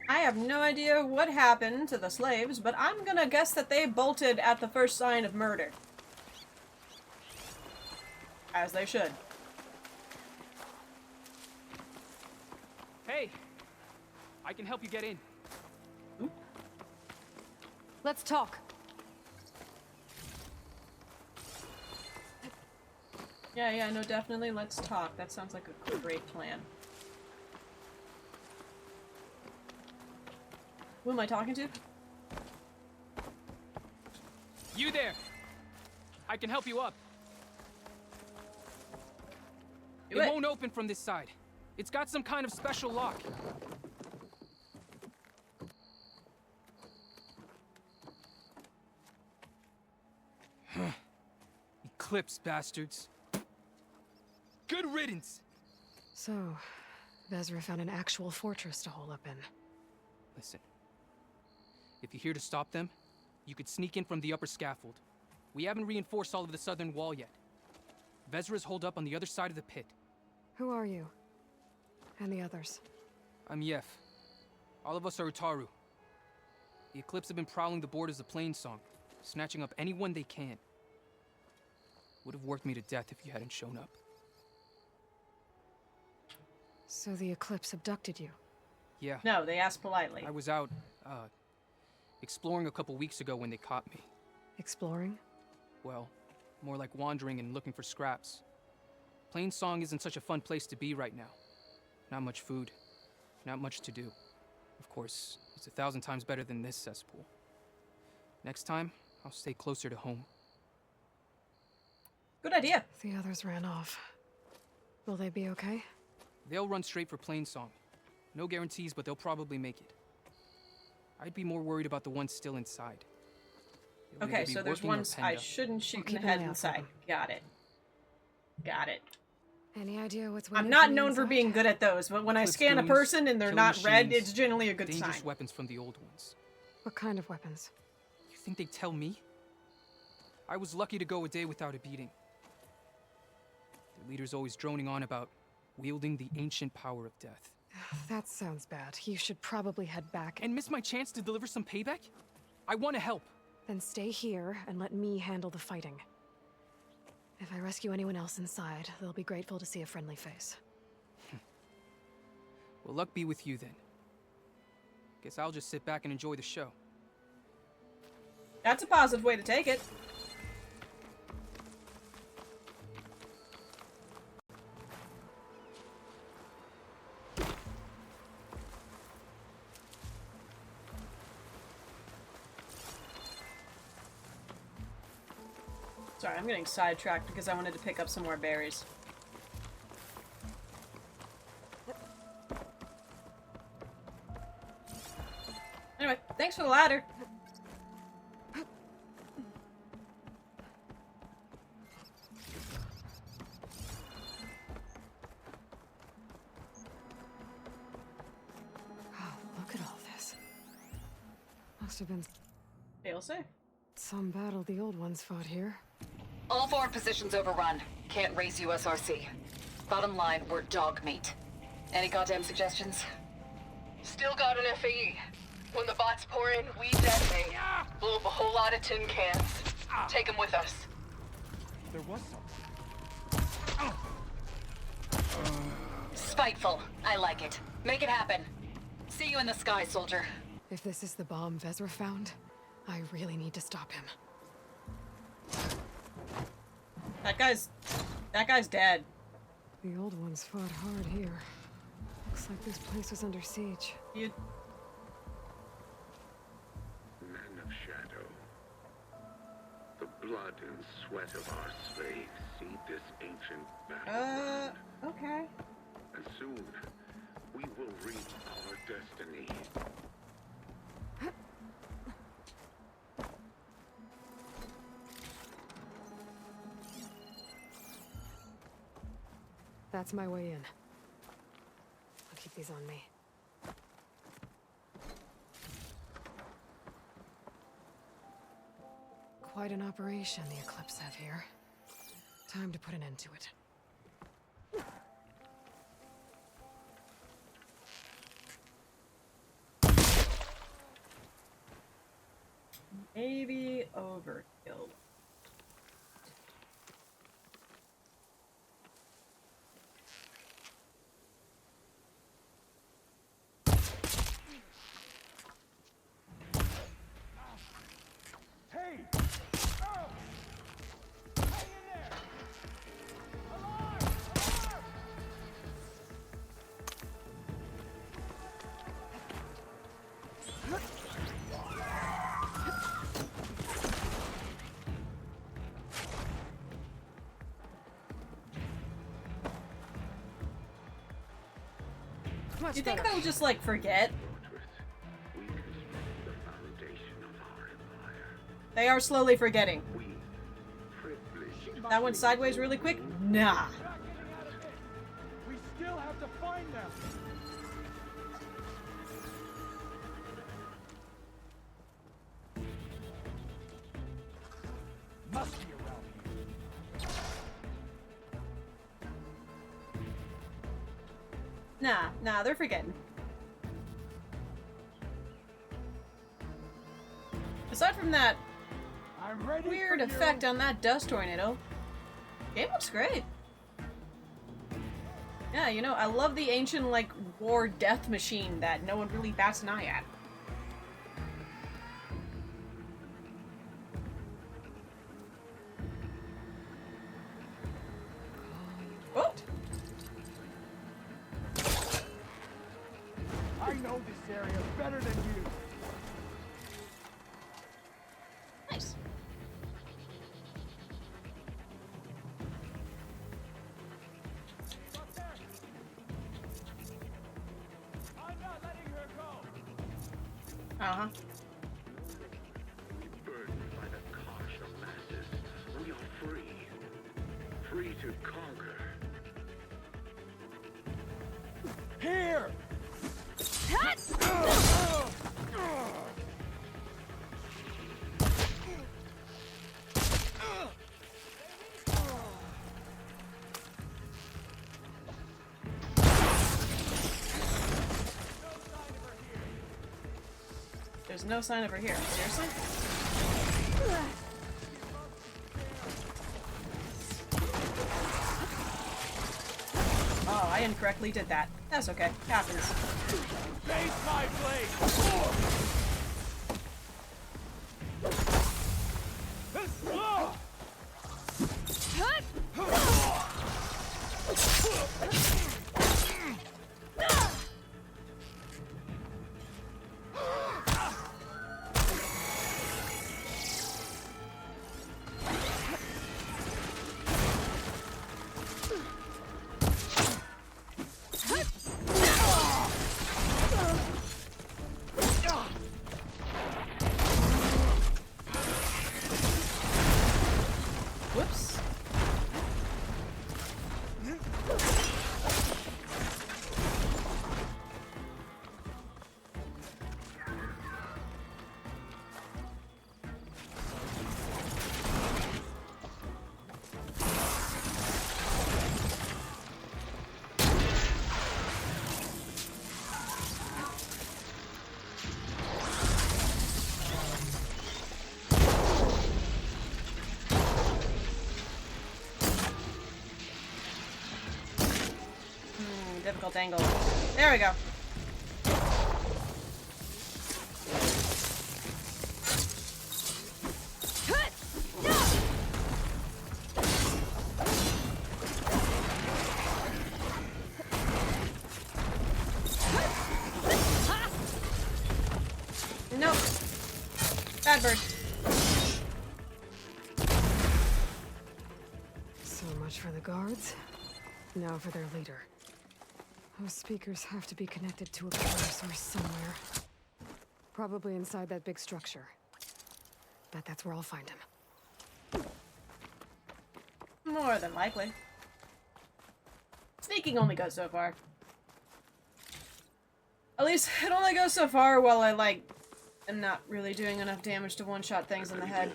I have no idea what happened to the slaves, but I'm gonna guess that they bolted at the first sign of murder. As they should. Hey! I can help you get in. Let's talk. Yeah, no, definitely. Let's talk. That sounds like a great plan. Who am I talking to? You there! I can help you up. Do It it. won't open from this side. It's got some kind of special lock. eclipse, bastards. Good riddance! So, Vezra found an actual fortress to hole up in. Listen. If you're here to stop them, you could sneak in from the upper scaffold. We haven't reinforced all of the southern wall yet. Vezra's holed up on the other side of the pit. Who are you? And the others? I'm Yef. All of us are Utaru. The Eclipse have been prowling the borders of Plainsong, snatching up anyone they can. Would have worked me to death if you hadn't shown up. So the Eclipse abducted you? Yeah. No, they asked politely. I was out, exploring a couple weeks ago when they caught me. Exploring? Well, more like wandering and looking for scraps. Plainsong isn't such a fun place to be right now. Not much food, not much to do. Of course, it's 1,000 times better than this cesspool. Next time, I'll stay closer to home. Good idea. The others ran off. Will they be okay? They'll run straight for Plainsong. No guarantees, but they'll probably make it. I'd be more worried about the ones still inside. They'll Okay, either be so there's working or ones penned I up. shouldn't shoot in keep the an head eye out for inside. them. Got it. Got it. Any idea what's I'm waiting not for me known for inside? being good at those, but when I Eclipse scan a goons, person and they're killer not red, machines, it's generally a good dangerous sign. weapons from the old ones. What kind of weapons? You think they'd tell me? I was lucky to go a day without a beating. Their leader's always droning on about wielding the ancient power of death. That sounds bad. You should probably head back And miss my chance to deliver some payback? I want to help. Then stay here and let me handle the fighting. If I rescue anyone else inside, they'll be grateful to see a friendly face. Well, luck be with you then. Guess I'll just sit back and enjoy the show. That's a positive way to take it. Sorry, I'm getting sidetracked because I wanted to pick up some more berries. Anyway, thanks for the ladder. Oh, look at all this. Must have been Failsafe. some battle the old ones fought here. All forward positions overrun. Can't raise USRC. Bottom line, we're dog meat. Any goddamn suggestions? Still got an FAE. When the bots pour in, we detonate. Blow up a whole lot of tin cans. Take them with us. There was Spiteful. I like it. Make it happen. See you in the sky, soldier. If this is the bomb Vezra found, I really need to stop him. That guy's dead. The old ones fought hard here. Looks like this place was under siege. Men of shadow. The blood and sweat of our slaves seed this ancient battleground. Okay. And soon, we will reap our destiny. That's my way in. I'll keep these on me. Quite an operation the Eclipse have here. Time to put an end to it. Maybe overkill. Much You think better. they'll just like forget? The foundation of our empire. They are slowly forgetting. We, privileged That went sideways really quick? Nah. We still have to find them. Must be around here. Nah, they're forgetting. Aside from that weird effect on that dust tornado, game looks great. Yeah, you know, I love the ancient, like, war death machine that no one really bats an eye at. Oh! I know this area better than you. Nice. I'm not letting her go. Uh-huh. Burdened by the cost of masses, we are free. Free to conquer. Here! There's no sign of her here. Seriously? Oh, I incorrectly did that. That's okay. Happens. Face my blade! Whoops. Difficult angle. There we go. Nope. Bad bird. So much for the guards. Now for their leader. Those speakers have to be connected to a power source somewhere. Probably inside that big structure. Bet that's where I'll find him. More than likely. Sneaking only goes so far. At least, it only goes so far while I, like, am not really doing enough damage to one-shot things in the head.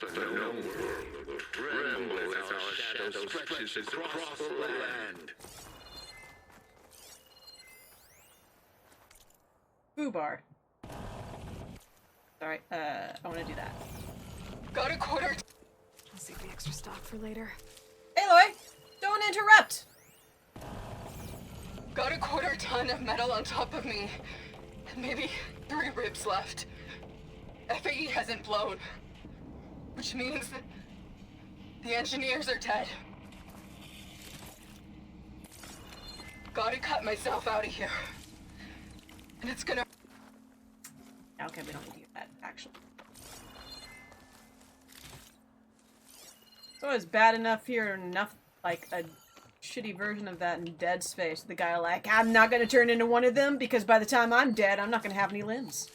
The known world will tremble as our shadow stretches across the land. Foobar. Sorry, I want to do that. Got a quarter. I'll save the extra stock for later. Aloy! Don't interrupt! Got a quarter ton of metal on top of me. And maybe 3 ribs left. FAE hasn't blown. Which means that the engineers are dead. Gotta cut myself out of here. And it's gonna... Okay, we don't need to do that, actually. It's always bad enough here, enough, like, a shitty version of that in Dead Space. The guy like, I'm not gonna turn into one of them, because by the time I'm dead, I'm not gonna have any limbs.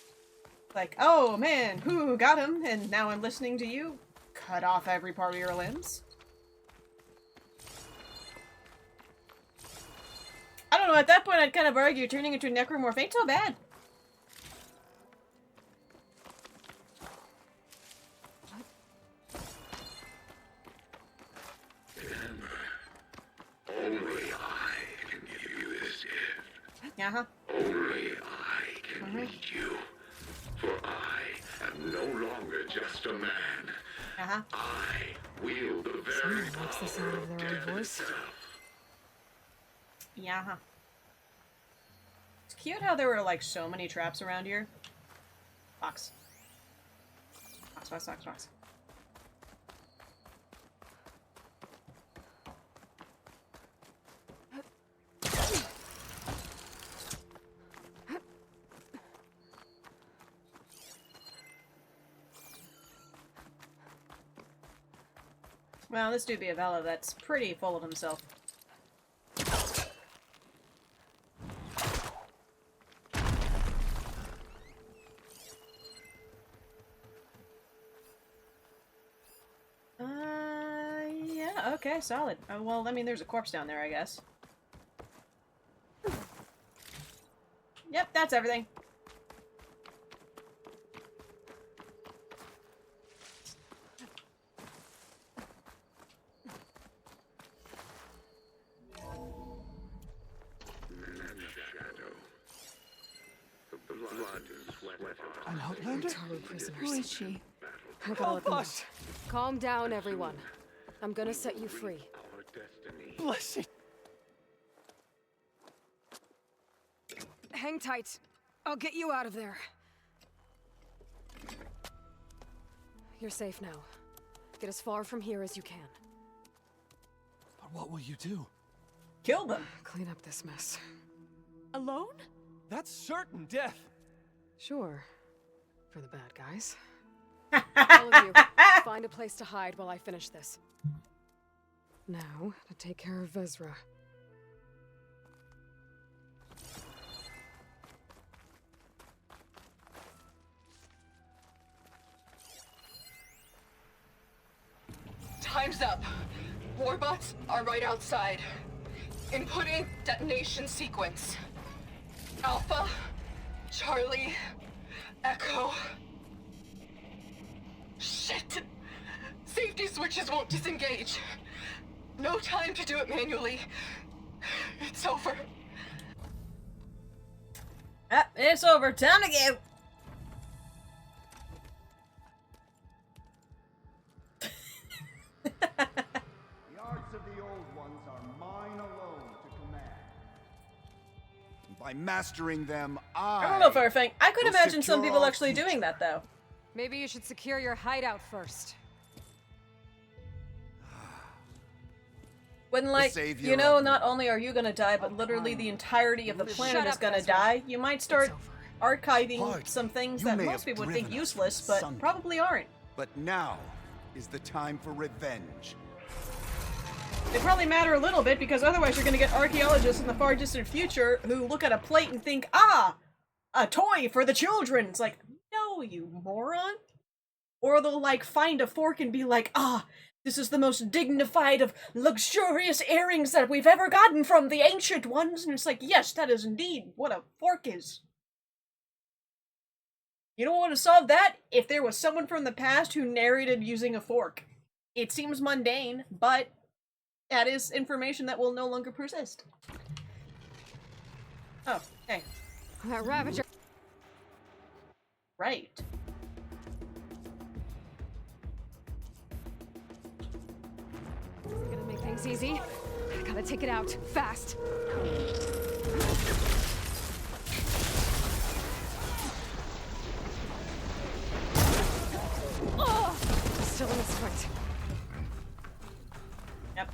Like, oh man, who got him? And now I'm listening to you? cut off every part of your limbs. I don't know, at that point I'd kind of argue turning into a necromorph ain't so bad. Only I can give you this gift. Uh-huh. Only I can lead you. For I am no longer just a man. Uh-huh. I wield the very Someone likes the sound of their own voice. Yeah. Uh-huh. It's cute how there were like so many traps around here. Fox. Fox, fox, fox, fox. Well, this dude be a fella that's pretty full of himself. Yeah, okay, solid. Well, I mean, there's a corpse down there, I guess. Yep, that's everything. An outlander? Prisoners. Who is she? I gotta let them out. Calm down, everyone. I'm gonna set you free. Blessing. Hang tight. I'll get you out of there. You're safe now. Get as far from here as you can. But what will you do? Kill them. Clean up this mess. Alone? That's certain death. Sure. For the bad guys. All of you, find a place to hide while I finish this. Now, to take care of Vezra. Time's up. Warbots are right outside. Inputting detonation sequence. Alpha, Charlie, Echo. Shit! Safety switches won't disengage. No time to do it manually. It's over. Ah, it's over. Time to go. The arts of the old ones are mine alone to command. By mastering them, I don't know, Farfang. I could will imagine some secure people our actually doing that, though. Maybe you should secure your hideout first. When, like, savior you know, of not only are you gonna die, but literally the entirety of the planet is gonna die, you might start archiving Hard. some things You that may most have people would think driven us useless, from but Sunday. probably aren't. But now is the time for revenge. They probably matter a little bit, because otherwise you're gonna get archaeologists in the far distant future who look at a plate and think, ah, a toy for the children! It's like, no, you moron. Or they'll, like, find a fork and be like, ah, this is the most dignified of luxurious earrings that we've ever gotten from the ancient ones. And it's like, yes, that is indeed what a fork is. You know what would have solved that? If there was someone from the past who narrated using a fork. It seems mundane, but that is information that will no longer persist. Oh, hey. That Ravager. Right. Gonna make things easy. I gotta take it out fast. Oh! Still in the sprint. Yep.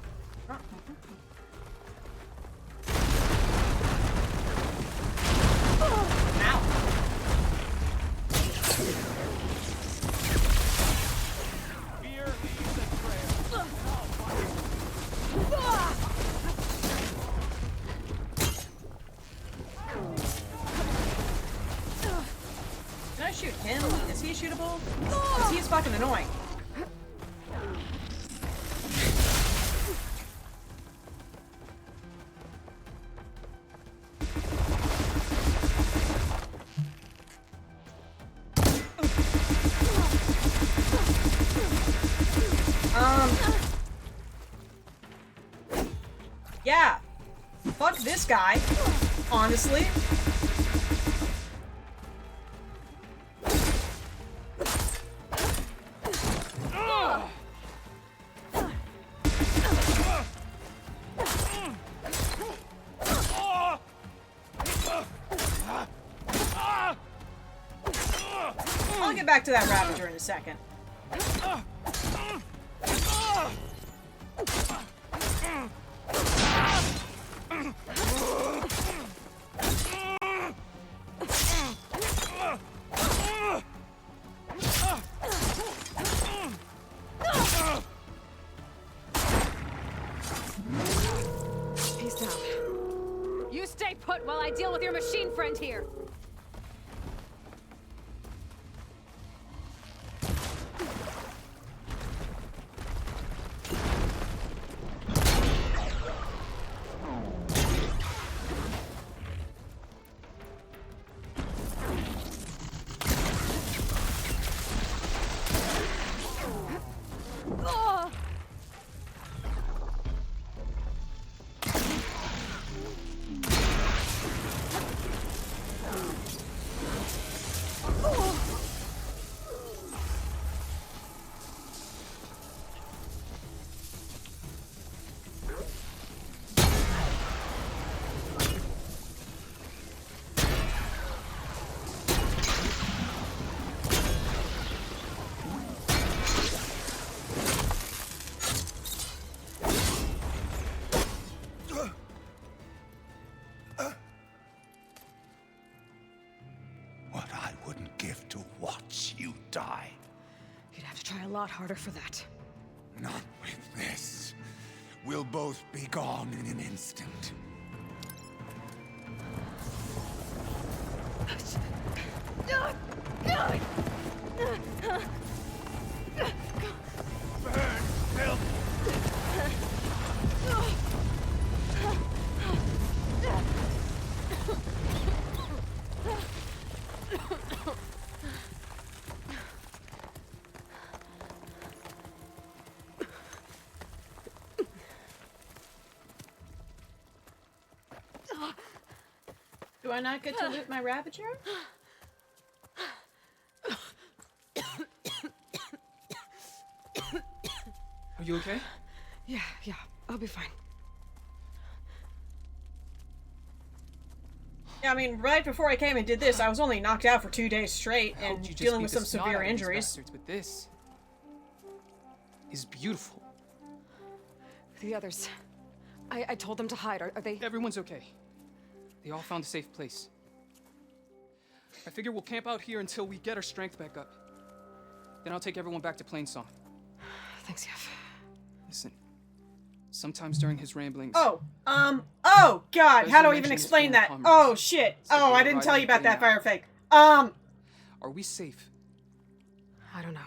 Can I shoot him? Is he shootable? Because he's fucking annoying. this guy, honestly. I'll get back to that Ravager in a second. Peace out. You stay put while I deal with your machine friend here. What I wouldn't give to watch you die. You'd have to try a lot harder for that. Not with this. We'll both be gone in an instant. Burn, filth! Do I not get to loot my Ravager? Are you okay? Yeah, I'll be fine. Yeah, I mean, right before I came and did this, I was only knocked out for 2 days straight How'd and you just dealing beat with the some snot severe out of these injuries. bastards, but this is beautiful. The others. I told them to hide. Are they? Everyone's okay. They all found a safe place. I figure we'll camp out here until we get our strength back up. Then I'll take everyone back to Plainsong. Thanks, Yev. Listen, sometimes during his ramblings... oh god, how do I even explain that? Oh shit, oh, I didn't tell you about that fire fake. Are we safe? I don't know.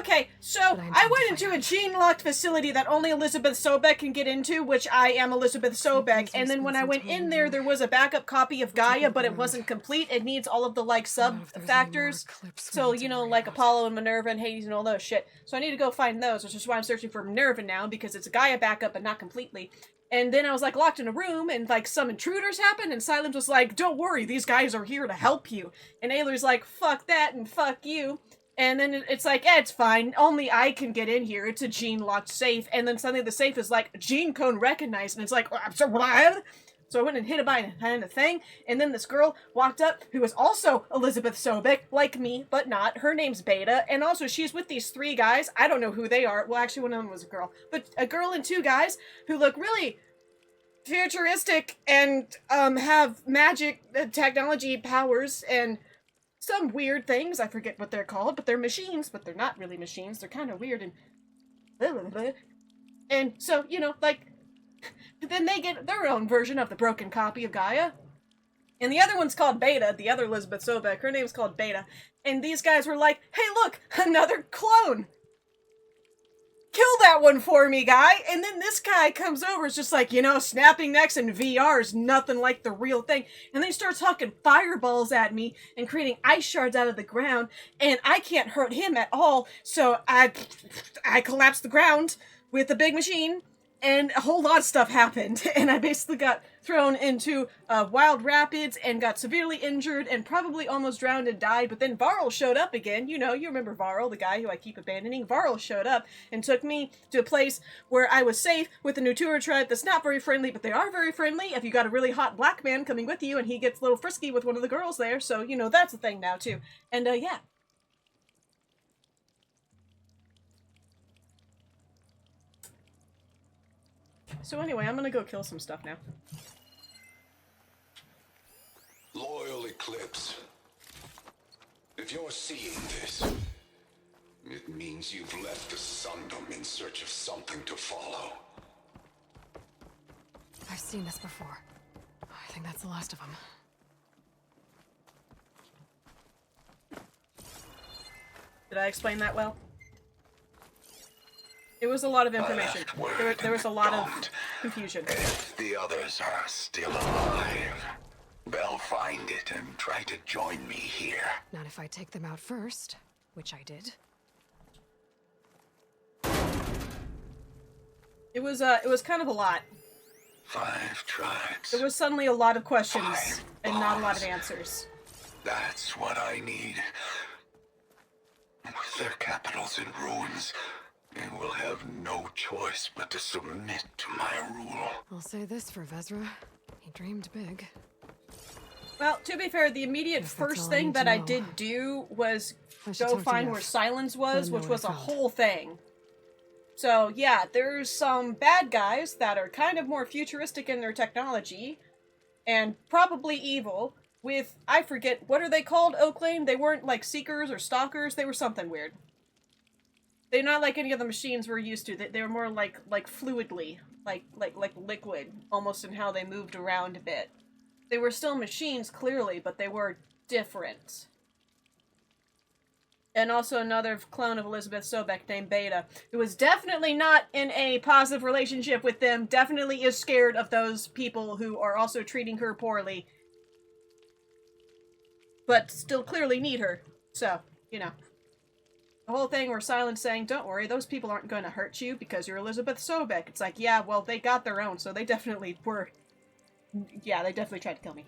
Okay, so I went into a gene-locked facility that only Elizabeth Sobek can get into, which I am Elizabeth Sobek, and then when I went in there, there was a backup copy of Gaia, but it wasn't complete. It needs all of the, like, sub-factors, so, you know, like Apollo and Minerva and Hades and all those shit. So I need to go find those, which is why I'm searching for Minerva now, because it's a Gaia backup, but not completely. And then I was, like, locked in a room, and, like, some intruders happened, and Sylens was like, don't worry, these guys are here to help you. And Ayler's like, fuck that and fuck you. And then it's like, it's fine. Only I can get in here. It's a gene-locked safe. And then suddenly the safe is like, gene code recognized. And it's like, so what? So I went and hid it behind a thing. And then this girl walked up who was also Elizabeth Sobek, like me, but not. Her name's Beta. And also she's with these 3 guys. I don't know who they are. Well, actually one of them was a girl. But a girl and 2 guys who look really futuristic and have magic technology powers and some weird things. I forget what they're called, but they're machines, but they're not really machines. They're kind of weird and blah, blah, blah. And so, you know, like, then they get their own version of the broken copy of Gaia. And the other one's called Beta, the other Elizabeth Sobek. Her name's called Beta. And these guys were like, hey, look, another clone. Kill that one for me, guy. And then this guy comes over, is just like, you know, snapping necks in VR is nothing like the real thing. And then he starts hucking fireballs at me and creating ice shards out of the ground. And I can't hurt him at all. So I collapse the ground with the big machine. And a whole lot of stuff happened, and I basically got thrown into wild rapids and got severely injured and probably almost drowned and died, but then Varl showed up again. You know, you remember Varl, the guy who I keep abandoning. Varl showed up and took me to a place where I was safe with a Nutura tribe that's not very friendly, but they are very friendly if you got a really hot black man coming with you and he gets a little frisky with one of the girls there, so, you know, that's a thing now, too. And, yeah. So anyway, I'm gonna go kill some stuff now. Loyal Eclipse. If you're seeing this, it means you've left the Sundom in search of something to follow. I've seen this before. I think that's the last of them. Did I explain that well? It was a lot of information. There was a lot of confusion. If the others are still alive, they'll find it and try to join me here. Not if I take them out first, which I did. It was kind of a lot. 5 tribes. There was suddenly a lot of questions and not a lot of answers. That's what I need. With their capitals in ruins, they will have no choice but to submit to my rule. I'll say this for Vezra. He dreamed big. Well, to be fair, the immediate first thing that I did do was go find where Sylens was, which was a whole thing. So, yeah, there's some bad guys that are kind of more futuristic in their technology, and probably evil, with, I forget, what are they called, Oaklane? They weren't, like, Seekers or Stalkers, they were something weird. They're not like any of the machines we're used to. They were more like fluidly, like liquid, almost in how they moved around a bit. They were still machines, clearly, but they were different. And also another clone of Elizabeth Sobek named Beta, who was definitely not in a positive relationship with them, definitely is scared of those people who are also treating her poorly. But still clearly need her. So, you know. The whole thing where Sylens saying, don't worry, those people aren't going to hurt you because you're Elizabeth Sobek. It's like, yeah, well, they got their own, so they definitely were... Yeah, they definitely tried to kill me.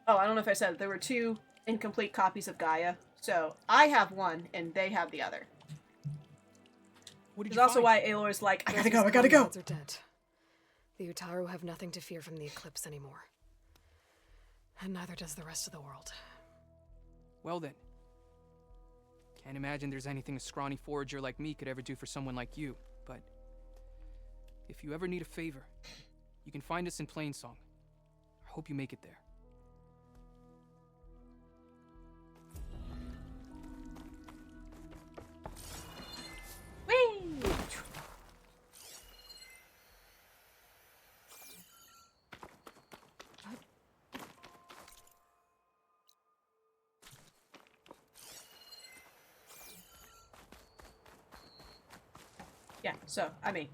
Oh, I don't know if I said it. There were 2 incomplete copies of Gaia. So, I have one, and they have the other. Which is also why Aloy's like, I gotta go, I gotta go! Are dead. The Utaru have nothing to fear from the Eclipse anymore. And neither does the rest of the world. Well then. Can't imagine there's anything a scrawny forager like me could ever do for someone like you, but if you ever need a favor, you can find us in Plainsong. I hope you make it there. Whee! Yeah, so, I mean,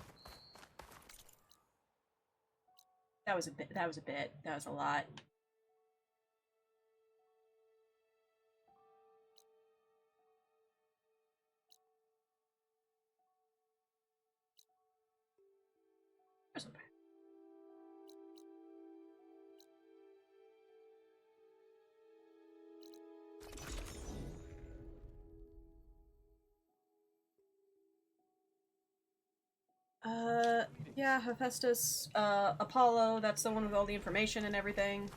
that was a lot. Yeah, Hephaestus, Apollo, that's the one with all the information and everything.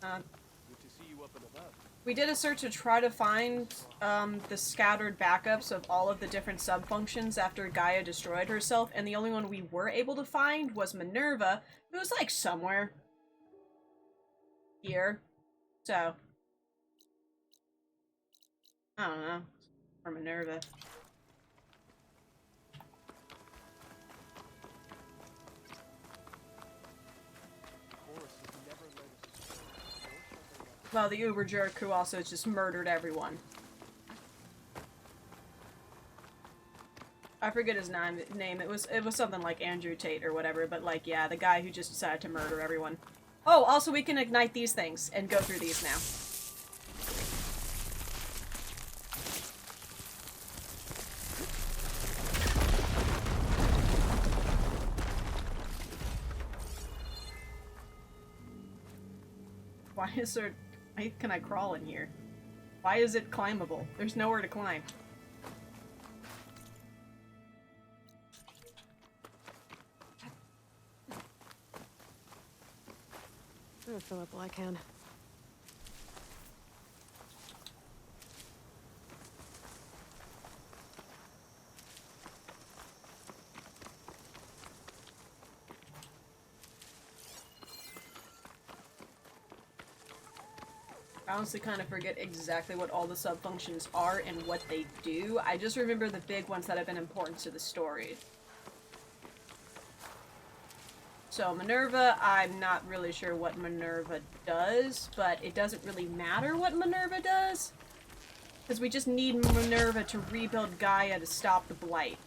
Good to see you up and about. We did a search to try to find, the scattered backups of all of the different sub-functions after Gaia destroyed herself, and the only one we were able to find was Minerva, who was, like, somewhere here. So, I don't know. Or Minerva. Well, the Uber jerk who also just murdered everyone. I forget his name. It was something like Andrew Tate or whatever, but like, yeah, the guy who just decided to murder everyone. Oh, also we can ignite these things and go through these now. Why is there... Why can I crawl in here? Why is it climbable? There's nowhere to climb. I'm gonna fill up all I can. I honestly kind of forget exactly what all the sub-functions are and what they do. I just remember the big ones that have been important to the story. So Minerva, I'm not really sure what Minerva does, but it doesn't really matter what Minerva does. Because we just need Minerva to rebuild Gaia to stop the Blight.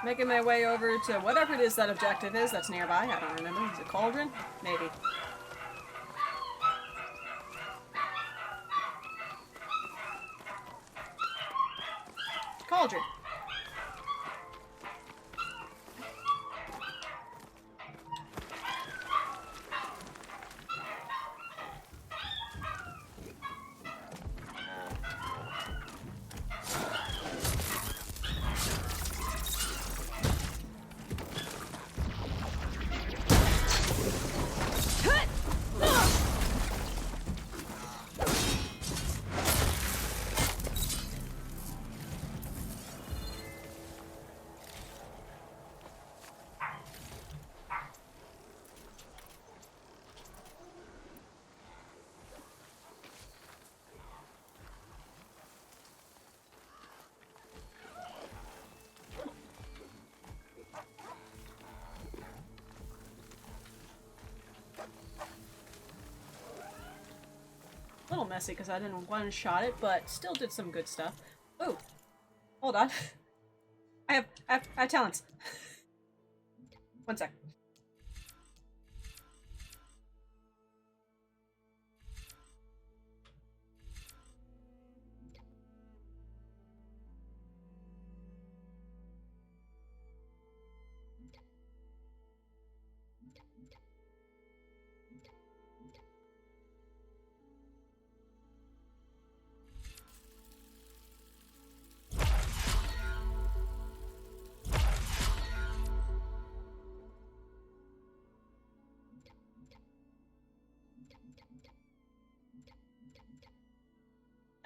Making my way over to whatever it is that objective is that's nearby. I don't remember. Is it Cauldron? Maybe. Cauldron. A little messy because I didn't one-shot it, but still did some good stuff. Ooh. Hold on. I have talents. One sec.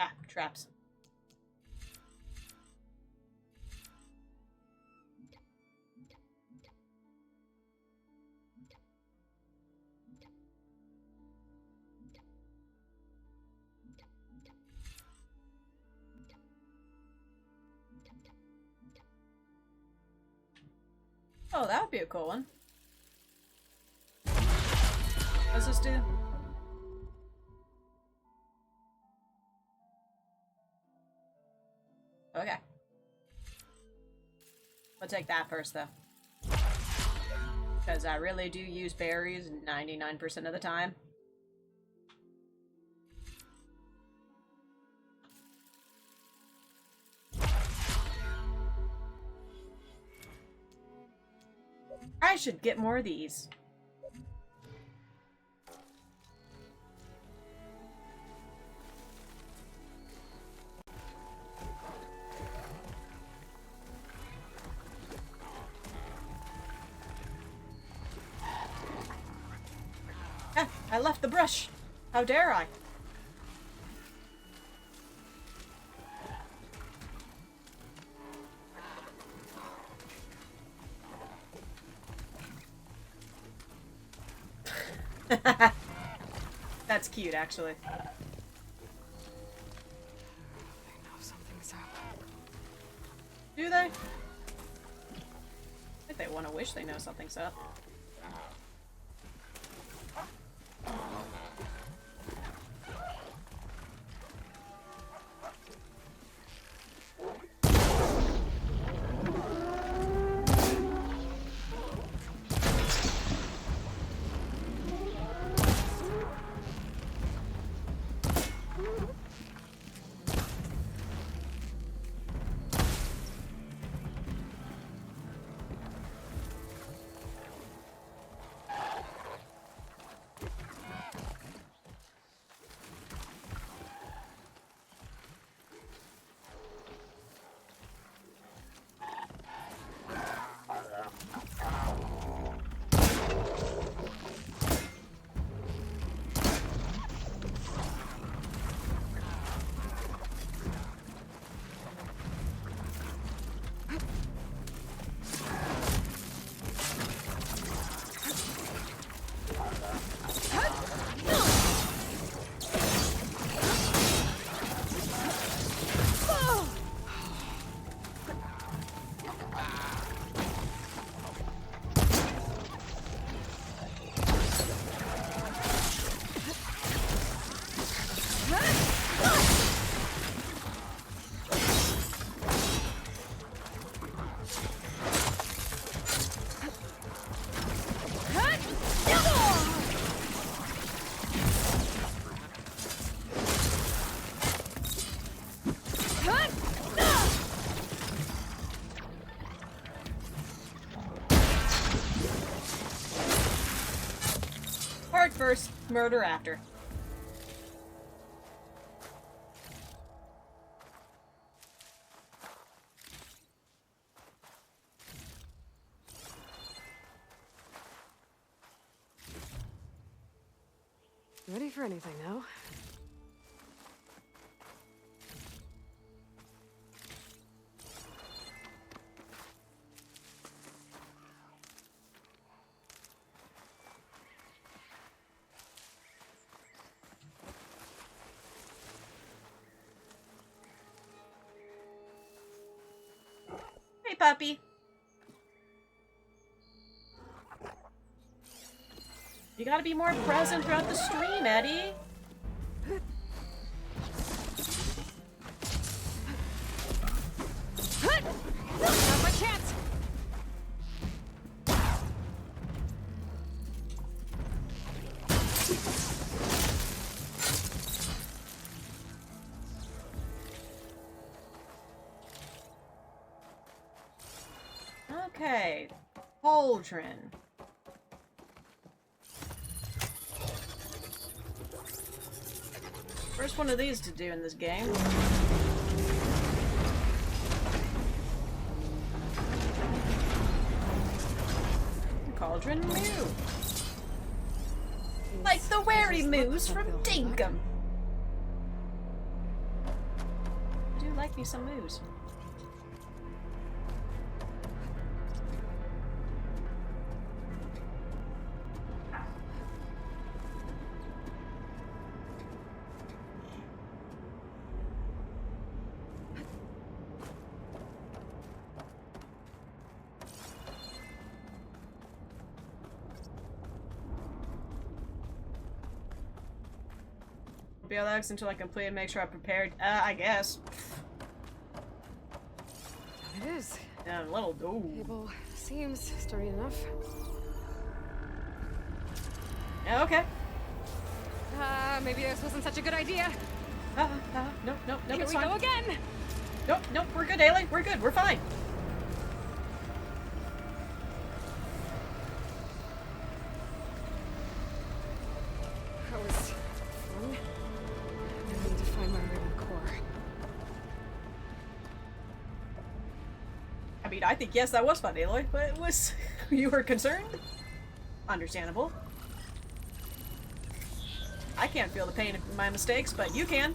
Ah, traps. Oh, that would be a cool one. What's this do? Okay. I'll take that first, though. Because I really do use berries 99% of the time. I should get more of these. Ah, I left the brush. How dare I? That's cute, actually. They know something's up. Do they? I think they want to wish they know something's up. Murder after. Ready for anything now? Hey, puppy. You gotta be more present throughout the stream, Eddie. Now's my chance! Okay. Cauldron. First one of these to do in this game. Cauldron Moo. Like the Wary Moose from Dinkum. I do like me some moose. BLX until I complete and make sure I'm prepared. I guess. It is. Yeah, a little. Ooh. Cable seems sturdy enough. Okay. Maybe this wasn't such a good idea. Nope, Here it's we fine. go again. Nope, we're good, Ailey. We're good, we're fine. That was fun. I need to find my ribbon core. I mean, I think, yes, that was fun, Aloy, but it was... you were concerned? Understandable. I can't feel the pain of my mistakes, but you can.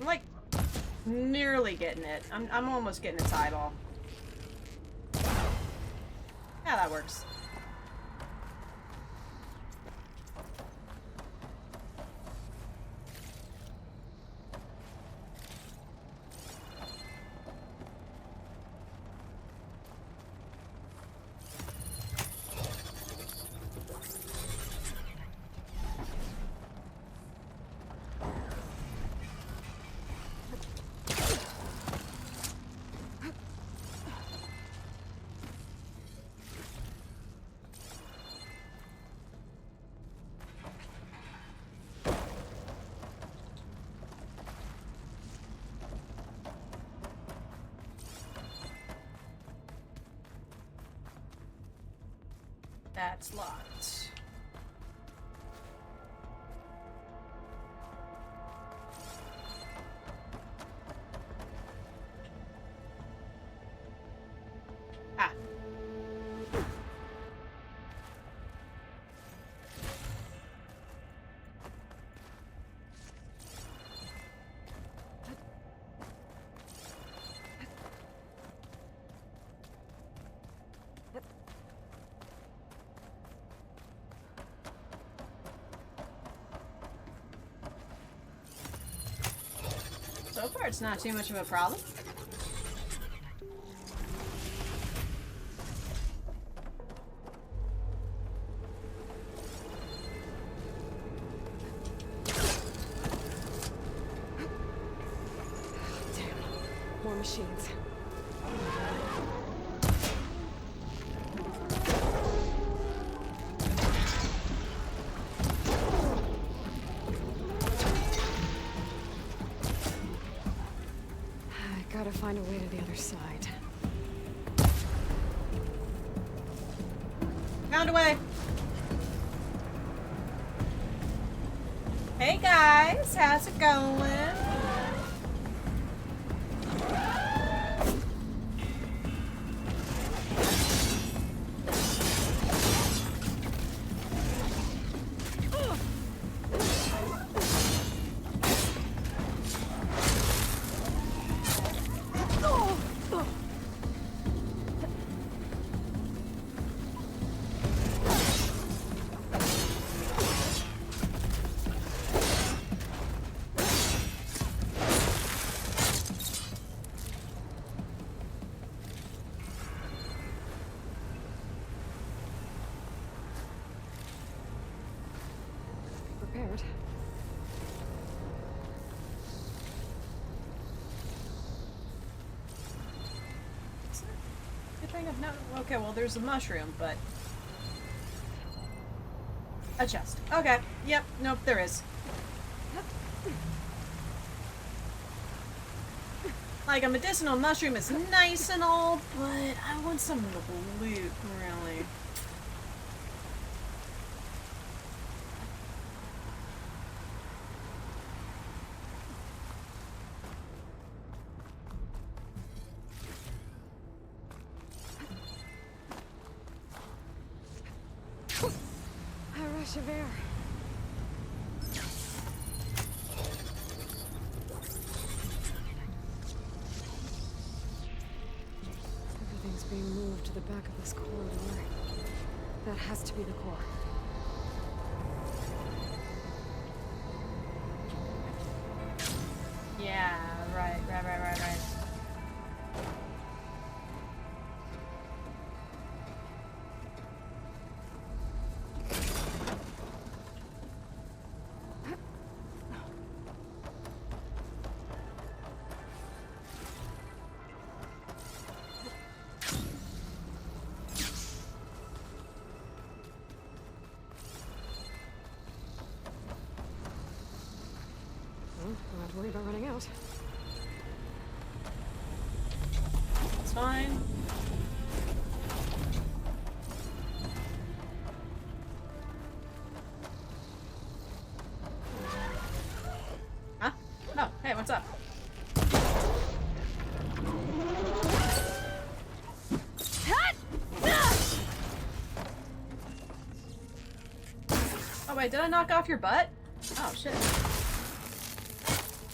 I'm like nearly getting it. I'm almost getting its eyeball. Yeah, that works. That's locked. Ah. So far, it's not too much of a problem. machines. I gotta find a way to the other side. Found a way. Hey guys, how's it going? Prepared. Good thing I've not. Okay, well, there's a mushroom, but a chest. Okay. Yep. Nope. There is. Like, a medicinal mushroom is nice and all, but I want some loot, really. A rush of air. Everything's being moved to the back of this corridor. That has to be the core. Yeah, right. Well, don't have to worry about running out. It's fine. Huh? Oh, hey, what's up? Oh wait, did I knock off your butt? Oh shit.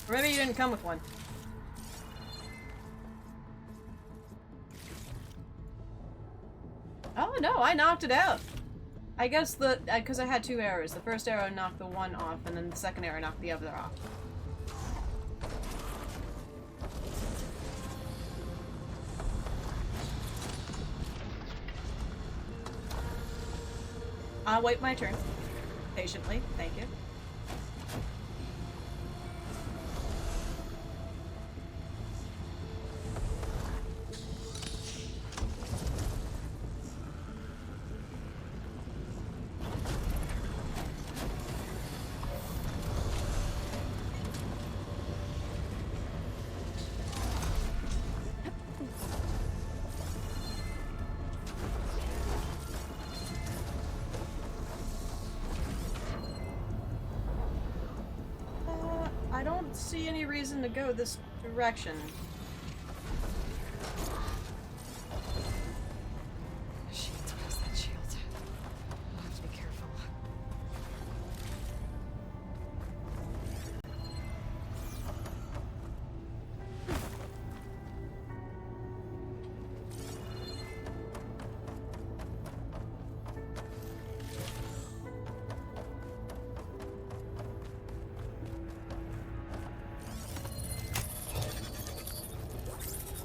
Or maybe you didn't come with one. Oh no, I knocked it out. I guess because I had two arrows. The first arrow knocked the one off, and then the second arrow knocked the other off. I'll wait my turn. Patiently, thank you. I don't see any reason to go this direction. Shields past that shield. I'll have to be careful.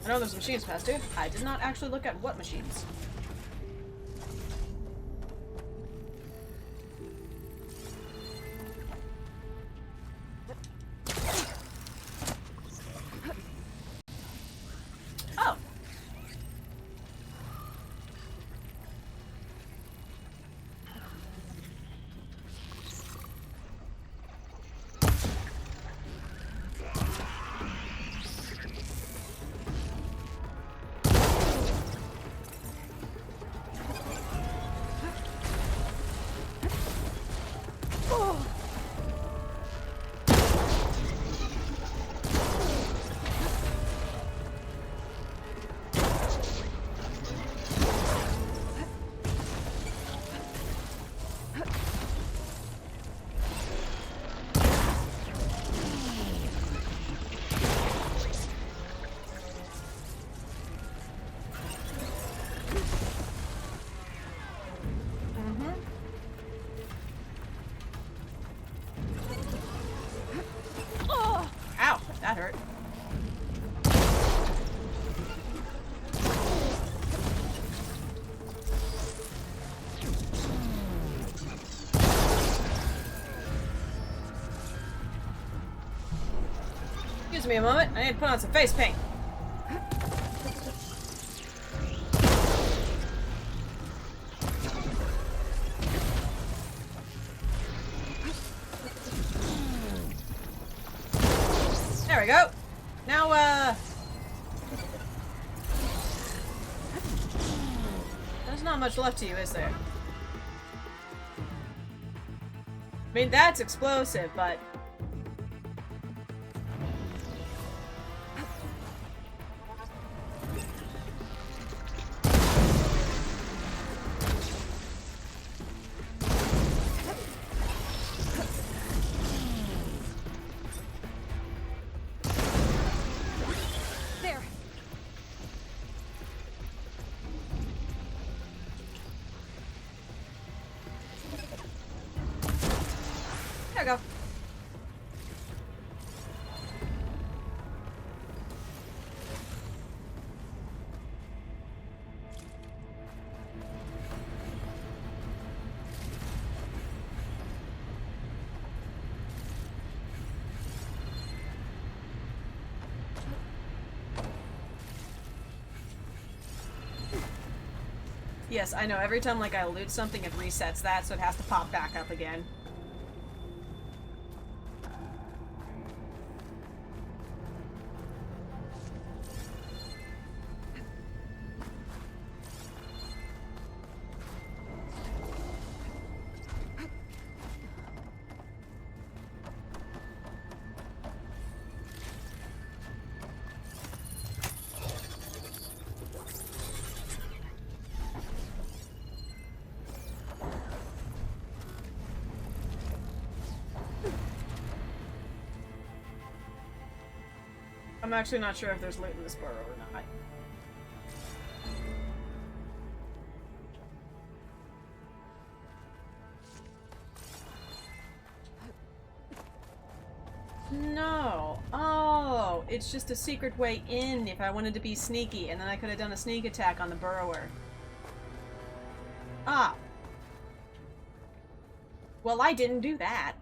I know there's machines past here. I did not actually look at what machines. Excuse me a moment. I need to put on some face paint. There we go. Now, there's not much left to you, is there? I mean, that's explosive, but... There. There we go. Yes, I know. Every time, like, I loot something, it resets that, so it has to pop back up again. I'm actually not sure if there's loot in this burrow or not. No. Oh, it's just a secret way in if I wanted to be sneaky, and then I could have done a sneak attack on the burrower. Ah. Well, I didn't do that.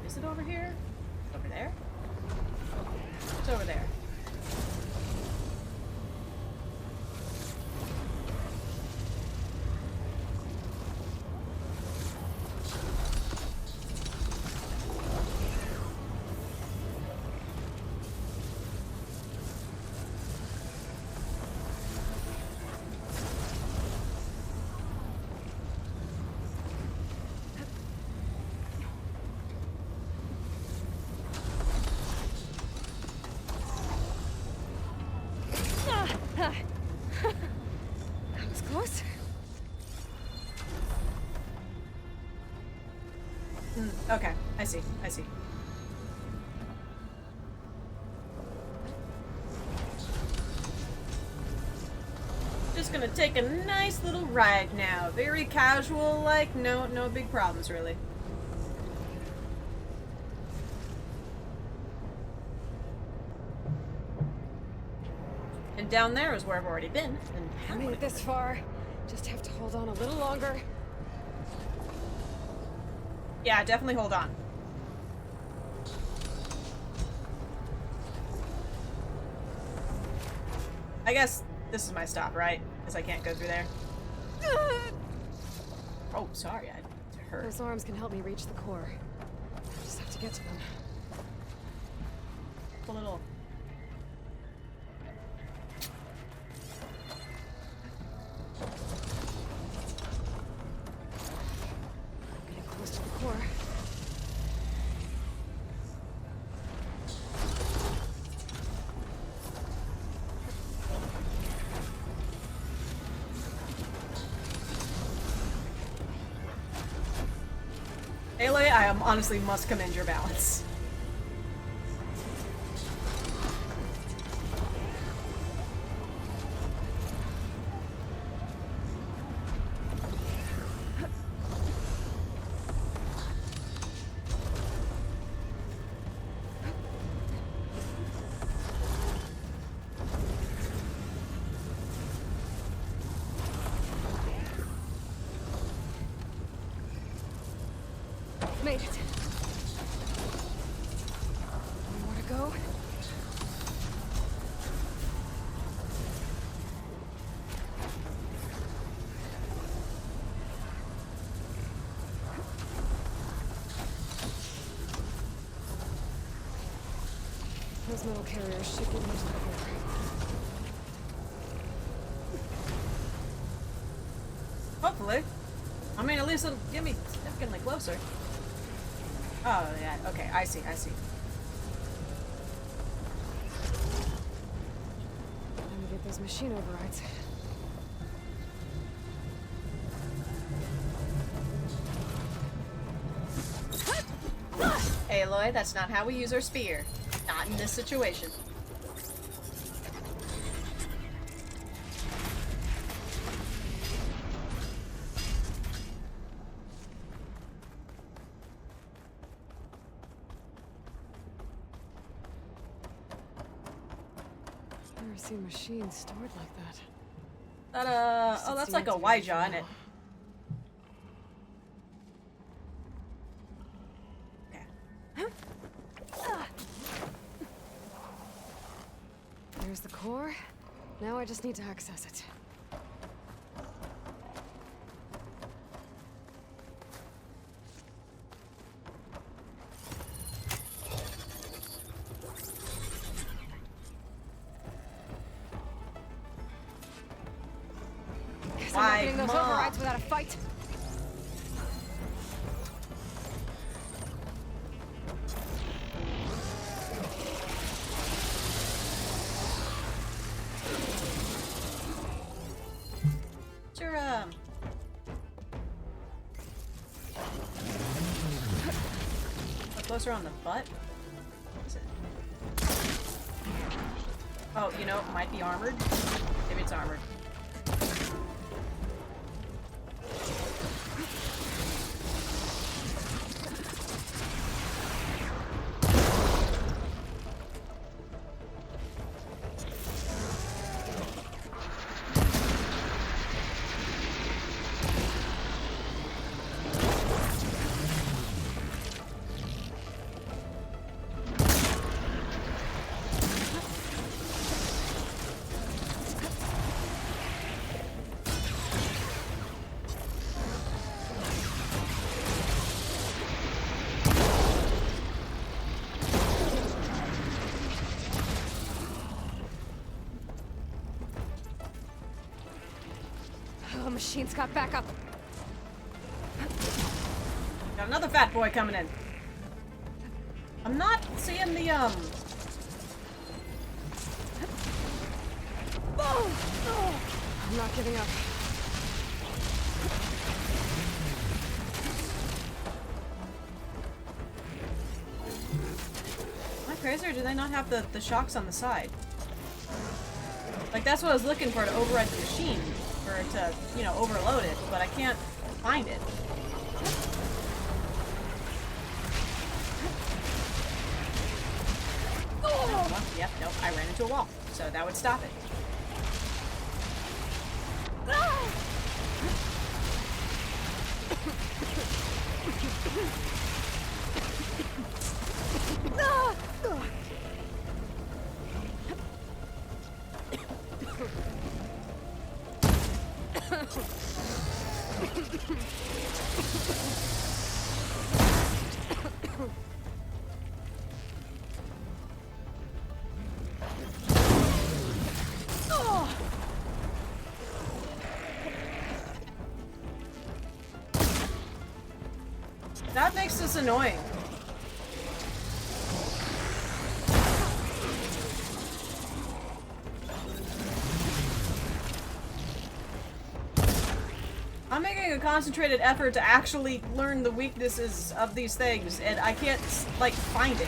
Is it over here? Over there? It's over there. That was close. Okay, I see. I see. Just gonna take a nice little ride now. Very casual, like, no big problems, really. And down there is where I've already been. And I made it this far. Just have to hold on a little longer. yeah, definitely hold on. I guess this is my stop, right? Because I can't go through there. Oh, sorry, I hurt. Those arms can help me reach the core. I just have to get to them. A little. Getting close to the core. Aloy, I honestly must commend your balance. Made it. More to go. Those metal carriers should get into the core. Hopefully. I mean, at least it'll get me significantly closer. Oh, yeah. Okay, I see, I see. Time to get those machine overrides. Aloy, that's not how we use our spear. Not in this situation. Never seen machines stored like that. Oh, that's like a Y-jaw, isn't it? There's the core. Now I just need to access it. Guess I'm not getting those overrides without a fight. Closer on the butt? What is it? Oh, you know, it might be armored. Maybe it's armored. Oh, machine's got backup. Got another fat boy coming in. I'm not seeing the, I'm not giving up. Am I crazy or do they not have the shocks on the side? Like, that's what I was looking for, to override the machine. For it to, you know, overload it, but I can't find it. Oh, well, yep, nope, I ran into a wall, so that would stop it. That makes this annoying. I'm making a concentrated effort to actually learn the weaknesses of these things, and I can't, like, find it.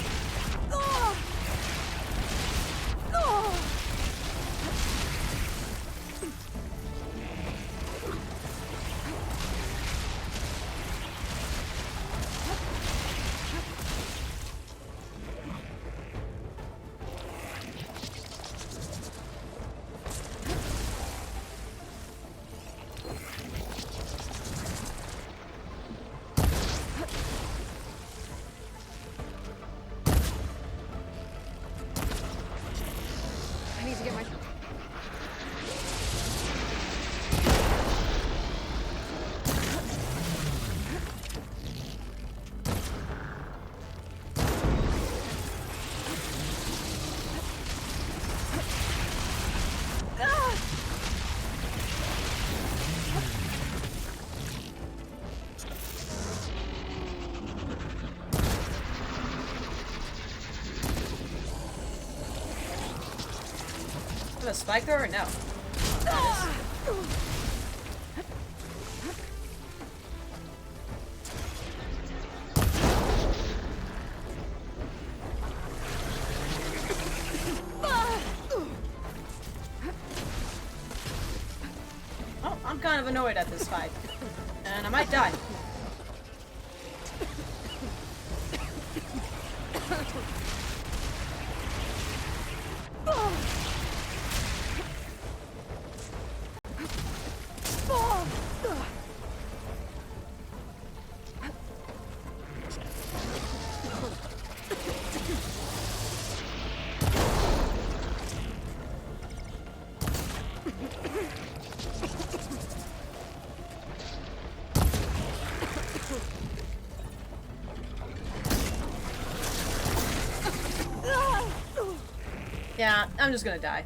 A spike thrower or no? Oh, I'm kind of annoyed at this fight. And I might die. Yeah, I'm just gonna die.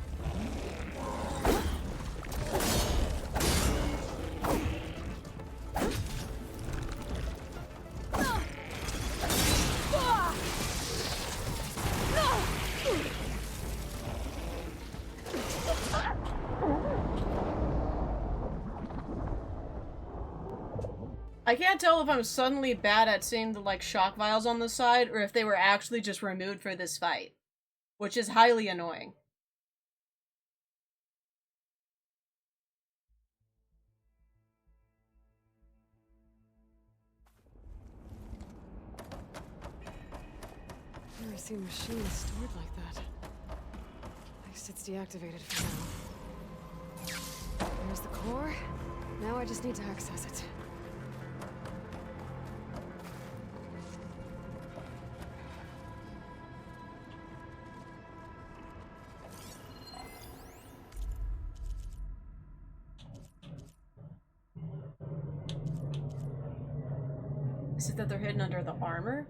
I can't tell if I'm suddenly bad at seeing the, like, shock vials on the side, or if they were actually just removed for this fight. Which is highly annoying. Never seen machines stored like that. I guess it's deactivated for now. There's the core. Now I just need to access it. Is it that they're hidden under the armor?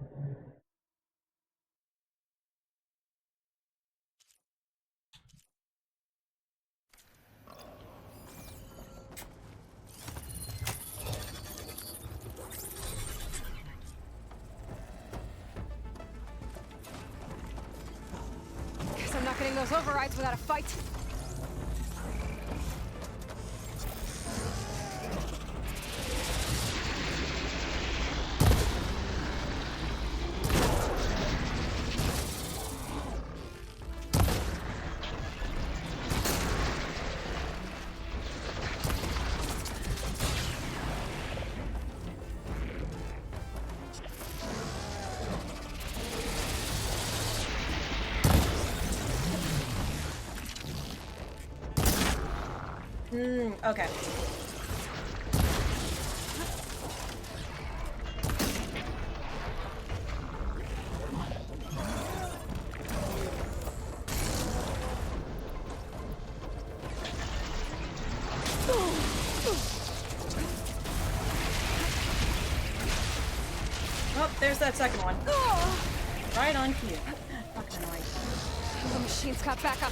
Guess I'm not getting those overrides without a fight. Okay. Oh, there's that second one. Right on cue. Fucking annoying. The machine's got backup.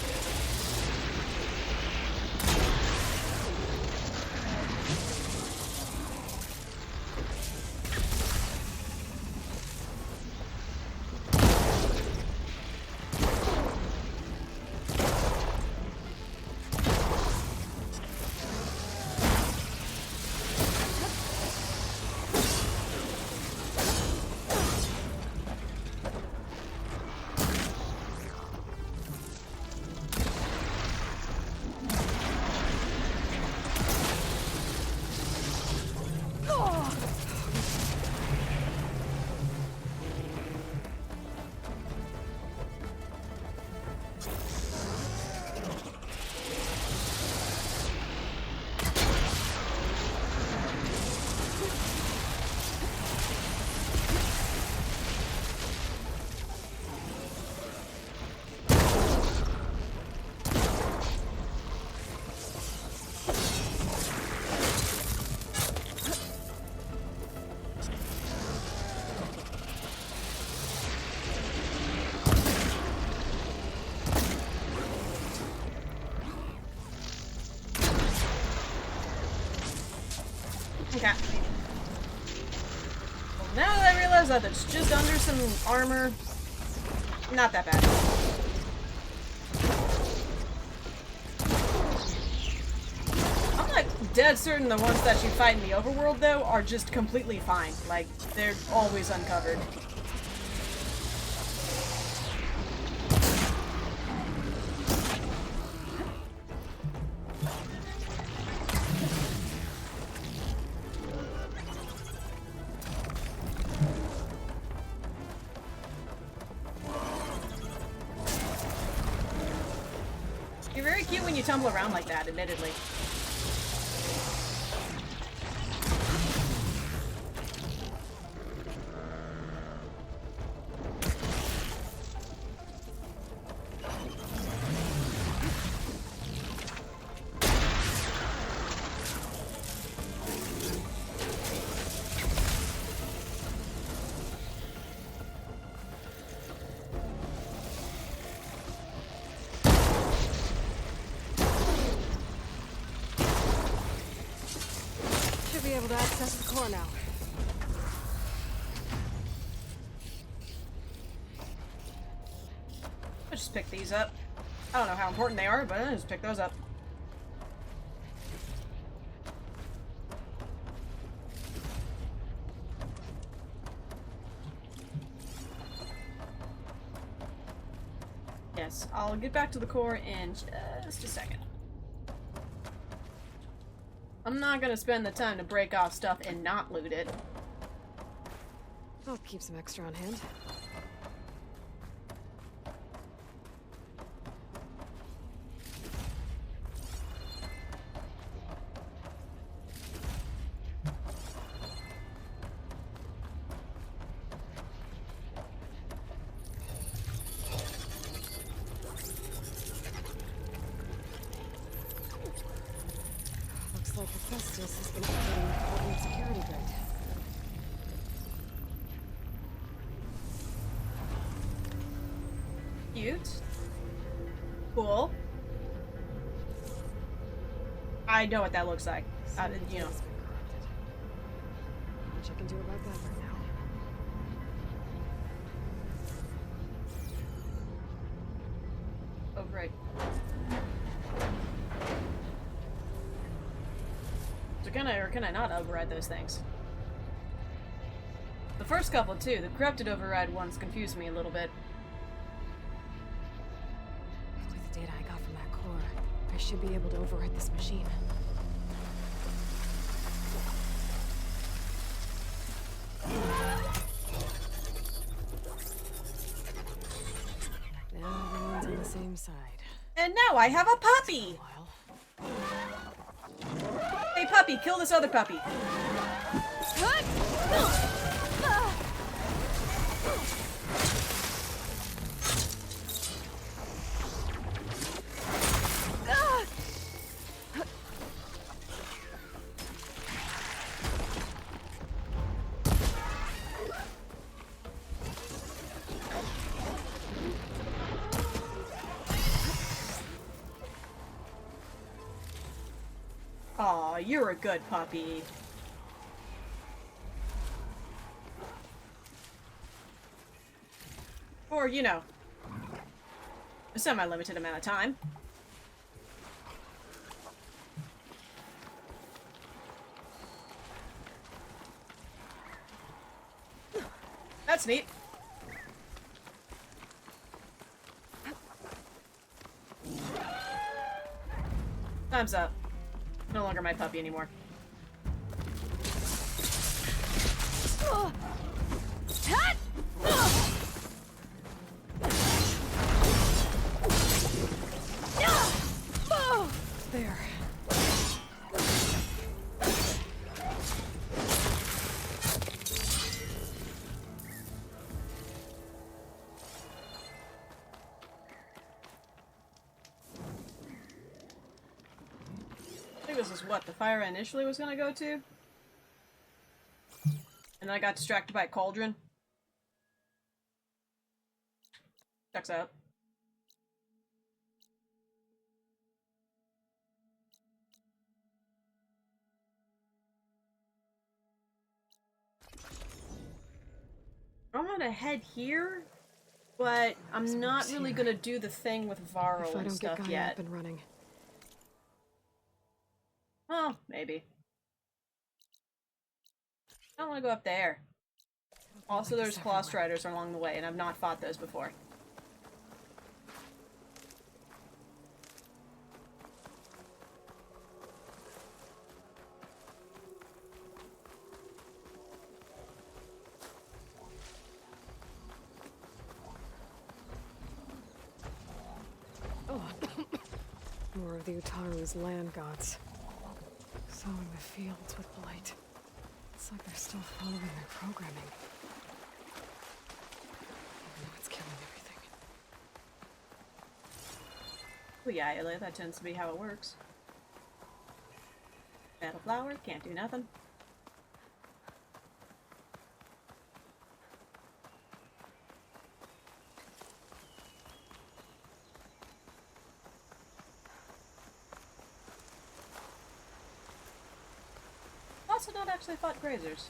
Okay. Well, now that I realize that it's just under some armor, not that bad. I'm like dead certain the ones that you fight in the overworld, though, are just completely fine. Like, they're always uncovered. You're very cute when you tumble around like that, admittedly. Should be able to access the core now. I'll just pick these up. I don't know how important they are, but I'll just pick those up. Yes, I'll get back to the core in just a second. I'm not gonna spend the time to break off stuff and not loot it. I'll keep some extra on hand. Looks like Hephaestus has been updating the coordinate security grid. Cute. Cool. I know what that looks like. You know. Much I can do about that right now. Oh, great. So can I or can I not override those things? The first couple, too. The corrupted override ones confused me a little bit. With the data I got from that core, I should be able to override this machine. Now everyone's on the same side. And now I have a puppy! Hey puppy, kill this other puppy. Aw, you're a good puppy. Or, you know, a semi-limited amount of time. That's neat. Time's up. No longer my puppy anymore. There. I think this is what the fire initially was gonna go to. And then I got distracted by a cauldron. Checks out. gonna head here, but I'm not really gonna do the thing with Varro If I and don't get stuff Gaia yet. up and running. Well, maybe. I don't want to go up there. Also, like there's this Claw everywhere. Striders along the way, and I've not fought those before. More of the Utaru's land gods. Sowing the fields with blight. It's like they're still following their programming. Even though it's killing everything. Well, yeah, Ilya, that tends to be how it works. Metal flower, can't do nothing. Also not actually fought grazers.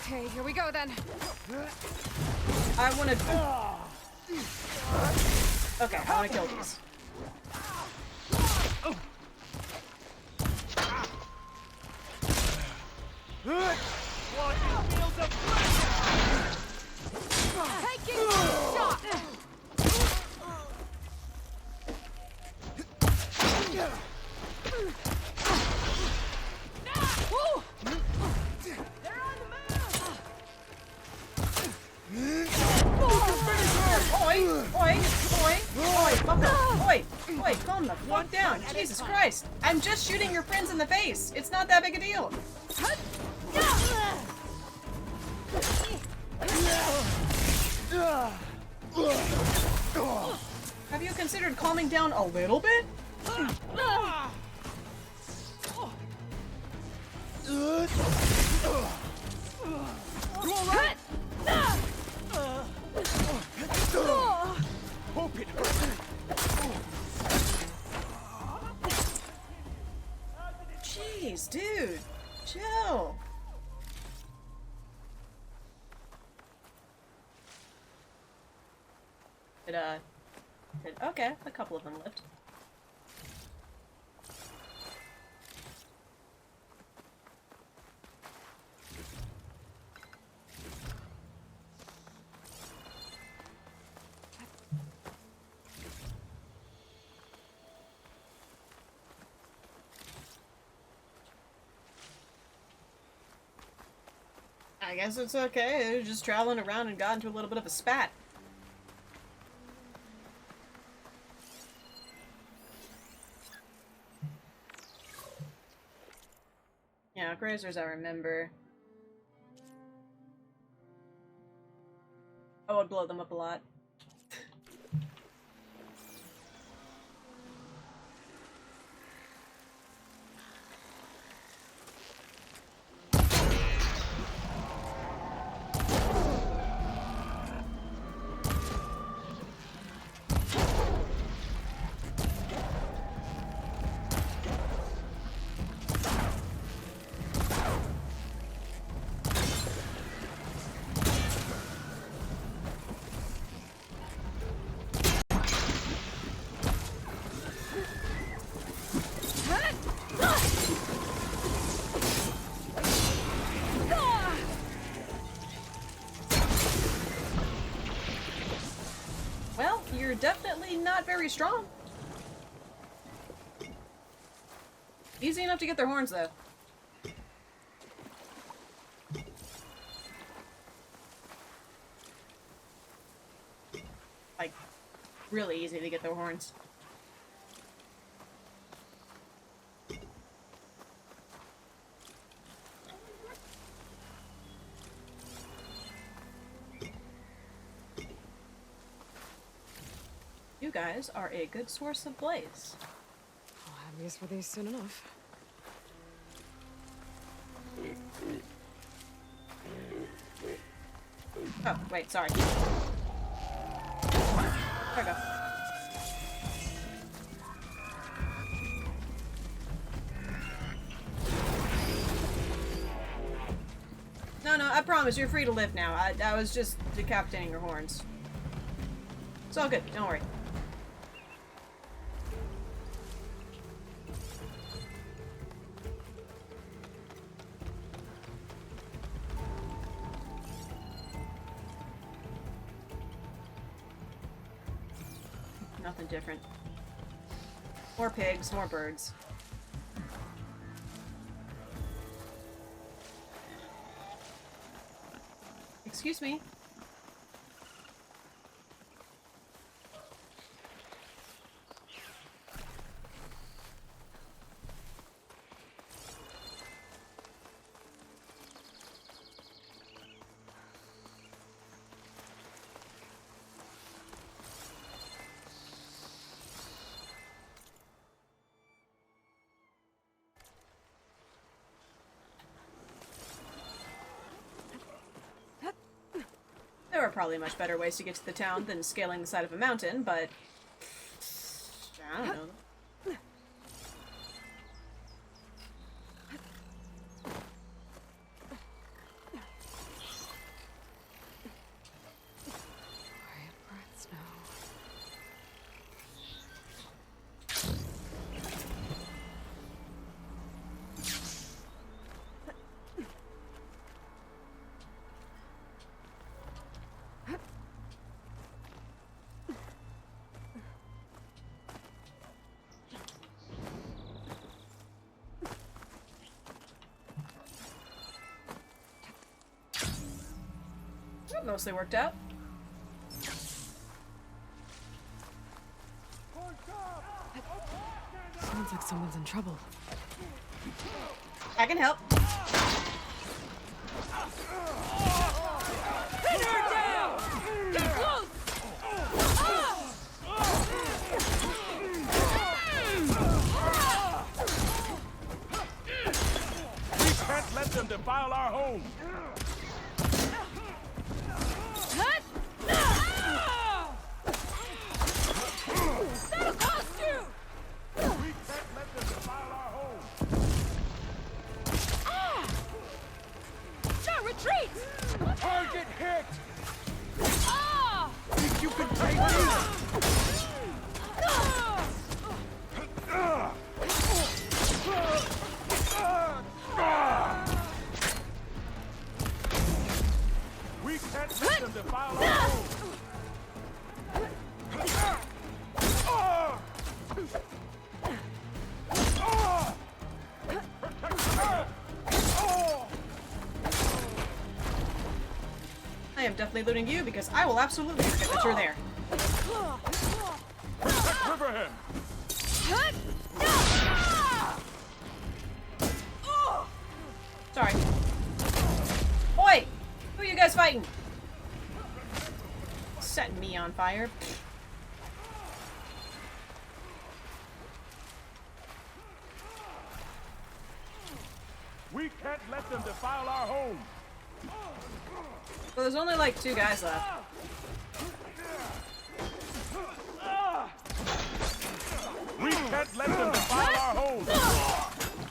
Okay, here we go then. I wanna... Okay, I wanna kill these. Taking one shot! Oi! Oi! Oi! Oi! Fucker! Oi! Oi! Calm the fuck down! Jesus Christ! I'm just shooting your friends in the face! It's not that big a deal! Have you considered calming down a little bit? You alright? Hope it Jeez, dude! Chill! Okay, a couple of them lived. I guess it's okay. They're just traveling around and got into a little bit of a spat. Yeah, grazers I remember. I would blow them up a lot. Well, you're definitely not very strong. Easy enough to get their horns, though. Like, really easy to get their horns. You guys are a good source of blaze. I'll have use for these soon enough. Oh, wait, sorry. There we go. promise, you're free to live now. I was just decapitating your horns. It's all good, don't worry. Nothing different. More pigs, more birds. Excuse me. There are probably much better ways to get to the town than scaling the side of a mountain, but I don't know. That mostly worked out. Sounds like someone's in trouble. I can help. Pin her down! Get close! We can't let them defile our home! That'll cost you! We can't let them defile our home! Shot, retreat! Target hit! Ah! Think you can take this? We can't let them defile our home! I am definitely looting you because I will absolutely forget that you're there. Protect Riverhead! Sorry. Oi! Who are you guys fighting? Setting me on fire. We can't let them defile our home! Well, there's only like 2 guys left. We can't let them defile our home!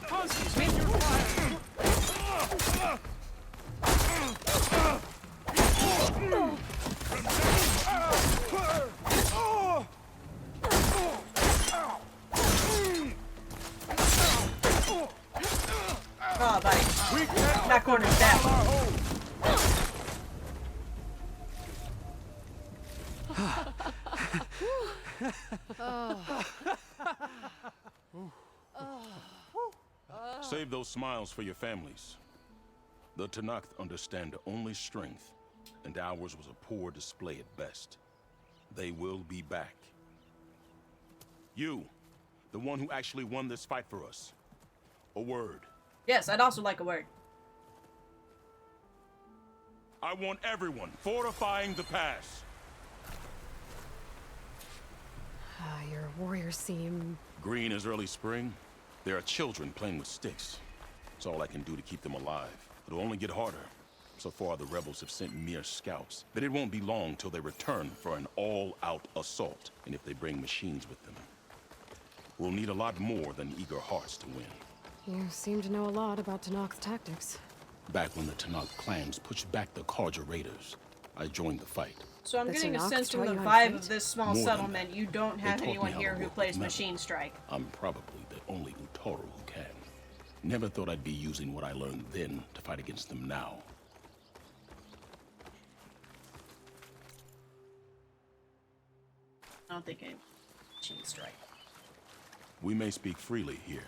Concentrate your fire! Oh, buddy. That corner's dead. Save those smiles for your families. The Tanakh understand only strength, and ours was a poor display at best. They will be back. You, the one who actually won this fight for us. A word. Yes, I'd also like a word. I want everyone fortifying the pass. Your warriors seem... Green as early spring. There are children playing with sticks. It's all I can do to keep them alive. It'll only get harder. So far, the rebels have sent mere scouts, but it won't be long till they return for an all-out assault, and if they bring machines with them. We'll need a lot more than eager hearts to win. You seem to know a lot about Tanakh's tactics. Back when the Tanakh clans pushed back the Karja raiders, I joined the fight. So I'm The getting a Tanakh sense from taught the you how to vibe fight? of this small More than settlement, that. you don't They have taught me anyone how to here who work plays with metal. Machine Strike. I'm probably the only Utaru who can. Never thought I'd be using what I learned then to fight against them now. I don't think any Machine Strike. We may speak freely here.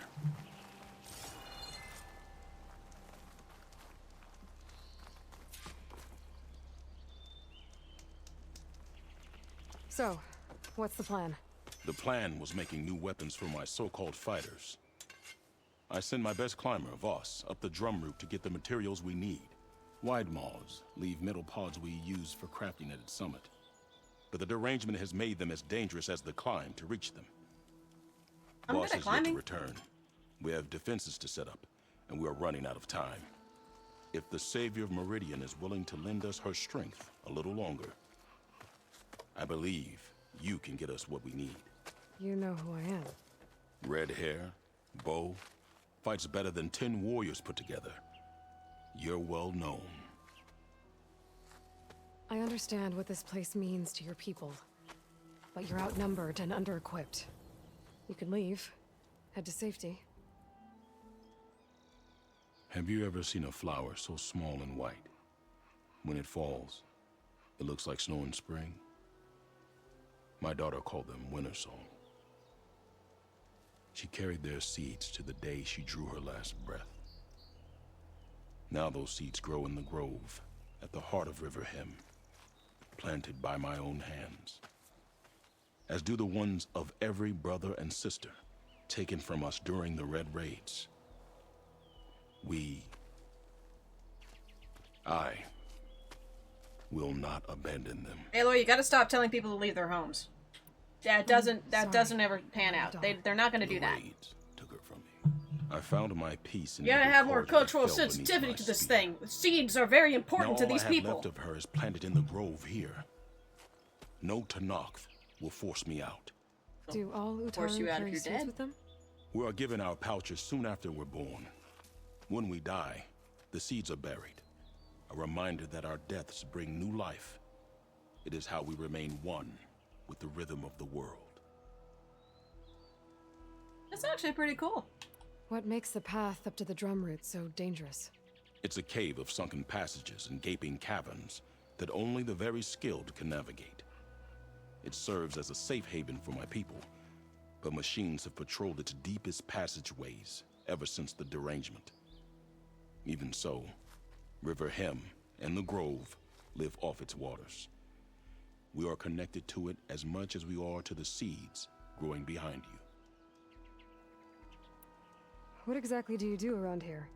So, what's the plan? The plan was making new weapons for my so-called fighters. I send my best climber, Voss, up the drum route to get the materials we need. Wide maws leave metal pods we use for crafting at its summit. But the derangement has made them as dangerous as the climb to reach them. I'm Voss good at has yet to climbing. return. We have defenses to set up, and we are running out of time. If the Savior of Meridian is willing to lend us her strength a little longer, I believe you can get us what we need. You know who I am. Red hair, bow, fights better than 10 warriors put together. You're well known. I understand what this place means to your people, but you're outnumbered and under-equipped. You can leave, head to safety. Have you ever seen a flower so small and white? When it falls, it looks like snow in spring. My daughter called them winter song. She carried their seeds to the day she drew her last breath. Now those seeds grow in the grove at the heart of River Hem, planted by my own hands, as do the ones of every brother and sister taken from us during the Red Raids. I will not abandon them. Aloy, you gotta stop telling people to leave their homes. That doesn't ever pan out. They're not gonna do that. I found my peace in You gotta every have more chord that cultural fell beneath sensitivity my to this spear. thing. The seeds are very Now important to all these I have people. left of her is planted in the grove here. No Tanakh will force me out. Do all Force you Utaru out if carry you're seeds dead? with them? We are given our pouches soon after we're born. When we die, the seeds are buried. A reminder that our deaths bring new life. It is how we remain one with the rhythm of the world. That's actually pretty cool. What makes the path up to the drum route so dangerous? It's a cave of sunken passages and gaping caverns that only the very skilled can navigate. It serves as a safe haven for my people, but machines have patrolled its deepest passageways ever since the derangement. Even so, River Hem and the Grove live off its waters. We are connected to it as much as we are to the seeds growing behind you. What exactly do you do around here?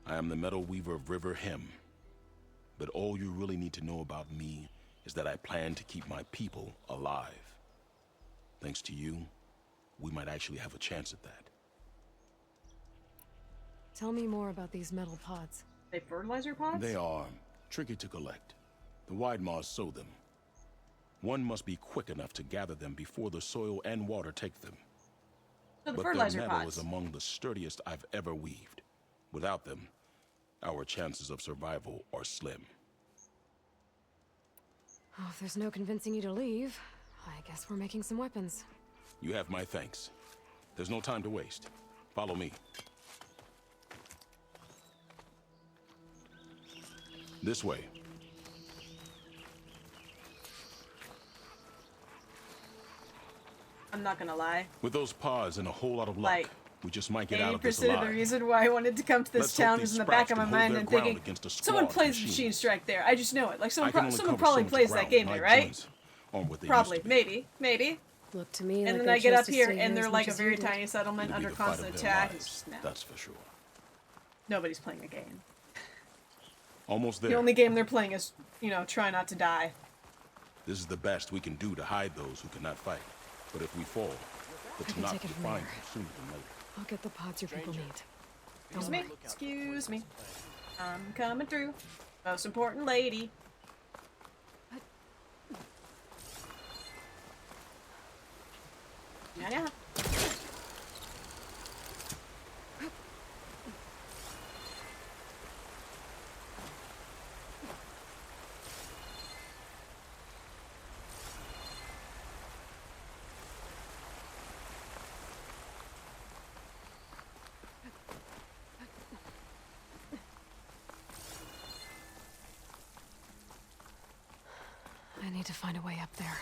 I am the metal weaver of River Hem, but all you really need to know about me is that I plan to keep my people alive. Thanks to you, we might actually have a chance at that. Tell me more about these metal pods. They fertilizer pods? They are tricky to collect. The wide maws sow them. One must be quick enough to gather them before the soil and water take them. So the But fertilizer their metal pods. is among the sturdiest I've ever weaved. Without them, our chances of survival are slim. Oh, if there's no convincing you to leave, I guess we're making some weapons. You have my thanks. There's no time to waste. Follow me. This way. I'm not gonna lie. With those pods and a whole lot of luck, Like, we just might get out of this 80% of the alive. reason why I wanted to come to this Let's hope town these is in the sprouts back of my can hold mind their and ground thinking, against a someone squad of plays machines. Machine Strike there. I just know it. Like, I someone, can only someone cover probably so much plays that ground. game My there, right? joints aren't what they Probably. used to be. Maybe. Look to me And like then they I get chose up to here stay and they're as like much a as you very did. tiny settlement It'll be under the fight of constant their attack. lives, No. that's for sure. Nobody's playing a game. Almost there. The only game they're playing is, try not to die. This is the best we can do to hide those who cannot fight. But if we fall, the I can Tanakh take will it from find here. them sooner than later. I'll get the pods your people need. Excuse me. Excuse me. I'm coming through. Most important lady. Yeah. I need to find a way up there.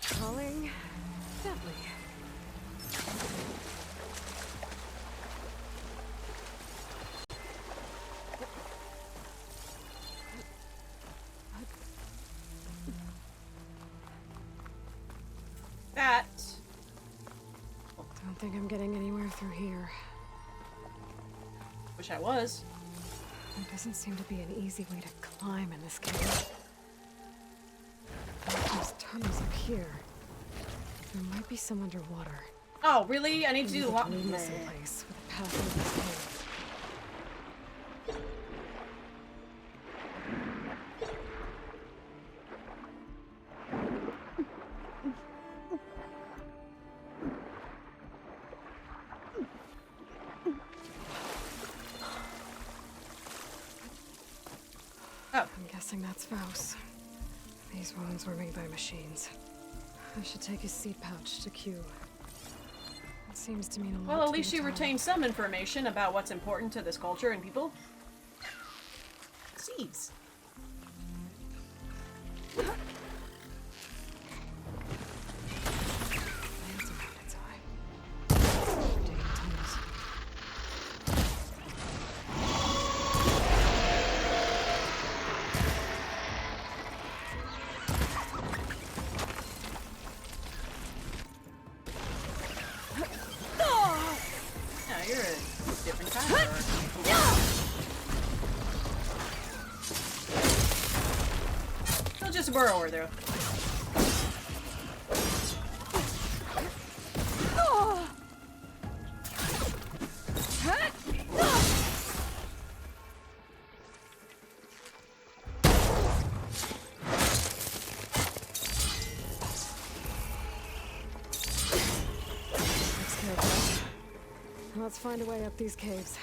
Calling gently. That. Don't think I'm getting anywhere through here. Wish I was. There doesn't seem to be an easy way to climb in this cave. There's tunnels up here. There might be some underwater. Oh, really? I need to do the walk. Lead me someplace with a path through this cave. Oh. I'm guessing that's Faust. These wounds were made by machines. I should take his seed pouch to Q. It seems to mean a lot. Well, at to least the you town. retain some information about what's important to this culture and people. Seeds. Plants around its eye. Digging tunnels. Yeah, you're a different kind of bird. Still just a burrower, though. Looks good, right? Let's find a way up these caves.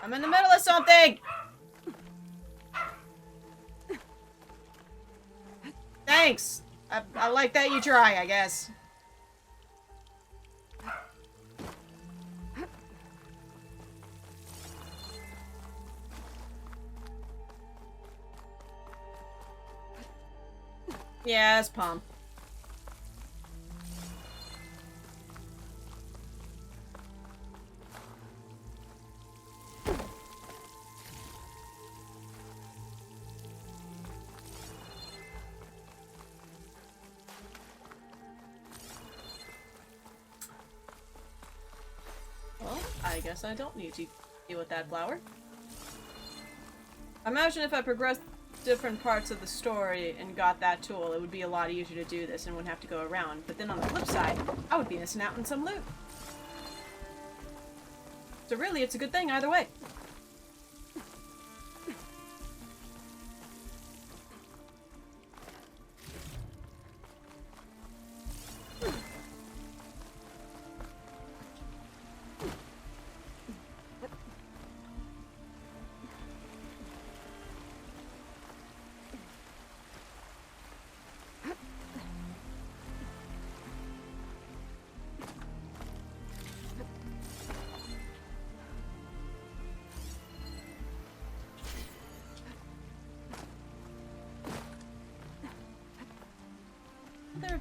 I'm in the middle of something! Thanks! I like that you try, I guess. Yes, Palm. Well, I guess I don't need to deal with that flower. Imagine if I progressed different parts of the story and got that tool, it would be a lot easier to do this and wouldn't have to go around. But then on the flip side, I would be missing out on some loot. So really, it's a good thing either way. There.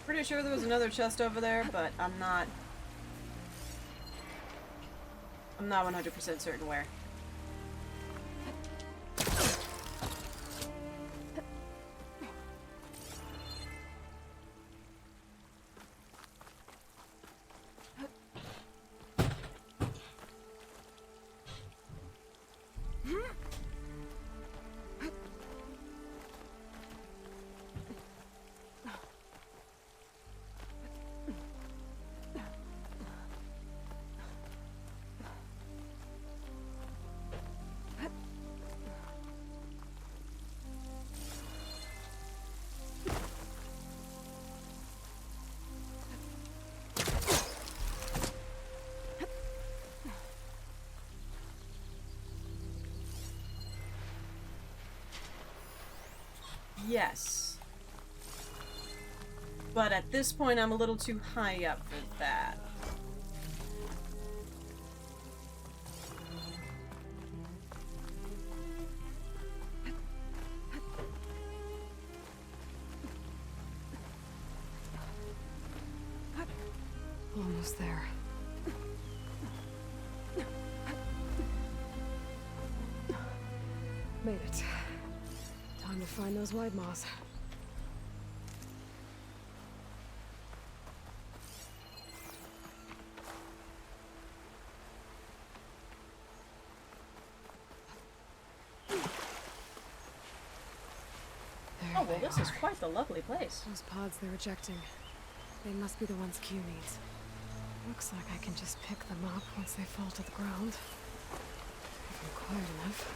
Pretty sure there was another chest over there, but I'm not 100% certain where. Yes. But at this point, I'm a little too high up for that. Almost there. Made it. Time to find those white moths. Oh, well, this is quite the lovely place. Those pods they're ejecting. They must be the ones Q needs. Looks like I can just pick them up once they fall to the ground. If I'm quiet enough,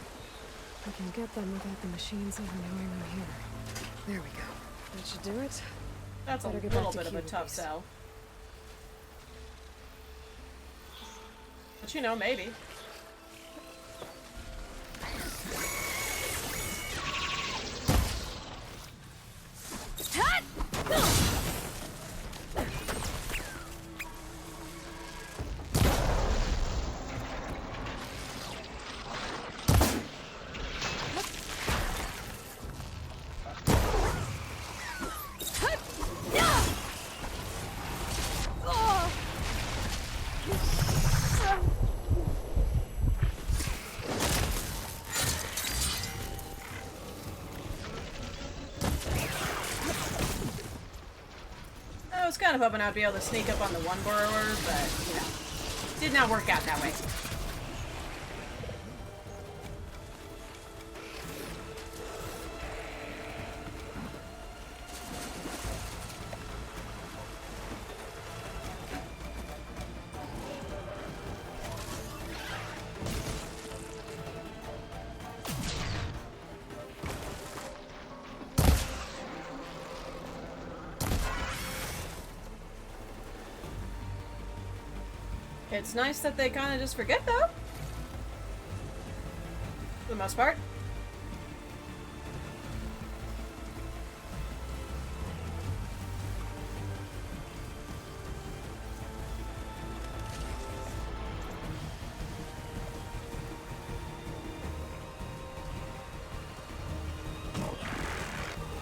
I can get them without the machines even knowing I'm here. There we go. That should do it. That's Better a get little back to bit of a tough Cubies. sell. But you know, maybe. I was kind of hoping I'd be able to sneak up on the one burrower, but, you know, did not work out that way. It's nice that they kind of just forget, though. For the most part.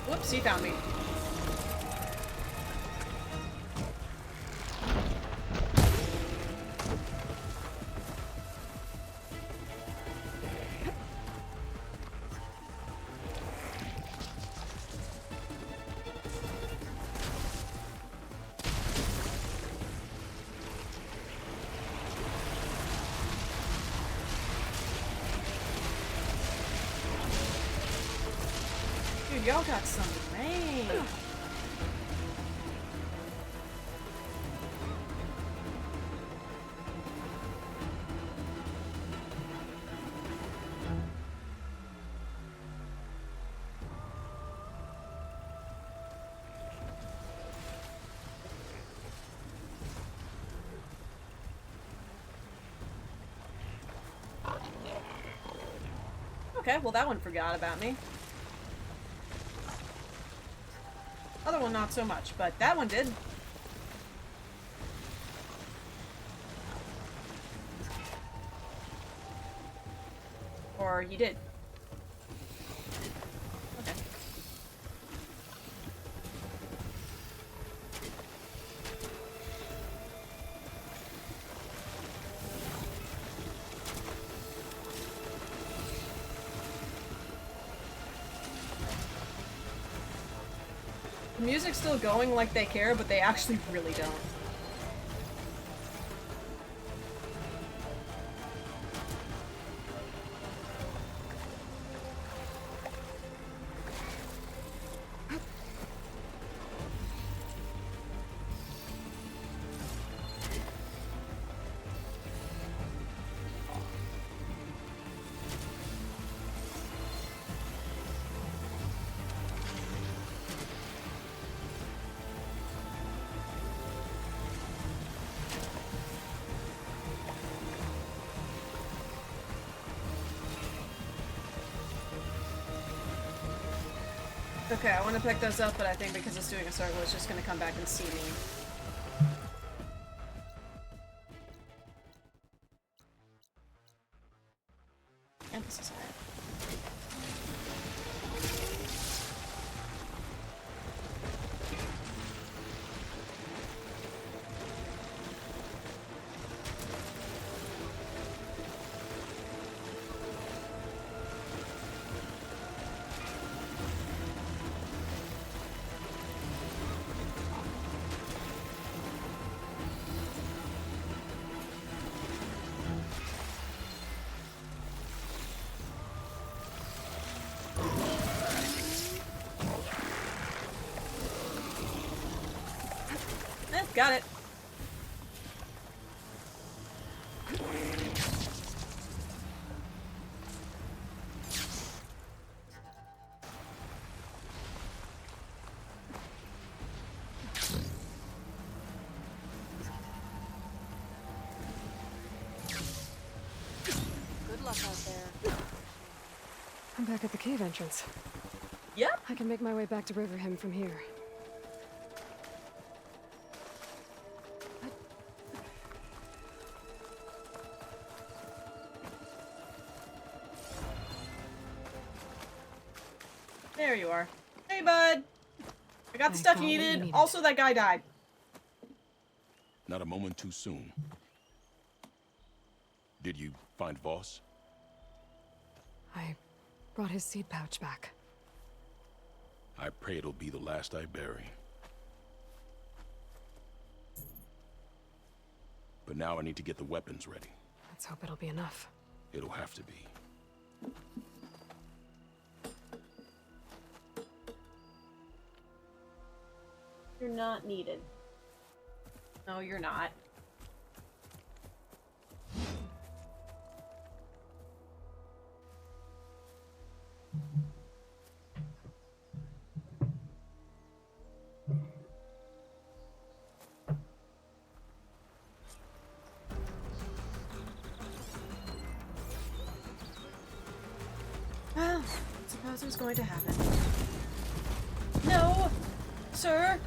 Whoops, he found me. Dude, y'all got some range. Okay, well that one forgot about me. Other one not so much, but that one did. Or he did. Okay. The music's still going like they care, but they actually really don't. Okay, I want to pick those up, but I think because it's doing a circle, it's just going to come back and see me. Emphasis on it. Got it. Good luck out there. I'm back at the cave entrance. Yep. I can make my way back to Riverhim from here. There you are. Hey, bud. I got the stuff you needed. Also, that guy died. Not a moment too soon. Did you find Voss? I brought his seed pouch back. I pray it'll be the last I bury. But now I need to get the weapons ready. Let's hope it'll be enough. It'll have to be. You're not needed. No, you're not. Well, suppose it was going to happen. No, sir.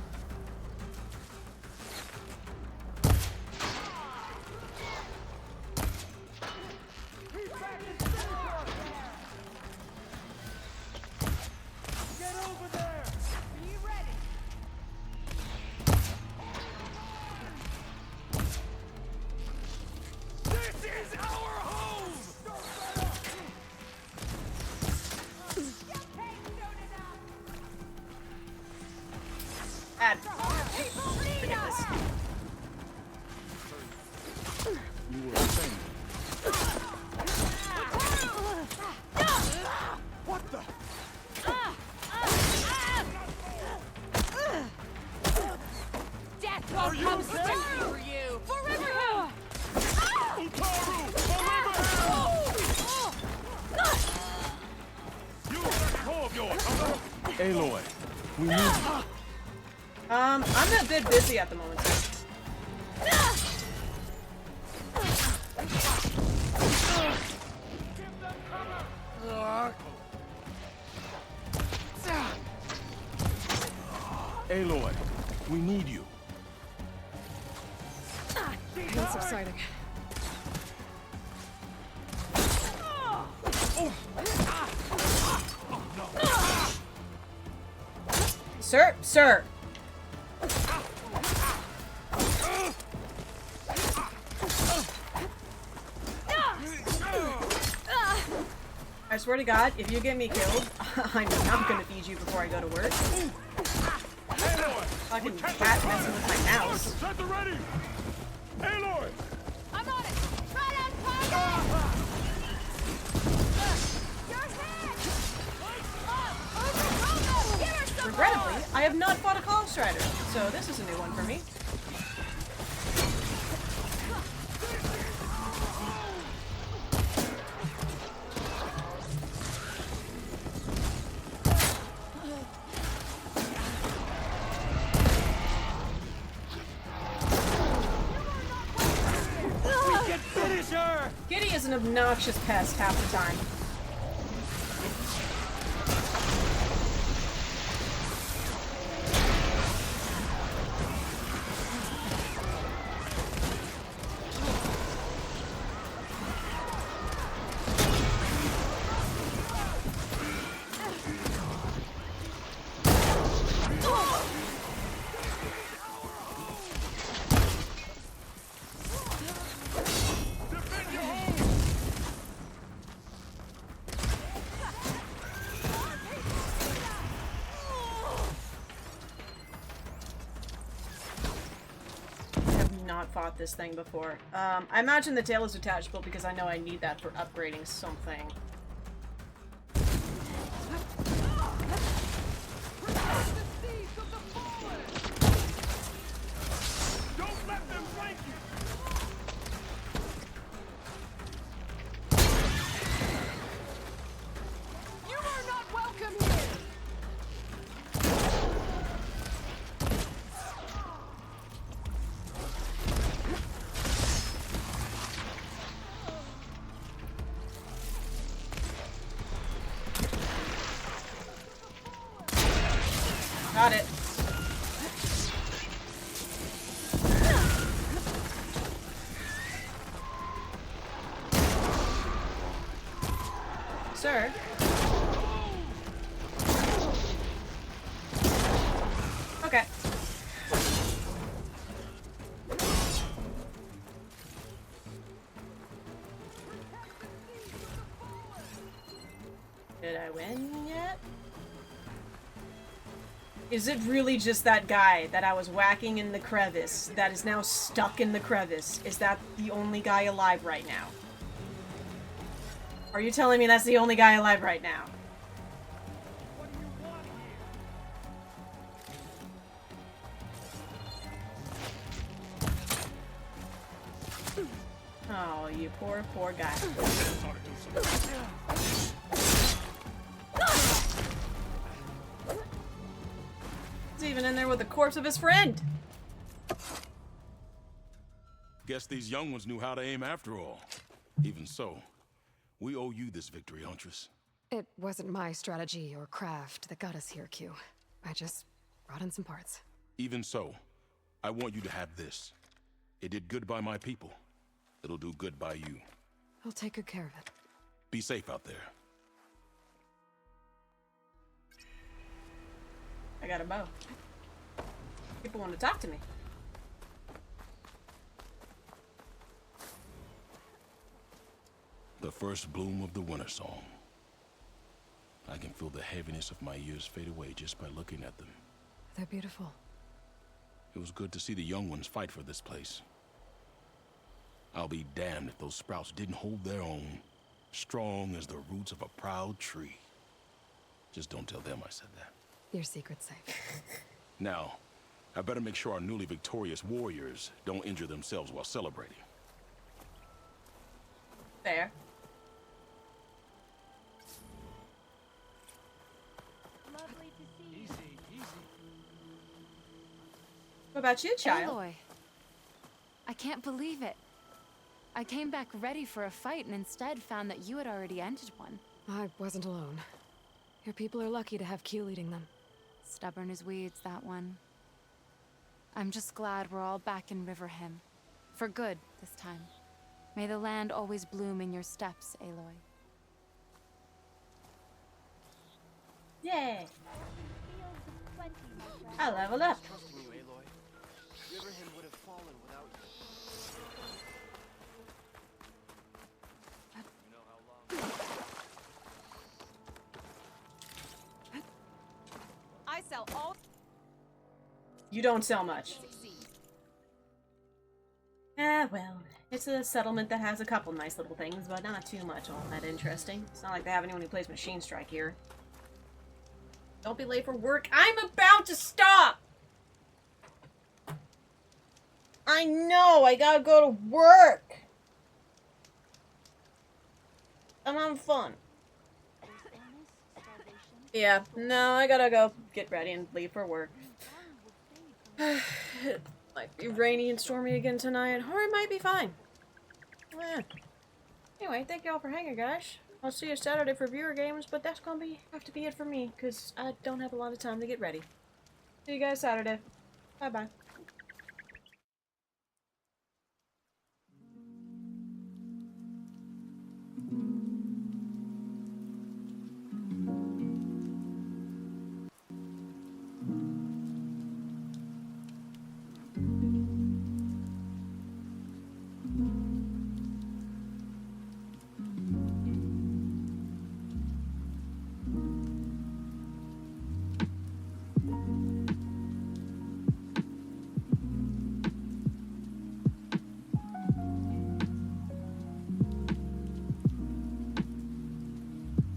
Aloy, we need you. I'm a bit busy at the moment. Aloy, we need you. That's exciting. Sir, sir. I swear to God, if you get me killed, I'm not gonna feed you before I go to work. Fucking cat messing with my mouse. Sensor ready! Aloy! I'm on it! Right on target! Your head! Over, give her some Regrettably, more! I have not fought a Call Strider, so this is a new one for me. Giddy is an obnoxious pest half the time. not fought this thing before. I imagine the tail is detachable because I know I need that for upgrading something. Don't let them flank you! You are not welcome here! Got it. Sir? Okay. Did I win yet? Is it really just that guy that I was whacking in the crevice that is now stuck in the crevice? Is that the only guy alive right now? Are you telling me that's the only guy alive right now? Oh, you poor, poor guy. He's even in there with the corpse of his friend. Guess these young ones knew how to aim after all. Even so, we owe you this victory, Huntress. It wasn't my strategy or craft that got us here, Q. I just brought in some parts. Even so, I want you to have this. It did good by my people. It'll do good by you. I'll take good care of it. Be safe out there. I got a bow. People want to talk to me. The first bloom of the winter song. I can feel the heaviness of my years fade away just by looking at them. They're beautiful. It was good to see the young ones fight for this place. I'll be damned if those sprouts didn't hold their own, strong as the roots of a proud tree. Just don't tell them I said that. Your secret's safe. Now, I better make sure our newly victorious warriors don't injure themselves while celebrating. There. Lovely to see you. Easy, easy. What about you, child? Aloy. I can't believe it. I came back ready for a fight and instead found that you had already ended one. I wasn't alone. Your people are lucky to have Q leading them. Stubborn as weeds, that one. I'm just glad we're all back in Riverhim. For good, this time. May the land always bloom in your steps, Aloy. Yay! I leveled up. Trusting you, Aloy. Riverhim would have fallen without you. You know how long. I sell all. You don't sell much. Ah, well. It's a settlement that has a couple nice little things, but not too much all that interesting. It's not like they have anyone who plays Machine Strike here. Don't be late for work. I'm about to stop! I know, I gotta go to work! I'm having fun. Yeah, no, I gotta go get ready and leave for work. It might be rainy and stormy again tonight, or it might be fine. Yeah. Anyway, thank y'all for hanging, guys. I'll see you Saturday for viewer games, but that's gonna have to be it for me, because I don't have a lot of time to get ready. See you guys Saturday. Bye-bye.